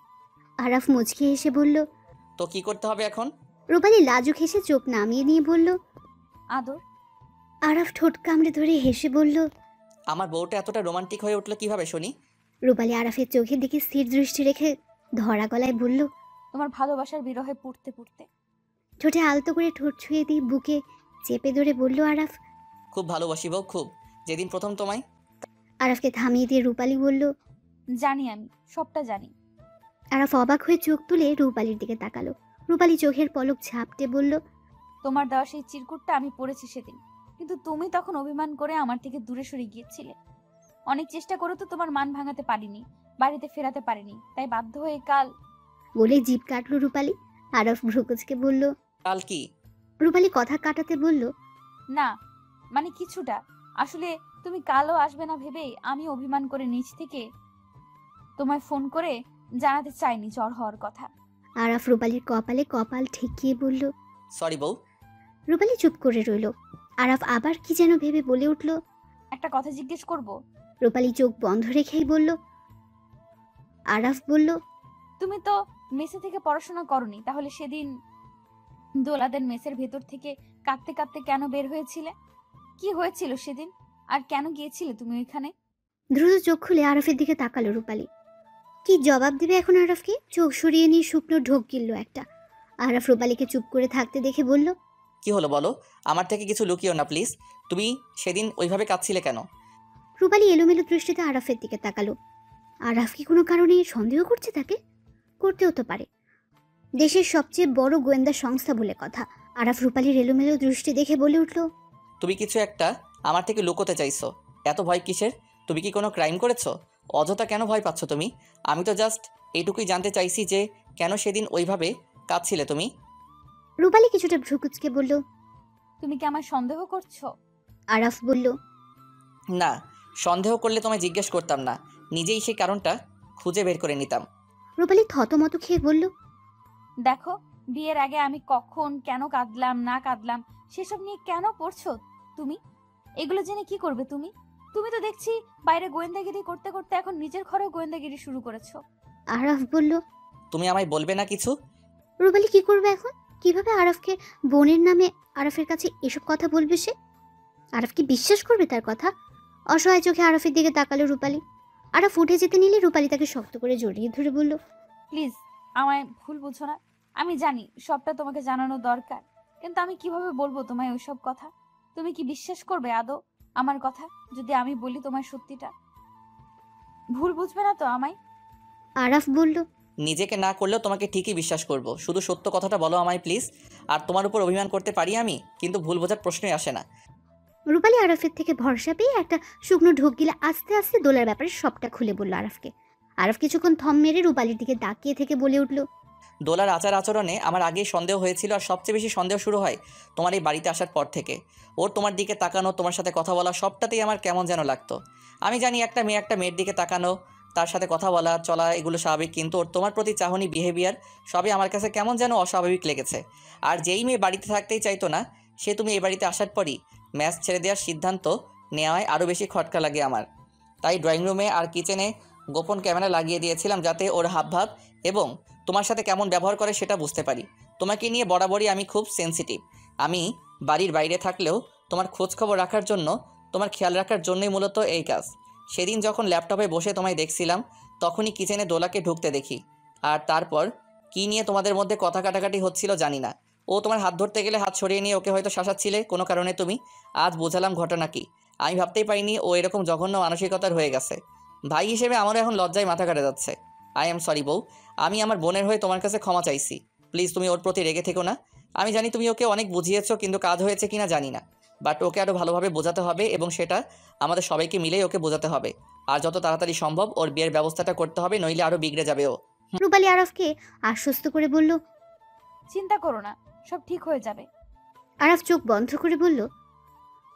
আরাফ মুচকি হেসে বলল। তো কি করতে হবে এখন? রূপালী লাজুক হেসে চোখ নামিয়ে নিয়ে বলল। আদর। আরাফ ঠোঁট কামড়ে ধরে হেসে বলল। আমার বউটা এতটা রোমান্টিক হয়ে উঠলো কিভাবে শুনি? রূপালী আরাফের চোখের দিকে স্থির দৃষ্টি রেখে ধরা গলায় বলল। তোমার ভালোবাসার বিরহে পুড়তে পুড়তে। ঠোঁটে আলতো করে ঠোঁট ছুঁয়ে দিয়ে বুকে চেপে ধরে বলল আরাফ। খুব ভালোবাসি বউ, খুব। যেদিন প্রথম তোমায়। আরাফকে থামিয়ে দিয়ে রূপালী বলল। জানি, আমি সবটা জানি। আরাফ অবাক হয়ে চোখ তুলে রূপালীর দিকে তাকালো। রূপালী চোখের পলক ঝাপটে বলল। তোমার দেওয়া সেই চিরকুটটা আমি পড়েছি সেদিন, কিন্তু তুমি তখন অভিমান করে আমার থেকে দূরে সরে গিয়েছিলে। অনেক চেষ্টা করে তো তোমার মান ভাঙাতে পারিনি, বাড়িতে ফেরাতে পারিনি, তাই বাধ্য হয়ে কাল। বলে জিভ কাটলো রূপালী। আরাফ ভ্রুকুচকে বলল। কাল কি? রূপালী কথা কাটাতে বলল। না, মানে কিছুটা। আসলে তুমি কালও আসবে না ভেবেই আমি অভিমান করে নিচ থেকে তোমায় ফোন করে জানাতে চাইনি জ্বর হওয়ার কথা। আরাফ রূপালীর কপালে কপাল ঠেকিয়ে বলল। সরি বউ। রূপালী চুপ করে রইল। আরাফ আবার কি যেন ভেবে বলে উঠল। একটা কথা জিজ্ঞেস করব? রূপালী চোখ বন্ধ রেখেই বলল। আরাফ বলল। তুমি তো মেসে থেকে পড়াশোনা করনি, তাহলে সেদিন দোলাদের মেসের ভেতর থেকে কাঁদতে কাঁদতে কেন বের হয়েছিলে? কি হয়েছিল সেদিন, আর কেন গিয়েছিলে তুমি ওইখানে? দ্রুত চোখ খুলে আরাফের দিকে তাকালো রূপালী। কি জবাব দেবে এখন আরাফকে? চোখ সরিয়ে নিয়ে শুকনো ঢোক গিলল একটা। আরাফ রূপালীকে চুপ করে থাকতে দেখে বলল। কি হলো বলো, আমার থেকে কিছু লুকিও না প্লিজ। তুমি সেদিন ওইভাবে কাঁদছিলে কেন? রূপালী এলোমেলো দৃষ্টিতে আরাফের দিকে তাকালো। আরাফ কি কোনো কারণে সন্দেহ করছে তাকে? করতেও তো পারে। দেশের সবচেয়ে বড় গোয়েন্দা সংস্থা বলে কথা। আরাফ রূপালীর এলোমেলো দৃষ্টি দেখে বলে উঠল। তুমি কিছু একটা আমার থেকে লুকোতে চাইছো। এত ভয় কিসের? তুমি কি কোনো ক্রাইম করেছো? অযথা কেন ভয় পাচ্ছ তুমি? আমি তো জাস্ট এইটুকুই জানতে চাইছি যে কেন সেদিন ওইভাবে কাঁদছিলে তুমি। রূপালী কিছুটা ভ্রুকুচকে বলল। তুমি কি আমায় সন্দেহ করছো? আরাফ বলল। না, সন্দেহ করলে তোমায় জিজ্ঞেস করতাম না, নিজেই সেই কারণটা খুঁজে বের করে নিতাম। রূপালী থতমত খেয়ে বলল। দেখো, বিয়ের আগে আমি কখন কেন কাঁদলাম না কাঁদলাম সেসব নিয়ে কেন পড়ছো তুমি? এগুলো জেনে কি করবে তুমি? তুমি তো দেখছি বাইরে গোয়েন্দাগিরি করতে করতে এখন নিজের ঘরেও গোয়েন্দাগিরি শুরু করেছো। আরাফ বলল। তুমি আমায় বলবে না কিছু? রূপালী কি করবে এখন? কিভাবে আরাফকে বোনের নামে আরাফের কাছে এসব কথা বলবে সে? আরাফ কি বিশ্বাস করবে তার কথা? অসহায় চোখে আরাফের দিকে তাকালো রূপালী। আরাফ উঠে যেতে নিলে রূপালী তাকে শক্ত করে জড়িয়ে ধরে বলল। প্লিজ আমায় ভুল বুঝো না। আমি জানি সবটা তোমাকে জানানো দরকার, কিন্তু আমি কিভাবে বলবো তোমায় ওইসব কথা? তুমি কি বিশ্বাস করবে আদৌ আমার কথা যদি আমি বলি তোমায় সত্যিটা? ভুল বুঝবে না তো আমায়? আরাফ বলল। নিজেকে না করলেও তোমাকে ঠিকই বিশ্বাস করব, শুধু সত্য কথাটা বলো আমায় প্লিজ। আর তোমার উপর অভিমান করতে পারি আমি, কিন্তু ভুল বোঝার প্রশ্নই আসে না। রূপালী আরাফের থেকে ভরসা পেয়ে একটা শুকনো ঢোক গিলে আস্তে আস্তে দোলার ব্যাপারে সবটা খুলে বলল আরাফকে। আরাফ কিছুক্ষণ থম মেরে রূপালীর দিকে তাকিয়ে থেকে বলে উঠল। দোলার আচার আচরণে আমার আগেই সন্দেহ হয়েছিল, আর সবচেয়ে বেশি সন্দেহ শুরু হয় তোমার এই বাড়িতে আসার পর থেকে। ওর তোমার দিকে তাকানো, তোমার সাথে কথা বলা, সবটাতেই আমার কেমন যেন লাগতো। আমি জানি একটা মেয়ের দিকে তাকানো, তার সাথে কথা বলা চলা এগুলো স্বাভাবিক, কিন্তু ওর তোমার প্রতি চাহনি, বিহেভিয়ার সবই আমার কাছে কেমন যেন অস্বাভাবিক লেগেছে। আর যেই মেয়ে বাড়িতে থাকতেই চাইতো না, সে তুমি এই বাড়িতে আসার পরই ম্যাচ ছেড়ে দেওয়ার সিদ্ধান্ত নেওয়ায় আরও বেশি খটকা লাগে আমার। তাই ড্রয়িং রুমে আর কিচেনে গোপন ক্যামেরা লাগিয়ে দিয়েছিলাম, যাতে ওর হাবভাব এবং তোমার সাথে কেমন ব্যবহার করে সেটা বুঝতে পারি। তোমাকে নিয়ে বরাবরই আমি খুব সেনসিটিভ। আমি বাড়ির বাইরে থাকলেও তোমার খোঁজ খবর রাখার জন্য, তোমার খেয়াল রাখার জন্যই মূলত এই কাজ। সেদিন যখন ল্যাপটপে বসে তোমায় দেখছিলাম, তখনই কিচেনে দোলাকে ঢুকতে দেখি। আর তারপর কী নিয়ে তোমাদের মধ্যে কথা কাটাকাটি হচ্ছিল জানি না। ও তোমার হাত ধরতে গেলে হাত সরিয়ে নিয়ে ওকে হয়তো শাসাচ্ছিলে কোনো কারণে তুমি। আজ বোঝালাম ঘটনা কি। আমি ভাবতেই পারিনি ও এরকম জঘন্য মানসিকতার হয়ে গেছে। ভাই হিসেবে আমারও এখন লজ্জায় মাথা কাটা যাচ্ছে। আই এম সরি বউ, আমি আমার বোনের হয়ে তোমার কাছে ক্ষমা চাইছি। প্লিজ তুমি ওর প্রতি রেগে থেকো না। আমি জানি তুমি ওকে অনেক বুঝিয়েছো, কিন্তু কাজ হয়েছে কিনা জানি না। বাট ওকে আরও ভালোভাবে বোঝাতে হবে এবং সেটা আমাদের সবাইকে মিলেই ওকে বোঝাতে হবে। আর যত তাড়াতাড়ি সম্ভব ওর বিয়ের ব্যবস্থাটা করতে হবে, নইলে আরও বিগড়ে যাবে ও। রূপালী আরাফকে আশ্বস্ত করে বলল। চিন্তা করো না, সব ঠিক হয়ে যাবে। আরাফ চোখ বন্ধ করে বলল।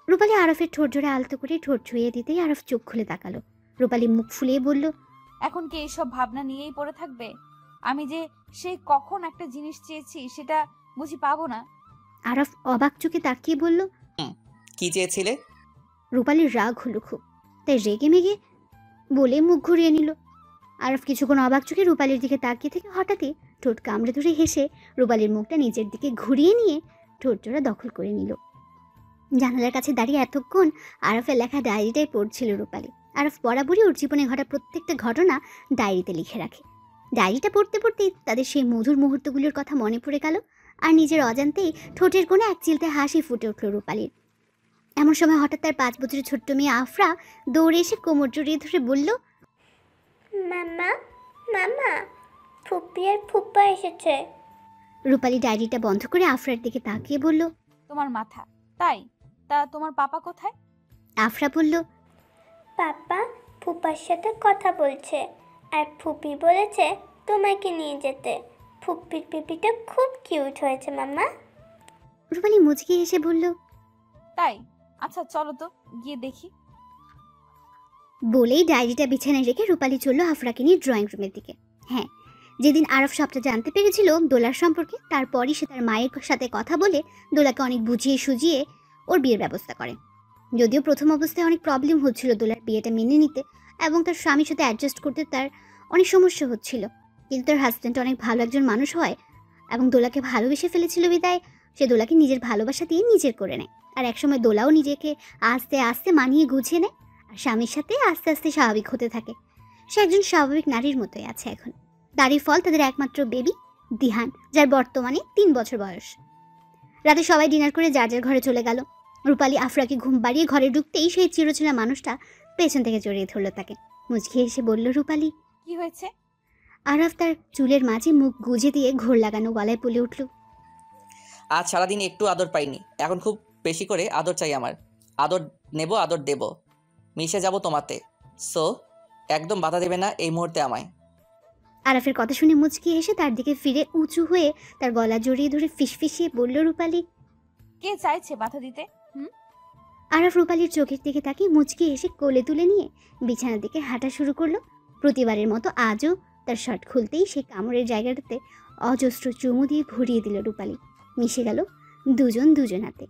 রূপালী আরাফের ঠোঁট জোড়ে আলতো করে ঠোঁট ছুঁয়ে দিতেই আরাফ চোখ খুলে তাকালো। রূপালী মুখ ফুলিয়ে বলল, এখন কি এইসব ভাবনা নিয়েই পড়ে থাকবে? আমি যে সেই কখন একটা জিনিস চেয়েছি সেটা বুঝি পাবো না? আরাফ অবাক চোখে তাকিয়ে বলল। কী চেয়েছিলে? রূপালীর রাগ হলো খুব, তাই রেগে মেগে বলে মুখ ঘুরিয়ে নিল। আরাফ কিছুক্ষণ অবাক চোখে রূপালীর দিকে তাকিয়ে থেকে হঠাৎই ঠোঁট কামড়ে ধরে হেসে রূপালীর মুখটা নিজের দিকে ঘুরিয়ে নিয়ে ঠোঁট জোড়া দখল করে নিল। জানালার কাছে দাঁড়িয়ে এতক্ষণ আরাফের লেখা ডায়েরিটাই পড়ছিল রূপালী। আরাফ বরাবরই ওর জীবনে ঘটা প্রত্যেকটা ঘটনা ডায়েরিতে লিখে রাখে। ডায়েরিটা পড়তে পড়তেই তাদের সেই মধুর মুহূর্তগুলোর কথা মনে পড়ে গেল, আর নিজের অজান্তেই ঠোঁটের কোণে এক চিলতে হাসি ফুটে উঠল রূপালীর। এমন সময় হঠাৎ তার 5 বছরের ছোট্ট মেয়ে আফরা দৌড়ে এসে কোমর জড়িয়ে ধরে বলল, মামা মামা, ফুপি আর ফুপ্পা এসেছে। রূপালী ডায়েরিটা বন্ধ করে আফরার দিকে তাকিয়ে বলল, তোমার মাথা, তাই? তা তোমার পাপা কোথায়? আফরা বলল, পাপা ফুপার সাথে কথা বলছে, আর ফুপি বলেছে তোমাকে নিয়ে যেতে। ফুপির পিপিটা খুব কিউট হয়েছে মামা। রূপালী মুচকি এসে বলল, তাই? আচ্ছা চলো তো গিয়ে দেখি। বলেই ডায়েরিটা বিছানায় রেখে রূপালী চলল আফরাকে নিয়ে ড্রয়িং রুমের দিকে। হ্যাঁ, যেদিন আরফ সবটা জানতে পেরেছিল দোলার সম্পর্কে, তারপরই সে তার মায়ের সাথে কথা বলে দোলাকে অনেক বুঝিয়ে সুজিয়ে ওর বিয়ের ব্যবস্থা করে। যদিও প্রথম অবস্থায় অনেক প্রবলেম হচ্ছিল দোলার বিয়েটা মেনে নিতে এবং তার স্বামীর সাথে অ্যাডজাস্ট করতে তার অনেক সমস্যা হচ্ছিল, কিন্তু তার হাজব্যান্ড অনেক ভালো একজন মানুষ হয় এবং দোলাকে ভালোবেসে ফেলেছিল বিদায় সে দোলাকে নিজের ভালোবাসা দিয়ে নিজের করে নেয়। আর একসময় দোলাও নিজেকে আস্তে আস্তে মানিয়ে গুছিয়ে নেয় আর স্বামীর সাথে আস্তে আস্তে স্বাভাবিক হতে থাকে। সে একজন স্বাভাবিক নারীর মতোই আছে এখন। তারই ফল তাদের একমাত্র বেবি দিহান, যার বর্তমানে 3 বছর বয়স। রাতে সবাই ডিনার করে যার যার ঘরে চলে গেল। রূপালী আফরাকে ঘুম পাড়িয়ে ঘরে ঢুকতেই সেই চিরচেনা মানুষটা পেছন থেকে জড়িয়ে ধরল তাকে। মুচকি এসে বলল, রূপালী কি হয়েছে? আরাফ তার চুলের মাঝে মুখ গুজে দিয়ে ঘোর লাগানো গলায় বলে উঠল, আজ সারাদিন একটু আদর পাইনি, এখন খুব বেশি করে আদর চাই আমার। আদর নেব, আদর দেব, মিশে যাব তোমাতে। সো একদম বাধা দেবে না এই মুহূর্তে আমায়। আরাফের কথা শুনে মুচকি এসে তার দিকে ফিরে উঁচু হয়ে তার গলা জড়িয়ে ধরে ফিসফিসিয়ে বলল, রূপালী কে চাইছে বাধা দিতে? আরাফ রূপালীর চোখের দিকে তাকিয়ে মুচকি এসে কোলে তুলে নিয়ে বিছানার দিকে হাঁটা শুরু করলো। প্রতিবারের মতো আজও তার শার্ট খুলতেই সে কামড়ের জায়গাটাতে অজস্র চুমু দিয়ে ভরিয়ে দিল রূপালী। মিশে গেল দুজন দুজনাতে।